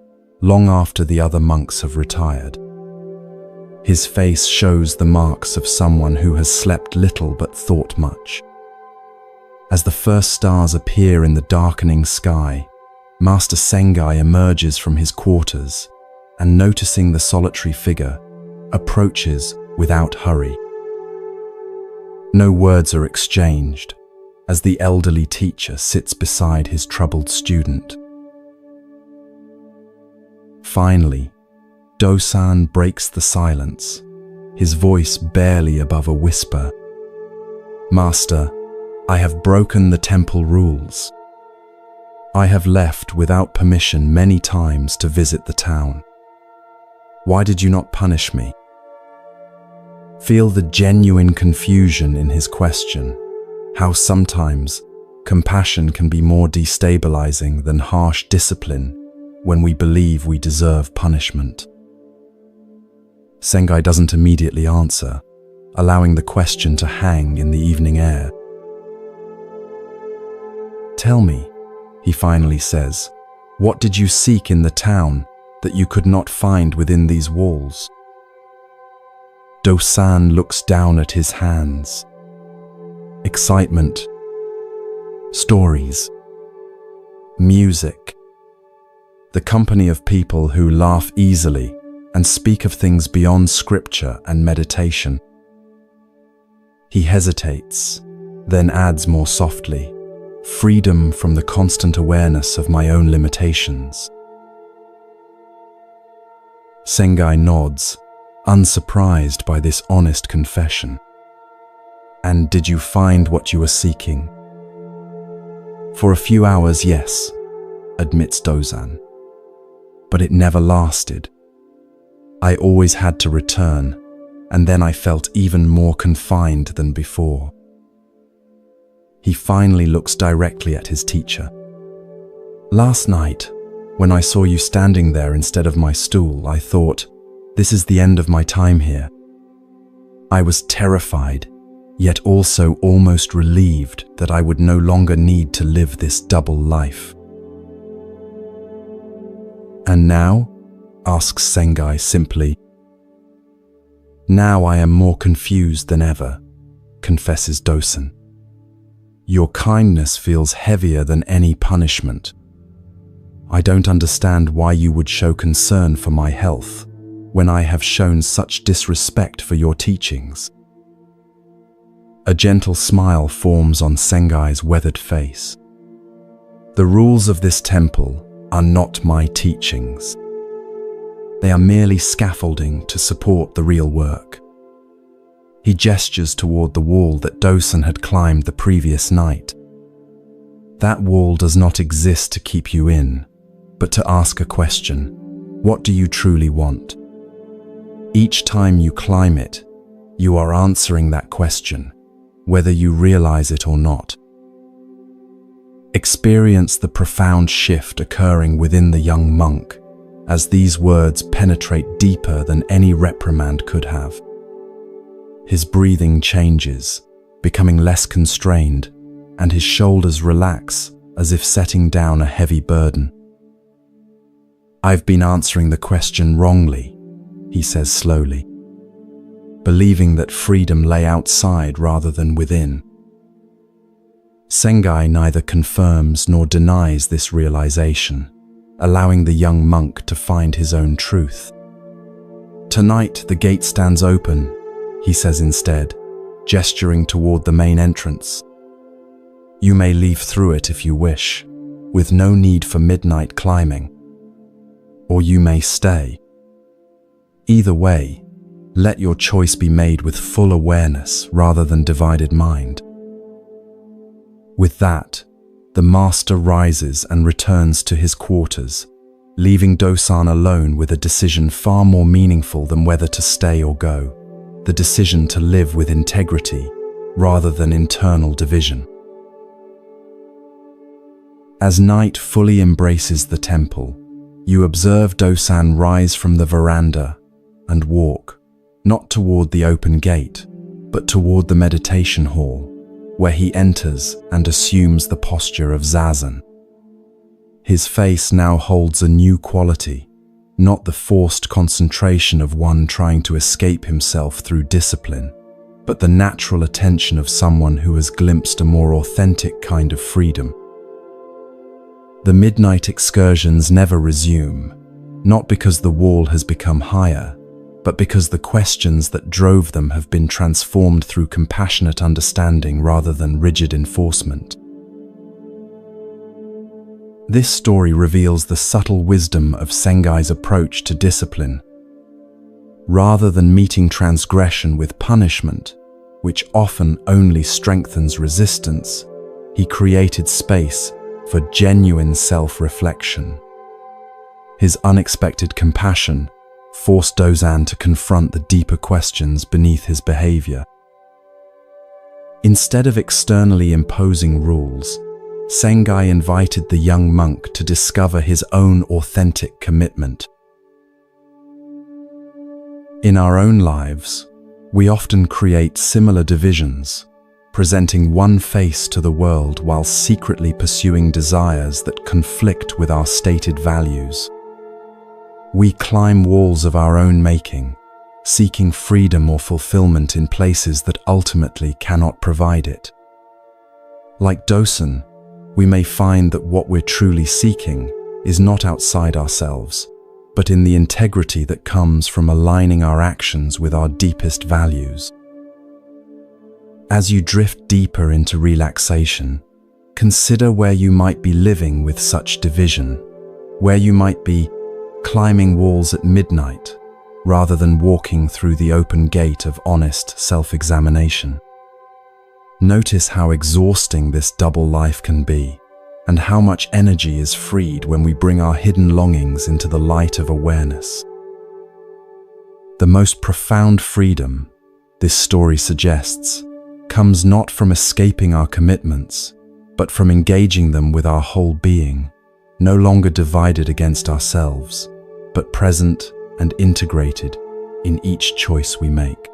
long after the other monks have retired. His face shows the marks of someone who has slept little but thought much. As the first stars appear in the darkening sky, Master Sengai emerges from his quarters and, noticing the solitary figure, approaches without hurry. No words are exchanged as the elderly teacher sits beside his troubled student. Finally, Dosan breaks the silence, his voice barely above a whisper. "Master, I have broken the temple rules. I have left without permission many times to visit the town. Why did you not punish me?" Feel the genuine confusion in his question, how sometimes compassion can be more destabilizing than harsh discipline when we believe we deserve punishment. Sengai doesn't immediately answer, allowing the question to hang in the evening air. "Tell me," he finally says, "what did you seek in the town that you could not find within these walls?" Dosan looks down at his hands. Excitement, stories, music, the company of people who laugh easily and speak of things beyond scripture and meditation. He hesitates, then adds more softly, "Freedom from the constant awareness of my own limitations." Sengai nods, unsurprised by this honest confession. "And did you find what you were seeking?" "For a few hours, yes," admits Dosan. "But it never lasted. I always had to return, and then I felt even more confined than before." He finally looks directly at his teacher. "Last night, when I saw you standing there instead of my stool, I thought, this is the end of my time here. I was terrified, yet also almost relieved that I would no longer need to live this double life." "And now?" asks Sengai simply. "Now I am more confused than ever," confesses Dosan. "Your kindness feels heavier than any punishment. I don't understand why you would show concern for my health when I have shown such disrespect for your teachings." A gentle smile forms on Sengai's weathered face. "The rules of this temple are not my teachings. They are merely scaffolding to support the real work." He gestures toward the wall that Dosan had climbed the previous night. "That wall does not exist to keep you in, but to ask a question. What do you truly want? Each time you climb it, you are answering that question, whether you realize it or not." Experience the profound shift occurring within the young monk as these words penetrate deeper than any reprimand could have. His breathing changes, becoming less constrained, and his shoulders relax as if setting down a heavy burden. "I've been answering the question wrongly," he says slowly, "believing that freedom lay outside rather than within." Sengai neither confirms nor denies this realization, allowing the young monk to find his own truth. "Tonight the gate stands open," he says instead, gesturing toward the main entrance. "You may leave through it if you wish, with no need for midnight climbing. Or you may stay. Either way, let your choice be made with full awareness rather than divided mind." With that, the master rises and returns to his quarters, leaving Dosan alone with a decision far more meaningful than whether to stay or go, the decision to live with integrity rather than internal division. As night fully embraces the temple, you observe Dosan rise from the veranda and walk, not toward the open gate, but toward the meditation hall, where he enters and assumes the posture of zazen. His face now holds a new quality, not the forced concentration of one trying to escape himself through discipline, but the natural attention of someone who has glimpsed a more authentic kind of freedom. The midnight excursions never resume, not because the wall has become higher, but because the questions that drove them have been transformed through compassionate understanding rather than rigid enforcement. This story reveals the subtle wisdom of Sengai's approach to discipline. Rather than meeting transgression with punishment, which often only strengthens resistance, he created space for genuine self-reflection. His unexpected compassion forced Dozan to confront the deeper questions beneath his behavior. Instead of externally imposing rules, Sengai invited the young monk to discover his own authentic commitment. In our own lives, we often create similar divisions, presenting one face to the world while secretly pursuing desires that conflict with our stated values. We climb walls of our own making, seeking freedom or fulfillment in places that ultimately cannot provide it. Like Dosan, we may find that what we're truly seeking is not outside ourselves, but in the integrity that comes from aligning our actions with our deepest values. As you drift deeper into relaxation, consider where you might be living with such division, where you might be climbing walls at midnight rather than walking through the open gate of honest self-examination. Notice how exhausting this double life can be, and how much energy is freed when we bring our hidden longings into the light of awareness. The most profound freedom, this story suggests, comes not from escaping our commitments, but from engaging them with our whole being, no longer divided against ourselves, but present and integrated in each choice we make.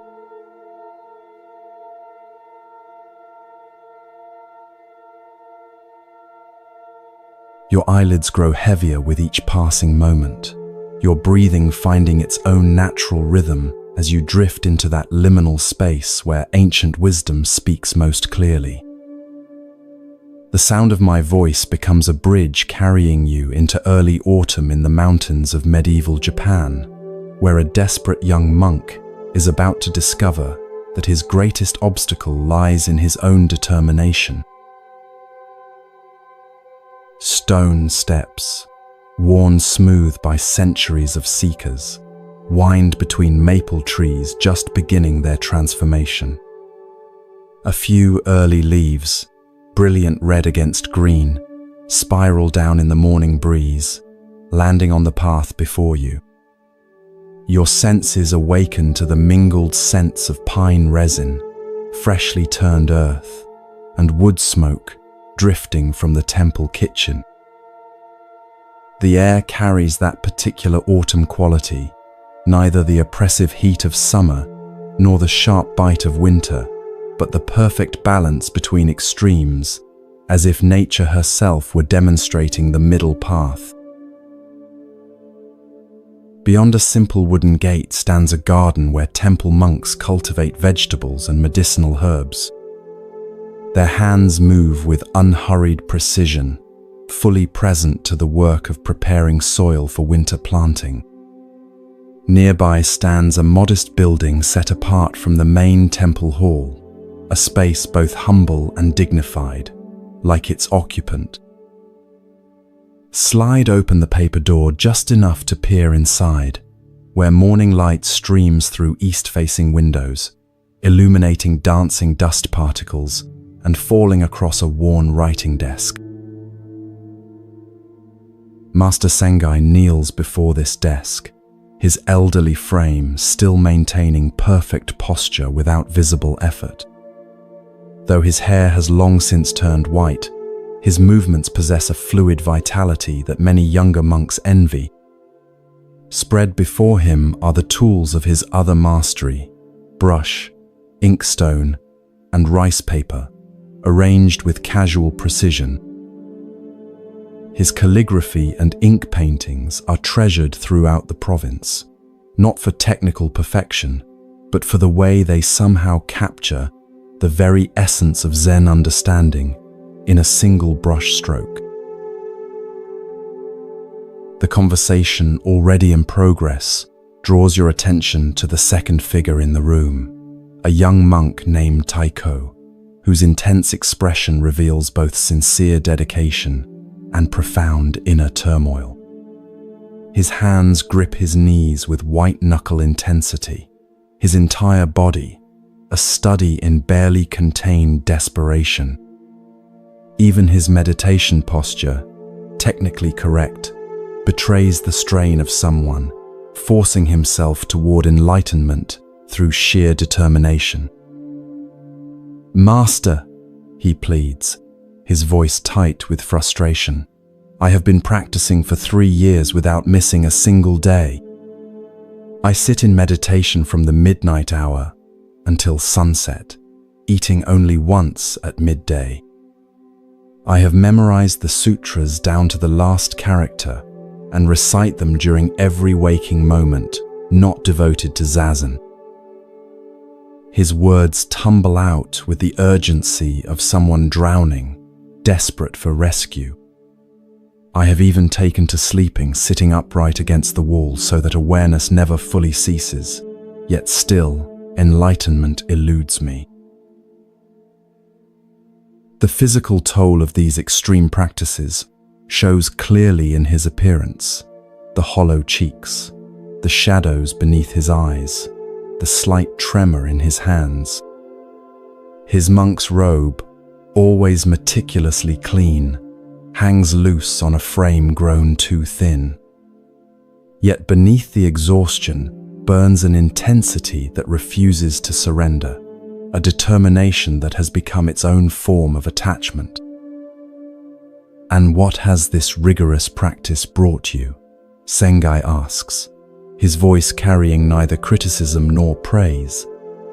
Your eyelids grow heavier with each passing moment, your breathing finding its own natural rhythm as you drift into that liminal space where ancient wisdom speaks most clearly. The sound of my voice becomes a bridge carrying you into early autumn in the mountains of medieval Japan, where a desperate young monk is about to discover that his greatest obstacle lies in his own determination. Stone steps, worn smooth by centuries of seekers, wind between maple trees just beginning their transformation. A few early leaves, brilliant red against green, spiral down in the morning breeze, landing on the path before you. Your senses awaken to the mingled scents of pine resin, freshly turned earth, and wood smoke drifting from the temple kitchen. The air carries that particular autumn quality, neither the oppressive heat of summer nor the sharp bite of winter, but the perfect balance between extremes, as if nature herself were demonstrating the middle path. Beyond a simple wooden gate stands a garden where temple monks cultivate vegetables and medicinal herbs. Their hands move with unhurried precision, fully present to the work of preparing soil for winter planting. Nearby stands a modest building set apart from the main temple hall, a space both humble and dignified, like its occupant. Slide open the paper door just enough to peer inside, where morning light streams through east-facing windows, illuminating dancing dust particles and falling across a worn writing desk. Master Sengai kneels before this desk, his elderly frame still maintaining perfect posture without visible effort. Though his hair has long since turned white, his movements possess a fluid vitality that many younger monks envy. Spread before him are the tools of his other mastery: brush, inkstone, and rice paper, arranged with casual precision. His calligraphy and ink paintings are treasured throughout the province, not for technical perfection, but for the way they somehow capture the very essence of Zen understanding in a single brush stroke. The conversation already in progress draws your attention to the second figure in the room, a young monk named Taiko, whose intense expression reveals both sincere dedication and profound inner turmoil. His hands grip his knees with white-knuckle intensity. His entire body, a study in barely contained desperation. Even his meditation posture, technically correct, betrays the strain of someone forcing himself toward enlightenment through sheer determination. "Master," he pleads, his voice tight with frustration. "I have been practicing for 3 years without missing a single day. I sit in meditation from the midnight hour until sunset, eating only once at midday. I have memorized the sutras down to the last character and recite them during every waking moment, not devoted to zazen." His words tumble out with the urgency of someone drowning, desperate for rescue. "I have even taken to sleeping sitting upright against the wall so that awareness never fully ceases, yet still enlightenment eludes me." The physical toll of these extreme practices shows clearly in his appearance: the hollow cheeks, the shadows beneath his eyes, the slight tremor in his hands. His monk's robe, always meticulously clean, hangs loose on a frame grown too thin. Yet beneath the exhaustion burns an intensity that refuses to surrender, a determination that has become its own form of attachment. "And what has this rigorous practice brought you?" Sengai asks, his voice carrying neither criticism nor praise,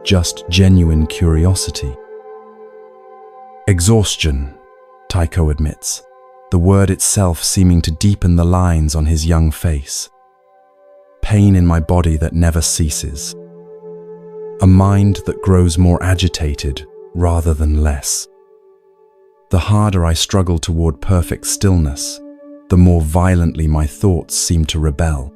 just genuine curiosity. "Exhaustion," Taiko admits, the word itself seeming to deepen the lines on his young face. "Pain in my body that never ceases. A mind that grows more agitated rather than less. The harder I struggle toward perfect stillness, the more violently my thoughts seem to rebel."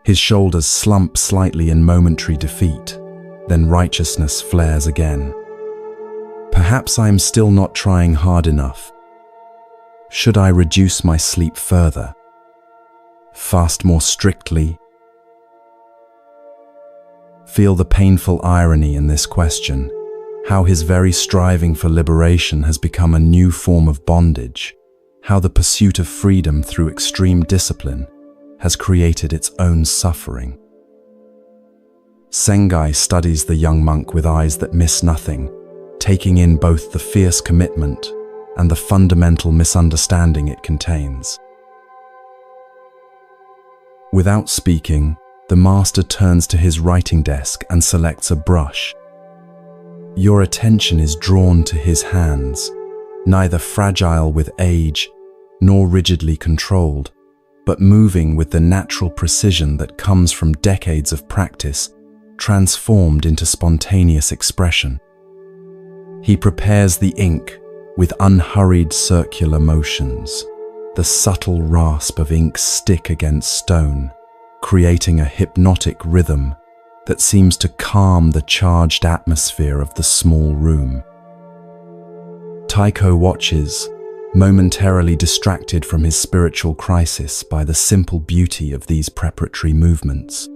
His shoulders slump slightly in momentary defeat, then righteousness flares again. "Perhaps I am still not trying hard enough. Should I reduce my sleep further? Fast more strictly?" Feel the painful irony in this question, how his very striving for liberation has become a new form of bondage, how the pursuit of freedom through extreme discipline has created its own suffering. Sengai studies the young monk with eyes that miss nothing, taking in both the fierce commitment and the fundamental misunderstanding it contains. Without speaking, the master turns to his writing desk and selects a brush. Your attention is drawn to his hands, neither fragile with age nor rigidly controlled, but moving with the natural precision that comes from decades of practice, transformed into spontaneous expression. He prepares the ink with unhurried circular motions, the subtle rasp of ink stick against stone, creating a hypnotic rhythm that seems to calm the charged atmosphere of the small room. Taiko watches, momentarily distracted from his spiritual crisis by the simple beauty of these preparatory movements.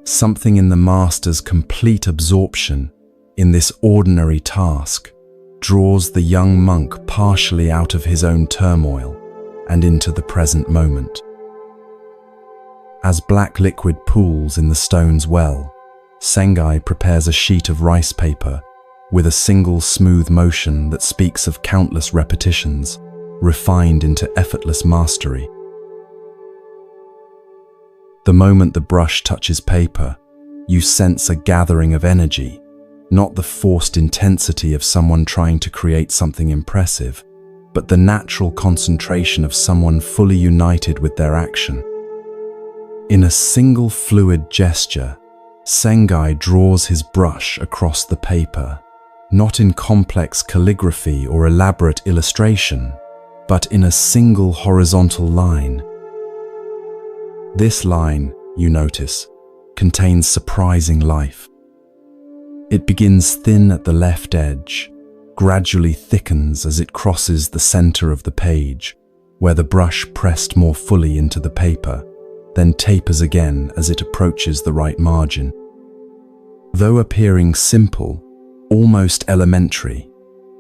Something in the master's complete absorption in this ordinary task draws the young monk partially out of his own turmoil and into the present moment. As black liquid pools in the stone's well, Sengai prepares a sheet of rice paper with a single smooth motion that speaks of countless repetitions, refined into effortless mastery. The moment the brush touches paper, you sense a gathering of energy, not the forced intensity of someone trying to create something impressive, but the natural concentration of someone fully united with their action. In a single fluid gesture, Sengai draws his brush across the paper, not in complex calligraphy or elaborate illustration, but in a single horizontal line. This line, you notice, contains surprising life. It begins thin at the left edge, gradually thickens as it crosses the center of the page, where the brush pressed more fully into the paper, then tapers again as it approaches the right margin. Though appearing simple, almost elementary,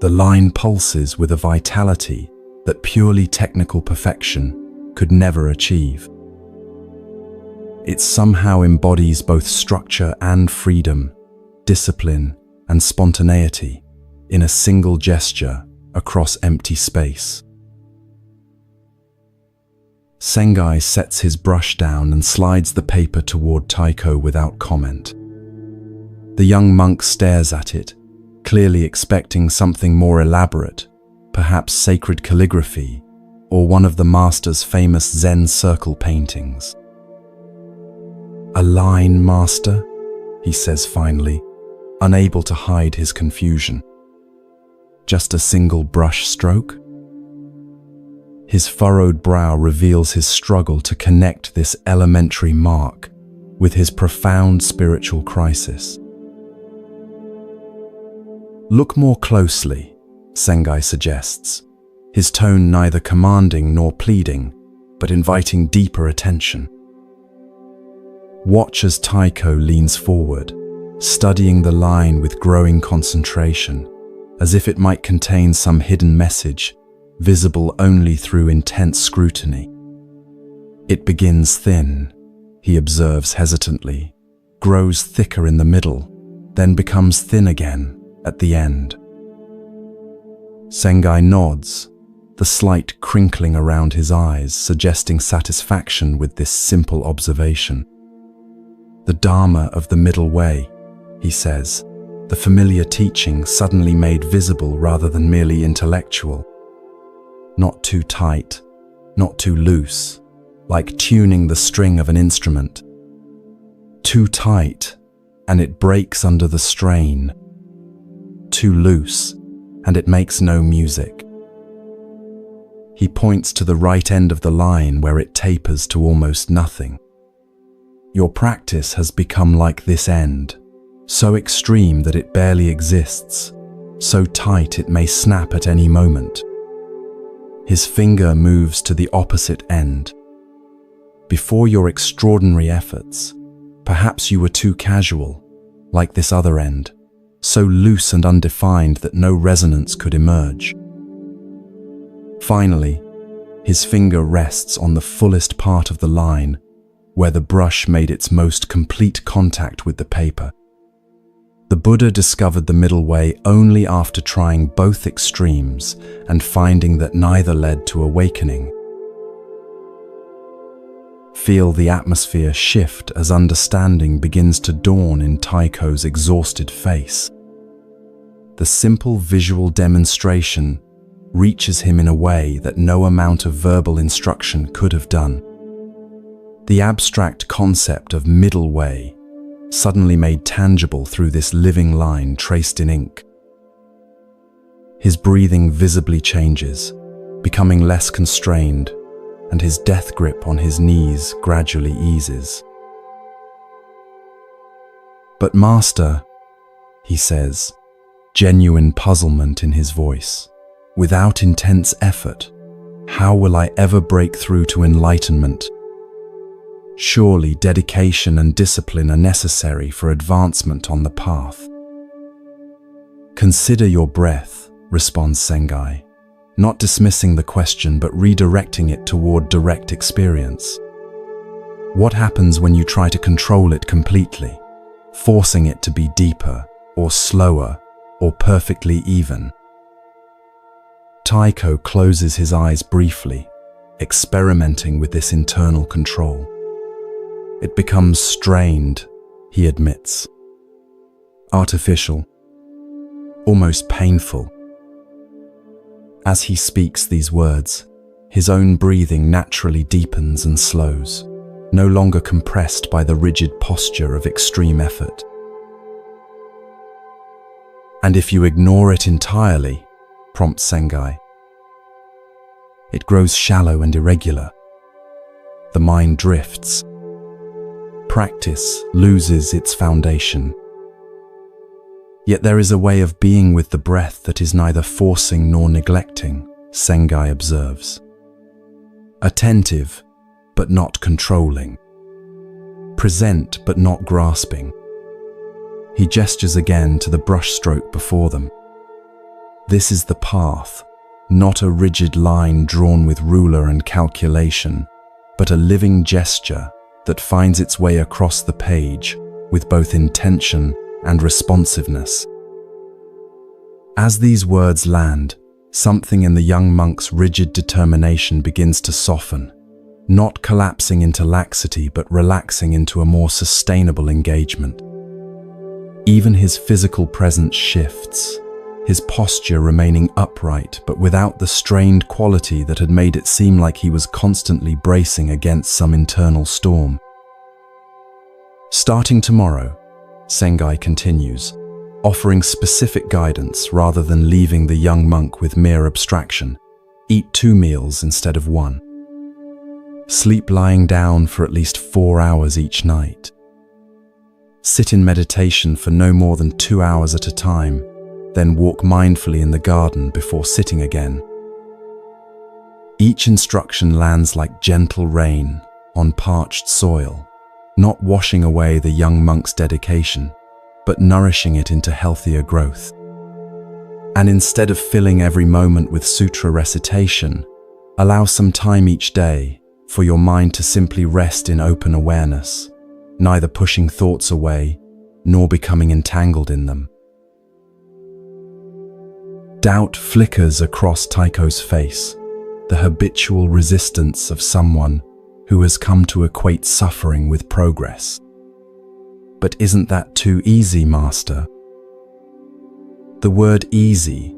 the line pulses with a vitality that purely technical perfection could never achieve. It somehow embodies both structure and freedom, discipline and spontaneity in a single gesture across empty space. Sengai sets his brush down and slides the paper toward Taiko without comment. The young monk stares at it, clearly expecting something more elaborate, perhaps sacred calligraphy or one of the master's famous Zen circle paintings. "A line, master?" he says finally, unable to hide his confusion. "Just a single brush stroke?" His furrowed brow reveals his struggle to connect this elementary mark with his profound spiritual crisis. "Look more closely," Sengai suggests, his tone neither commanding nor pleading, but inviting deeper attention. Watch as Taiko leans forward, studying the line with growing concentration, as if it might contain some hidden message, visible only through intense scrutiny. "It begins thin," he observes hesitantly, grows thicker in the middle, then becomes thin again at the end. Sengai nods, the slight crinkling around his eyes suggesting satisfaction with this simple observation. "The Dharma of the middle way," he says, the familiar teaching suddenly made visible rather than merely intellectual. Not too tight, not too loose, like tuning the string of an instrument. Too tight, and it breaks under the strain. Too loose, and it makes no music. He points to the right end of the line where it tapers to almost nothing. "Your practice has become like this end, so extreme that it barely exists, so tight it may snap at any moment." His finger moves to the opposite end. "Before your extraordinary efforts, perhaps you were too casual, like this other end, so loose and undefined that no resonance could emerge." Finally, his finger rests on the fullest part of the line, where the brush made its most complete contact with the paper. The Buddha discovered the middle way only after trying both extremes and finding that neither led to awakening. Feel the atmosphere shift as understanding begins to dawn in Taiko's exhausted face. The simple visual demonstration reaches him in a way that no amount of verbal instruction could have done. The abstract concept of middle way suddenly made tangible through this living line traced in ink. His breathing visibly changes, becoming less constrained, and his death grip on his knees gradually eases. "But master," he says, genuine puzzlement in his voice, "without intense effort, how will I ever break through to enlightenment? Surely dedication and discipline are necessary for advancement on the path." "Consider your breath," responds Sengai, not dismissing the question but redirecting it toward direct experience. "What happens when you try to control it completely, forcing it to be deeper or slower or perfectly even?" Taiko closes his eyes briefly, experimenting with this internal control. "It becomes strained," he admits. "Artificial. Almost painful." As he speaks these words, his own breathing naturally deepens and slows, no longer compressed by the rigid posture of extreme effort. "And if you ignore it entirely," prompts Sengai, "it grows shallow and irregular. The mind drifts. Practice loses its foundation. Yet there is a way of being with the breath that is neither forcing nor neglecting," Sengai observes. attentive but not controlling, present but not grasping. He gestures again to the brushstroke before them. This is the path, not a rigid line drawn with ruler and calculation, but a living gesture that finds its way across the page with both intention and responsiveness. As these words land, something in the young monk's rigid determination begins to soften, not collapsing into laxity but relaxing into a more sustainable engagement. Even his physical presence shifts, his posture remaining upright but without the strained quality that had made it seem like he was constantly bracing against some internal storm. Starting tomorrow, Sengai continues, offering specific guidance rather than leaving the young monk with mere abstraction. Eat 2 meals instead of 1. Sleep lying down for at least 4 hours each night. Sit in meditation for no more than 2 hours at a time, then walk mindfully in the garden before sitting again. Each instruction lands like gentle rain on parched soil, not washing away the young monk's dedication, but nourishing it into healthier growth. And instead of filling every moment with sutra recitation, allow some time each day for your mind to simply rest in open awareness, neither pushing thoughts away nor becoming entangled in them. Doubt flickers across Taiko's face, the habitual resistance of someone who has come to equate suffering with progress. But isn't that too easy, Master? The word easy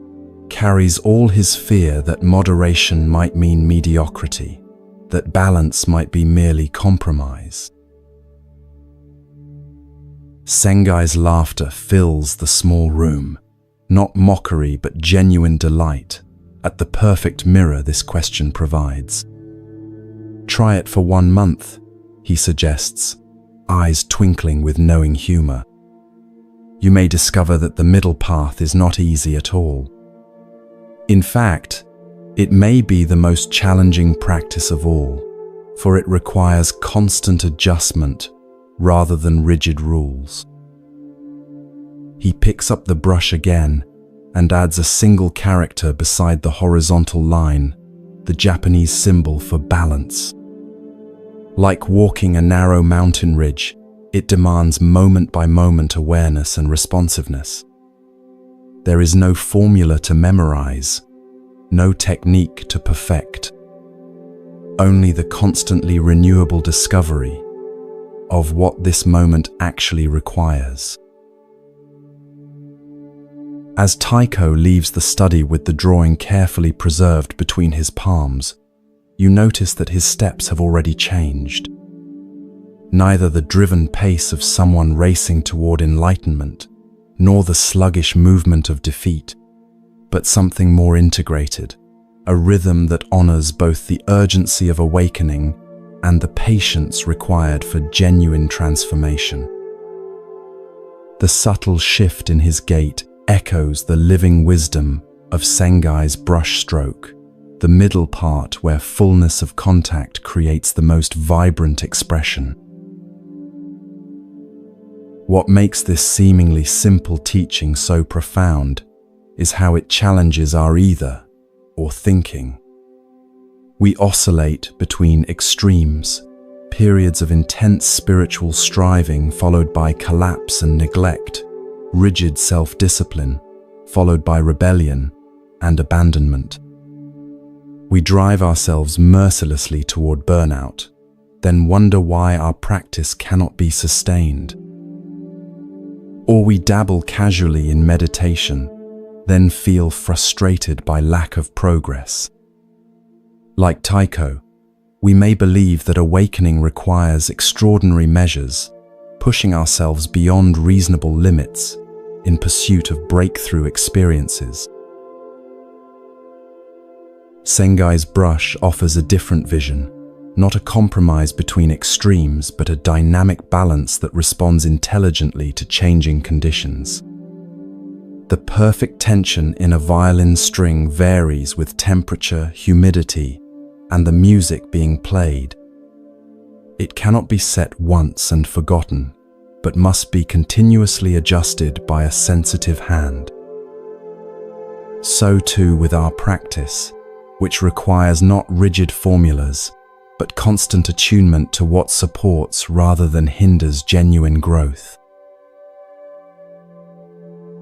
carries all his fear that moderation might mean mediocrity, that balance might be merely compromise. Sengai's laughter fills the small room, not mockery but genuine delight at the perfect mirror this question provides. Try it for 1 month, he suggests, eyes twinkling with knowing humor. You may discover that the middle path is not easy at all. In fact, it may be the most challenging practice of all, for it requires constant adjustment rather than rigid rules. He picks up the brush again and adds a single character beside the horizontal line, the Japanese symbol for balance. Like walking a narrow mountain ridge, it demands moment-by-moment awareness and responsiveness. There is no formula to memorize, no technique to perfect, only the constantly renewable discovery of what this moment actually requires. As Taiko leaves the study with the drawing carefully preserved between his palms, you notice that his steps have already changed. Neither the driven pace of someone racing toward enlightenment, nor the sluggish movement of defeat, but something more integrated, a rhythm that honors both the urgency of awakening and the patience required for genuine transformation. The subtle shift in his gait echoes the living wisdom of Sengai's brushstroke, the middle part where fullness of contact creates the most vibrant expression. What makes this seemingly simple teaching so profound is how it challenges our either or thinking. We oscillate between extremes, periods of intense spiritual striving followed by collapse and neglect, rigid self-discipline followed by rebellion and abandonment. We drive ourselves mercilessly toward burnout, then wonder why our practice cannot be sustained. Or we dabble casually in meditation, then feel frustrated by lack of progress. Like Taiko, we may believe that awakening requires extraordinary measures, pushing ourselves beyond reasonable limits in pursuit of breakthrough experiences. Sengai's brush offers a different vision, not a compromise between extremes, but a dynamic balance that responds intelligently to changing conditions. The perfect tension in a violin string varies with temperature, humidity, and the music being played. It cannot be set once and forgotten, but must be continuously adjusted by a sensitive hand. So too with our practice, which requires not rigid formulas, but constant attunement to what supports rather than hinders genuine growth.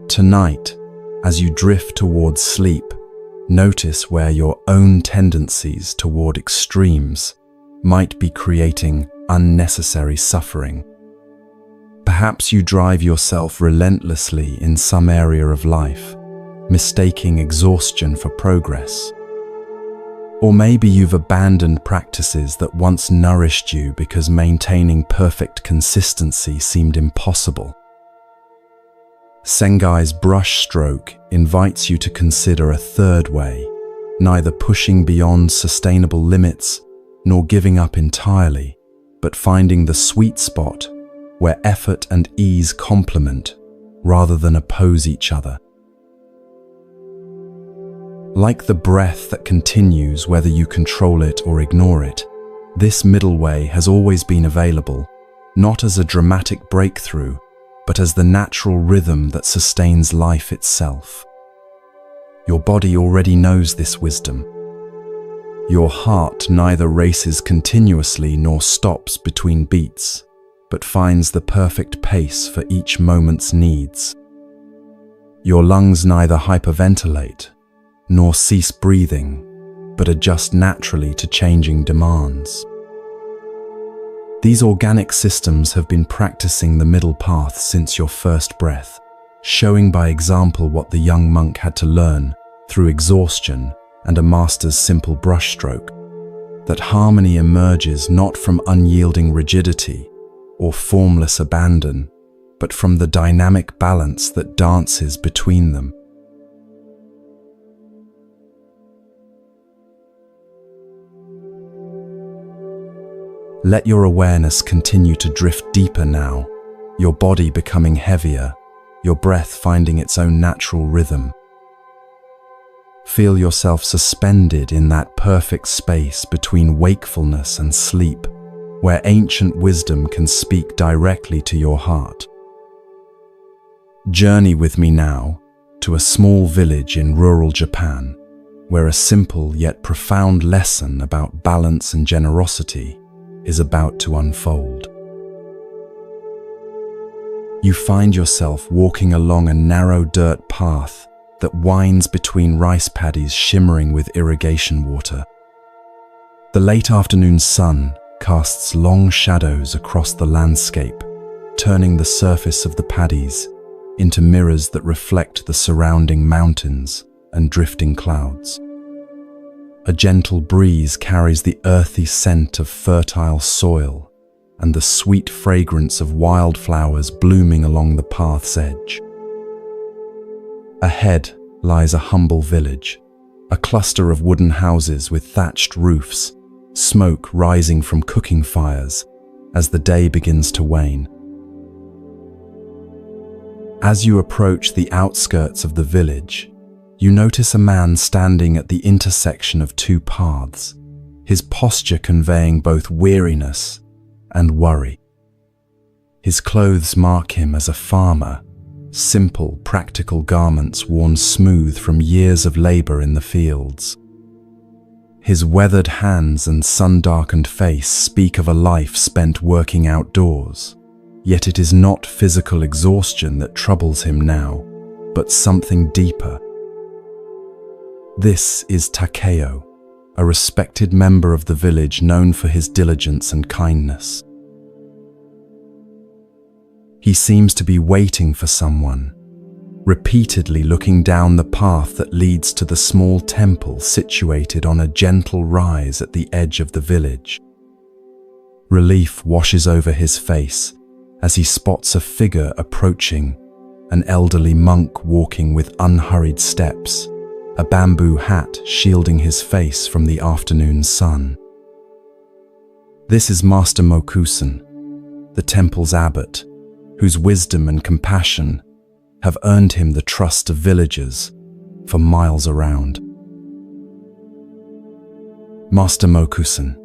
Tonight, as you drift towards sleep, notice where your own tendencies toward extremes might be creating unnecessary suffering. Perhaps you drive yourself relentlessly in some area of life, mistaking exhaustion for progress. Or maybe you've abandoned practices that once nourished you because maintaining perfect consistency seemed impossible. Sengai's brushstroke invites you to consider a third way, neither pushing beyond sustainable limits nor giving up entirely, but finding the sweet spot where effort and ease complement rather than oppose each other. Like the breath that continues whether you control it or ignore it, this middle way has always been available, not as a dramatic breakthrough, but as the natural rhythm that sustains life itself. Your body already knows this wisdom. Your heart neither races continuously nor stops between beats, but finds the perfect pace for each moment's needs. Your lungs neither hyperventilate nor cease breathing, but adjust naturally to changing demands. These organic systems have been practicing the middle path since your first breath, showing by example what the young monk had to learn through exhaustion and a master's simple brushstroke, that harmony emerges not from unyielding rigidity or formless abandon, but from the dynamic balance that dances between them. Let your awareness continue to drift deeper now, your body becoming heavier, your breath finding its own natural rhythm. Feel yourself suspended in that perfect space between wakefulness and sleep, where ancient wisdom can speak directly to your heart. Journey with me now to a small village in rural Japan, where a simple yet profound lesson about balance and generosity is about to unfold. You find yourself walking along a narrow dirt path that winds between rice paddies shimmering with irrigation water. The late afternoon sun casts long shadows across the landscape, turning the surface of the paddies into mirrors that reflect the surrounding mountains and drifting clouds. A gentle breeze carries the earthy scent of fertile soil and the sweet fragrance of wildflowers blooming along the path's edge. Ahead lies a humble village, a cluster of wooden houses with thatched roofs, smoke rising from cooking fires as the day begins to wane. As you approach the outskirts of the village, you notice a man standing at the intersection of two paths, his posture conveying both weariness and worry. His clothes mark him as a farmer, simple, practical garments worn smooth from years of labor in the fields. His weathered hands and sun-darkened face speak of a life spent working outdoors, yet it is not physical exhaustion that troubles him now, but something deeper. This is Takeo, a respected member of the village known for his diligence and kindness. He seems to be waiting for someone, repeatedly looking down the path that leads to the small temple situated on a gentle rise at the edge of the village. Relief washes over his face as he spots a figure approaching, an elderly monk walking with unhurried steps, a bamboo hat shielding his face from the afternoon sun. This is Master Mokusen, the temple's abbot, whose wisdom and compassion have earned him the trust of villagers for miles around. Master Mokusan,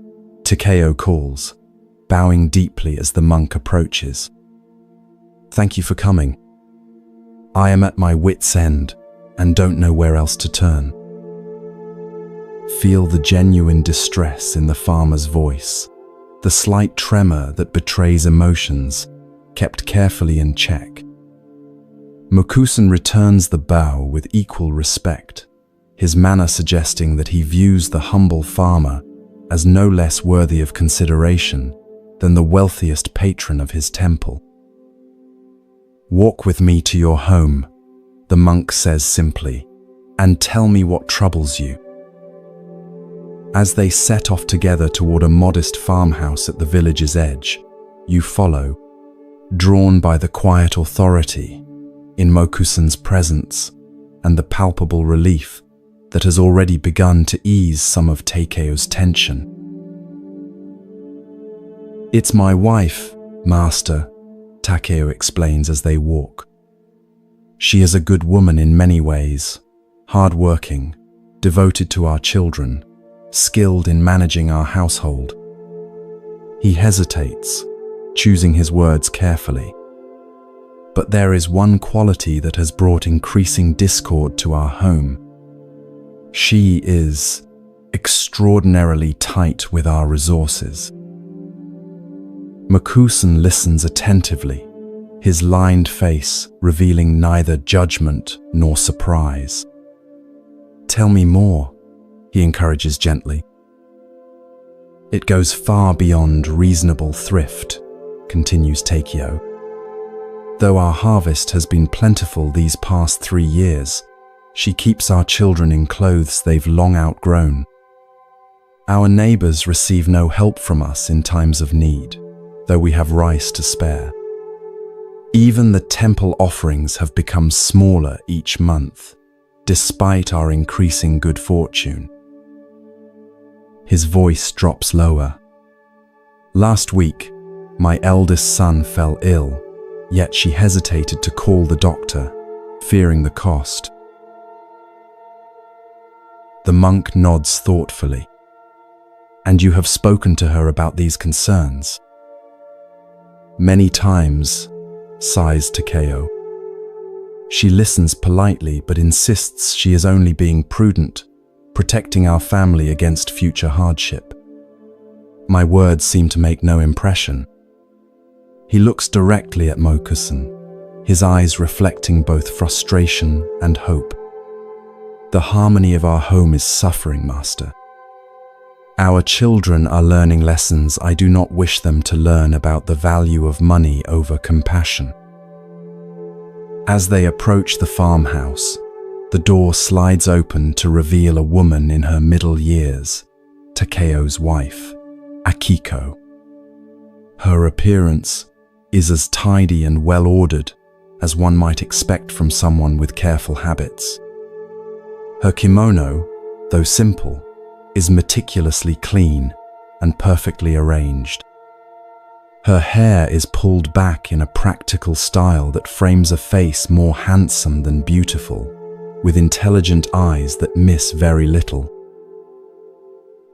Takeo calls, bowing deeply as the monk approaches. Thank you for coming. I am at my wit's end and don't know where else to turn. Feel the genuine distress in the farmer's voice, the slight tremor that betrays emotions kept carefully in check. Mokusan returns the bow with equal respect, his manner suggesting that he views the humble farmer as no less worthy of consideration than the wealthiest patron of his temple. Walk with me to your home, the monk says simply, and tell me what troubles you. As they set off together toward a modest farmhouse at the village's edge, you follow, drawn by the quiet authority in Mokusan's presence and the palpable relief that has already begun to ease some of Takeo's tension. It's my wife, Master, Takeo explains as they walk. She is a good woman in many ways, hard-working, devoted to our children, skilled in managing our household. He hesitates, choosing his words carefully. But there is one quality that has brought increasing discord to our home. She is extraordinarily tight with our resources. Mokusan listens attentively, his lined face revealing neither judgment nor surprise. Tell me more, he encourages gently. It goes far beyond reasonable thrift, continues Takeo. Though our harvest has been plentiful these past 3 years, she keeps our children in clothes they've long outgrown. Our neighbors receive no help from us in times of need, though we have rice to spare. Even the temple offerings have become smaller each month, despite our increasing good fortune. His voice drops lower. Last week, my eldest son fell ill, yet she hesitated to call the doctor, fearing the cost. The monk nods thoughtfully. And you have spoken to her about these concerns? Many times, sighs Takeo. She listens politely but insists she is only being prudent, protecting our family against future hardship. My words seem to make no impression. He looks directly at Mokusan, his eyes reflecting both frustration and hope. The harmony of our home is suffering, Master. Our children are learning lessons I do not wish them to learn about the value of money over compassion. As they approach the farmhouse, the door slides open to reveal a woman in her middle years, Takeo's wife, Akiko. Her appearance is as tidy and well-ordered as one might expect from someone with careful habits. Her kimono, though simple, is meticulously clean and perfectly arranged. Her hair is pulled back in a practical style that frames a face more handsome than beautiful, with intelligent eyes that miss very little.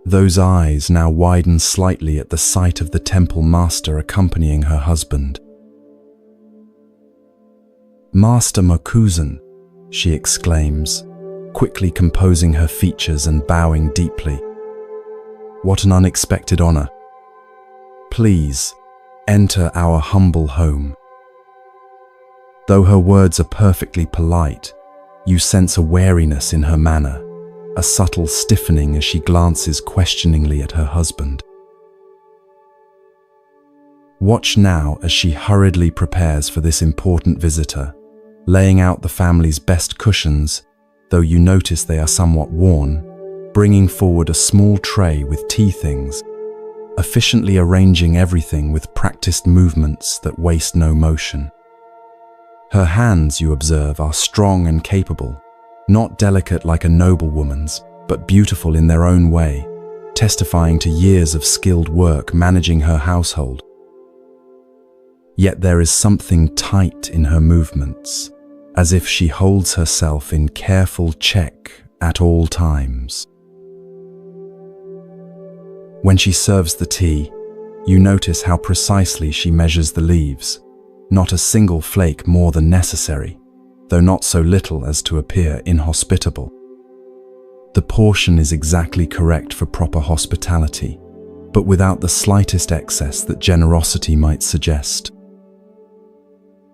Those eyes now widen slightly at the sight of the temple master accompanying her husband. "Master Mokusan," she exclaims, quickly composing her features and bowing deeply. "What an unexpected honor. Please, enter our humble home." Though her words are perfectly polite, you sense a wariness in her manner, a subtle stiffening as she glances questioningly at her husband. Watch now as she hurriedly prepares for this important visitor, laying out the family's best cushions, though you notice they are somewhat worn, bringing forward a small tray with tea things, efficiently arranging everything with practiced movements that waste no motion. Her hands, you observe, are strong and capable, not delicate like a noblewoman's, but beautiful in their own way, testifying to years of skilled work managing her household. Yet there is something tight in her movements, as if she holds herself in careful check at all times. When she serves the tea, you notice how precisely she measures the leaves, not a single flake more than necessary, though not so little as to appear inhospitable. The portion is exactly correct for proper hospitality, but without the slightest excess that generosity might suggest.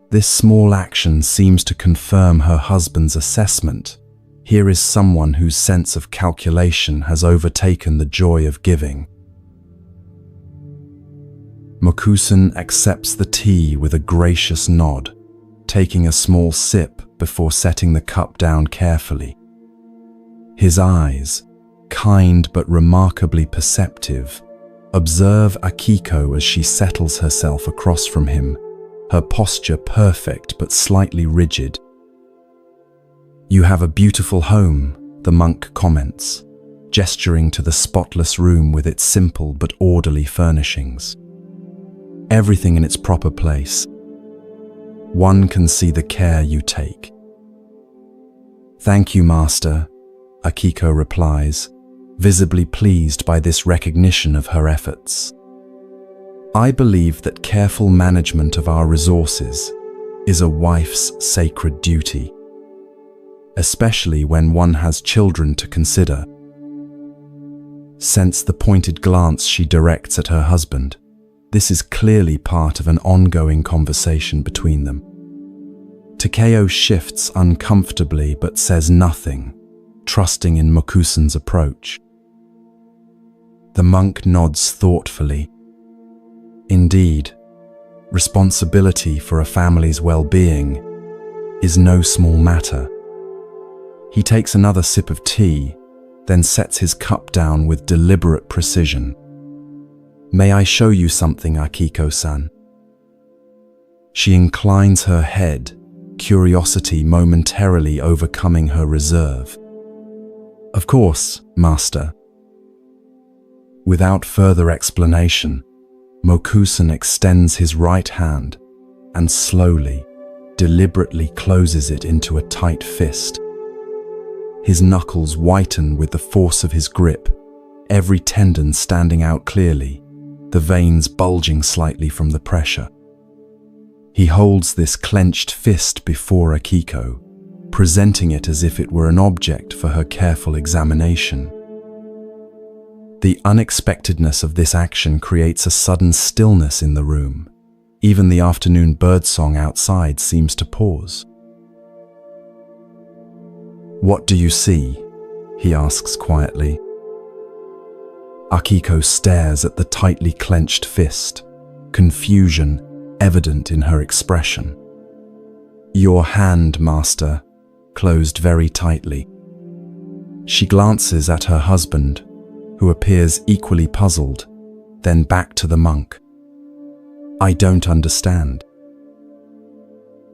This small action seems to confirm her husband's assessment. Here is someone whose sense of calculation has overtaken the joy of giving. Mokusan accepts the tea with a gracious nod, taking a small sip before setting the cup down carefully. His eyes, kind but remarkably perceptive, observe Akiko as she settles herself across from him, her posture perfect but slightly rigid. "You have a beautiful home," the monk comments, gesturing to the spotless room with its simple but orderly furnishings. Everything in its proper place. One can see the care you take. "Thank you, Master," Akiko replies, visibly pleased by this recognition of her efforts. "I believe that careful management of our resources is a wife's sacred duty, especially when one has children to consider." Sense the pointed glance she directs at her husband. This is clearly part of an ongoing conversation between them. Takeo shifts uncomfortably but says nothing, trusting in Mokusan's approach. The monk nods thoughtfully. Indeed, responsibility for a family's well-being is no small matter. He takes another sip of tea, then sets his cup down with deliberate precision. "May I show you something, Akiko-san?" She inclines her head, curiosity momentarily overcoming her reserve. "Of course, Master." Without further explanation, Mokusan extends his right hand and slowly, deliberately closes it into a tight fist. His knuckles whiten with the force of his grip, every tendon standing out clearly, the veins bulging slightly from the pressure. He holds this clenched fist before Akiko, presenting it as if it were an object for her careful examination. The unexpectedness of this action creates a sudden stillness in the room. Even the afternoon birdsong outside seems to pause. "What do you see?" he asks quietly. Akiko stares at the tightly clenched fist, confusion evident in her expression. "Your hand, Master," closed very tightly. She glances at her husband, who appears equally puzzled, then back to the monk. "I don't understand."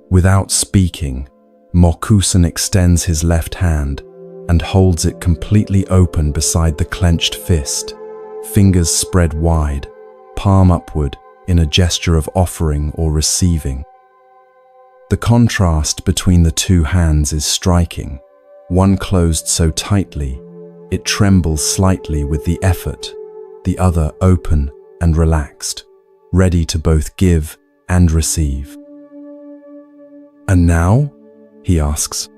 Without speaking, Mokusan extends his left hand and holds it completely open beside the clenched fist, fingers spread wide, palm upward in a gesture of offering or receiving. The contrast between the two hands is striking, one closed so tightly it trembles slightly with the effort, the other open and relaxed, ready to both give and receive. "And now?" he asks.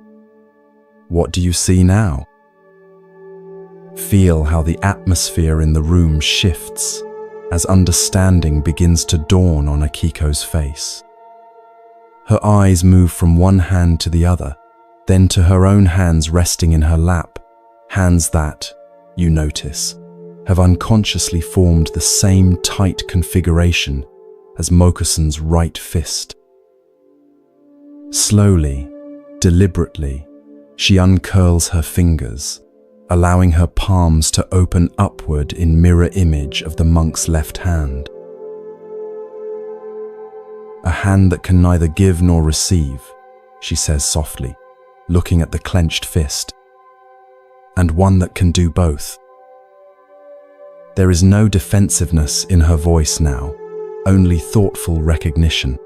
"What do you see now?" Feel how the atmosphere in the room shifts as understanding begins to dawn on Akiko's face. Her eyes move from one hand to the other, then to her own hands resting in her lap, hands that, you notice, have unconsciously formed the same tight configuration as Mokusan's right fist. Slowly, deliberately, she uncurls her fingers, allowing her palms to open upward in mirror image of the monk's left hand. "A hand that can neither give nor receive," she says softly, looking at the clenched fist. "And one that can do both." There is no defensiveness in her voice now, only thoughtful recognition.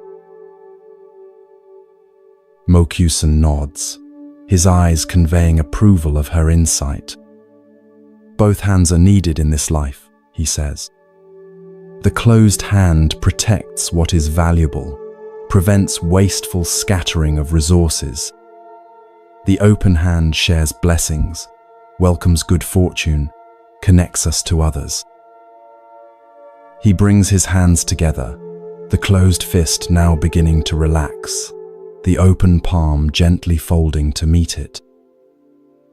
Mokusan nods, his eyes conveying approval of her insight. "Both hands are needed in this life," he says. The closed hand protects what is valuable, prevents wasteful scattering of resources. The open hand shares blessings, welcomes good fortune, connects us to others. He brings his hands together, the closed fist now beginning to relax, the open palm gently folding to meet it.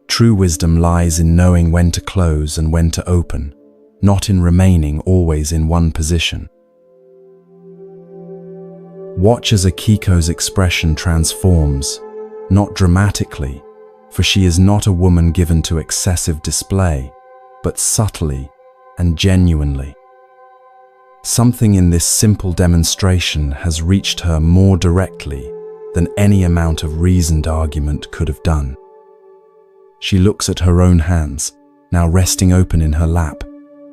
True wisdom lies in knowing when to close and when to open, not in remaining always in one position. Watch as Akiko's expression transforms, not dramatically, for she is not a woman given to excessive display, but subtly and genuinely. Something in this simple demonstration has reached her more directly than any amount of reasoned argument could have done. She looks at her own hands, now resting open in her lap,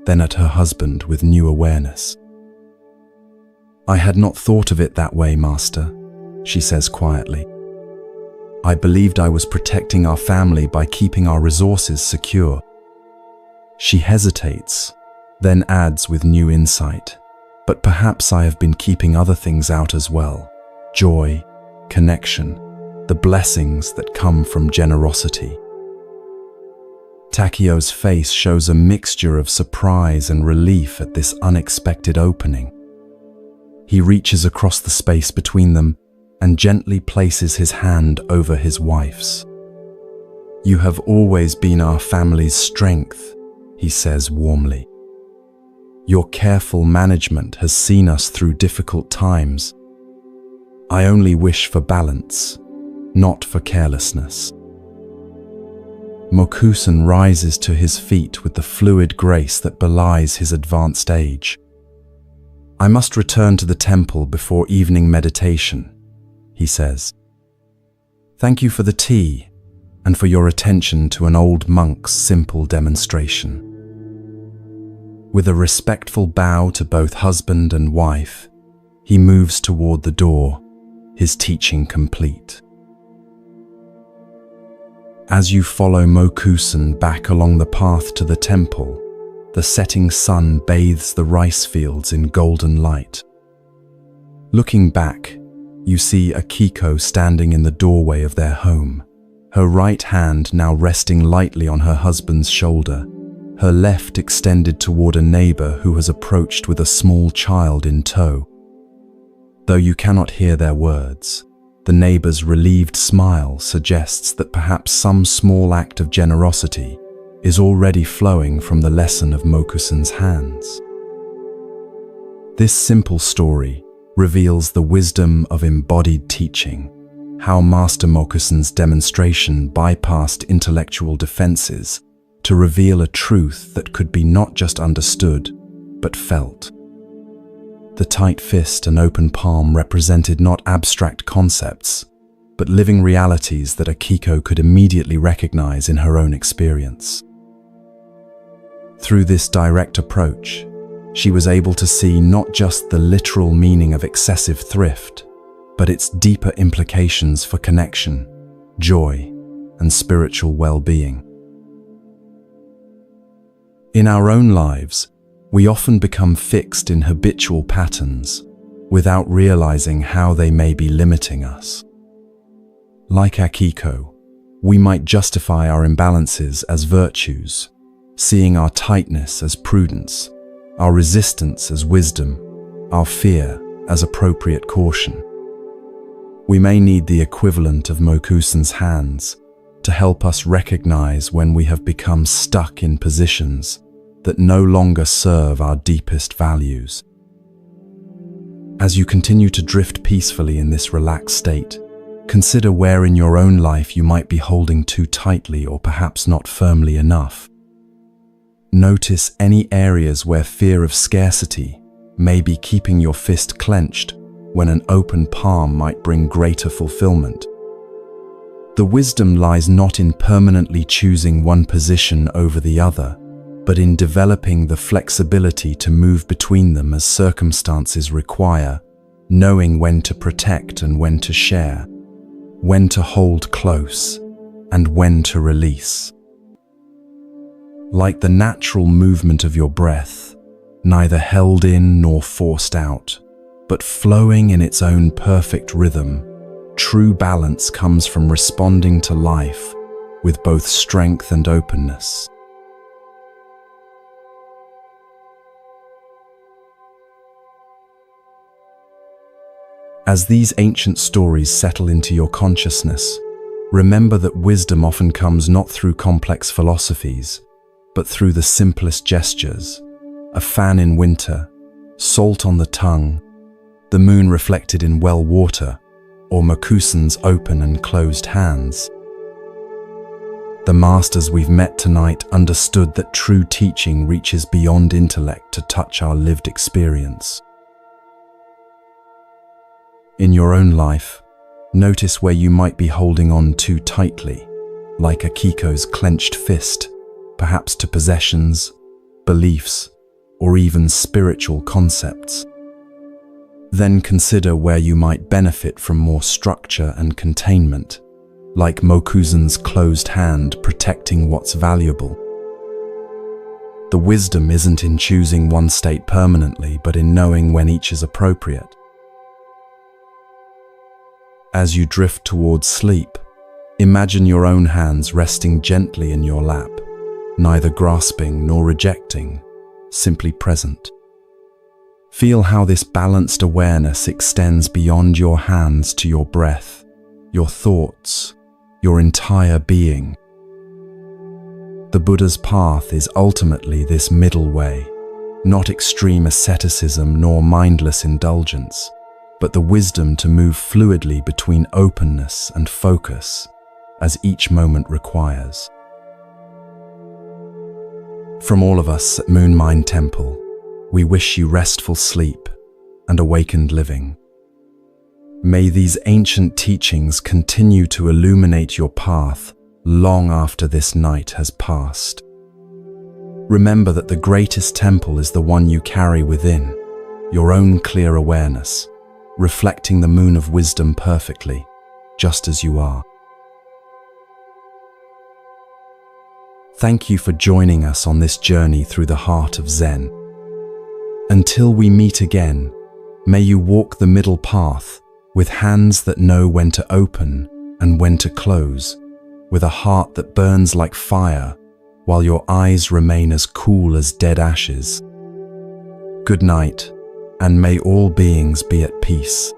then at her husband with new awareness. "I had not thought of it that way, Master," she says quietly. "I believed I was protecting our family by keeping our resources secure." She hesitates, then adds with new insight, "But perhaps I have been keeping other things out as well. Joy, connection, the blessings that come from generosity." Takio's face shows a mixture of surprise and relief at this unexpected opening. He reaches across the space between them and gently places his hand over his wife's. "You have always been our family's strength," he says warmly. "Your careful management has seen us through difficult times. I only wish for balance, not for carelessness." Mokusan rises to his feet with the fluid grace that belies his advanced age. "I must return to the temple before evening meditation," he says. "Thank you for the tea and for your attention to an old monk's simple demonstration." With a respectful bow to both husband and wife, he moves toward the door, his teaching complete. As you follow Mokusan back along the path to the temple, the setting sun bathes the rice fields in golden light. Looking back, you see Akiko standing in the doorway of their home, her right hand now resting lightly on her husband's shoulder, her left extended toward a neighbor who has approached with a small child in tow. Though you cannot hear their words, the neighbor's relieved smile suggests that perhaps some small act of generosity is already flowing from the lesson of Mokusan's hands. This simple story reveals the wisdom of embodied teaching, how Master Mokusan's demonstration bypassed intellectual defenses to reveal a truth that could be not just understood, but felt. The tight fist and open palm represented not abstract concepts, but living realities that Akiko could immediately recognize in her own experience. Through this direct approach, she was able to see not just the literal meaning of excessive thrift, but its deeper implications for connection, joy, and spiritual well-being. In our own lives, we often become fixed in habitual patterns without realizing how they may be limiting us. Like Akiko, we might justify our imbalances as virtues, seeing our tightness as prudence, our resistance as wisdom, our fear as appropriate caution. We may need the equivalent of Mokusan's hands to help us recognize when we have become stuck in positions that no longer serve our deepest values. As you continue to drift peacefully in this relaxed state, consider where in your own life you might be holding too tightly or perhaps not firmly enough. Notice any areas where fear of scarcity may be keeping your fist clenched when an open palm might bring greater fulfillment. The wisdom lies not in permanently choosing one position over the other, but in developing the flexibility to move between them as circumstances require, knowing when to protect and when to share, when to hold close and when to release. Like the natural movement of your breath, neither held in nor forced out, but flowing in its own perfect rhythm. True balance comes from responding to life with both strength and openness. As these ancient stories settle into your consciousness, remember that wisdom often comes not through complex philosophies, but through the simplest gestures: a fan in winter, salt on the tongue, the moon reflected in well water, or Mokusan's open and closed hands. The masters we've met tonight understood that true teaching reaches beyond intellect to touch our lived experience. In your own life, notice where you might be holding on too tightly, like Akiko's clenched fist, perhaps to possessions, beliefs, or even spiritual concepts. Then consider where you might benefit from more structure and containment, like Mokusan's closed hand protecting what's valuable. The wisdom isn't in choosing one state permanently, but in knowing when each is appropriate. As you drift towards sleep, imagine your own hands resting gently in your lap, neither grasping nor rejecting, simply present. Feel how this balanced awareness extends beyond your hands to your breath, your thoughts, your entire being. The Buddha's path is ultimately this middle way, not extreme asceticism nor mindless indulgence, but the wisdom to move fluidly between openness and focus as each moment requires. From all of us at Moon Mind Temple, we wish you restful sleep and awakened living. May these ancient teachings continue to illuminate your path long after this night has passed. Remember that the greatest temple is the one you carry within, your own clear awareness, reflecting the moon of wisdom perfectly, just as you are. Thank you for joining us on this journey through the heart of Zen. Until we meet again, may you walk the middle path with hands that know when to open and when to close, with a heart that burns like fire while your eyes remain as cool as dead ashes. Good night, and may all beings be at peace.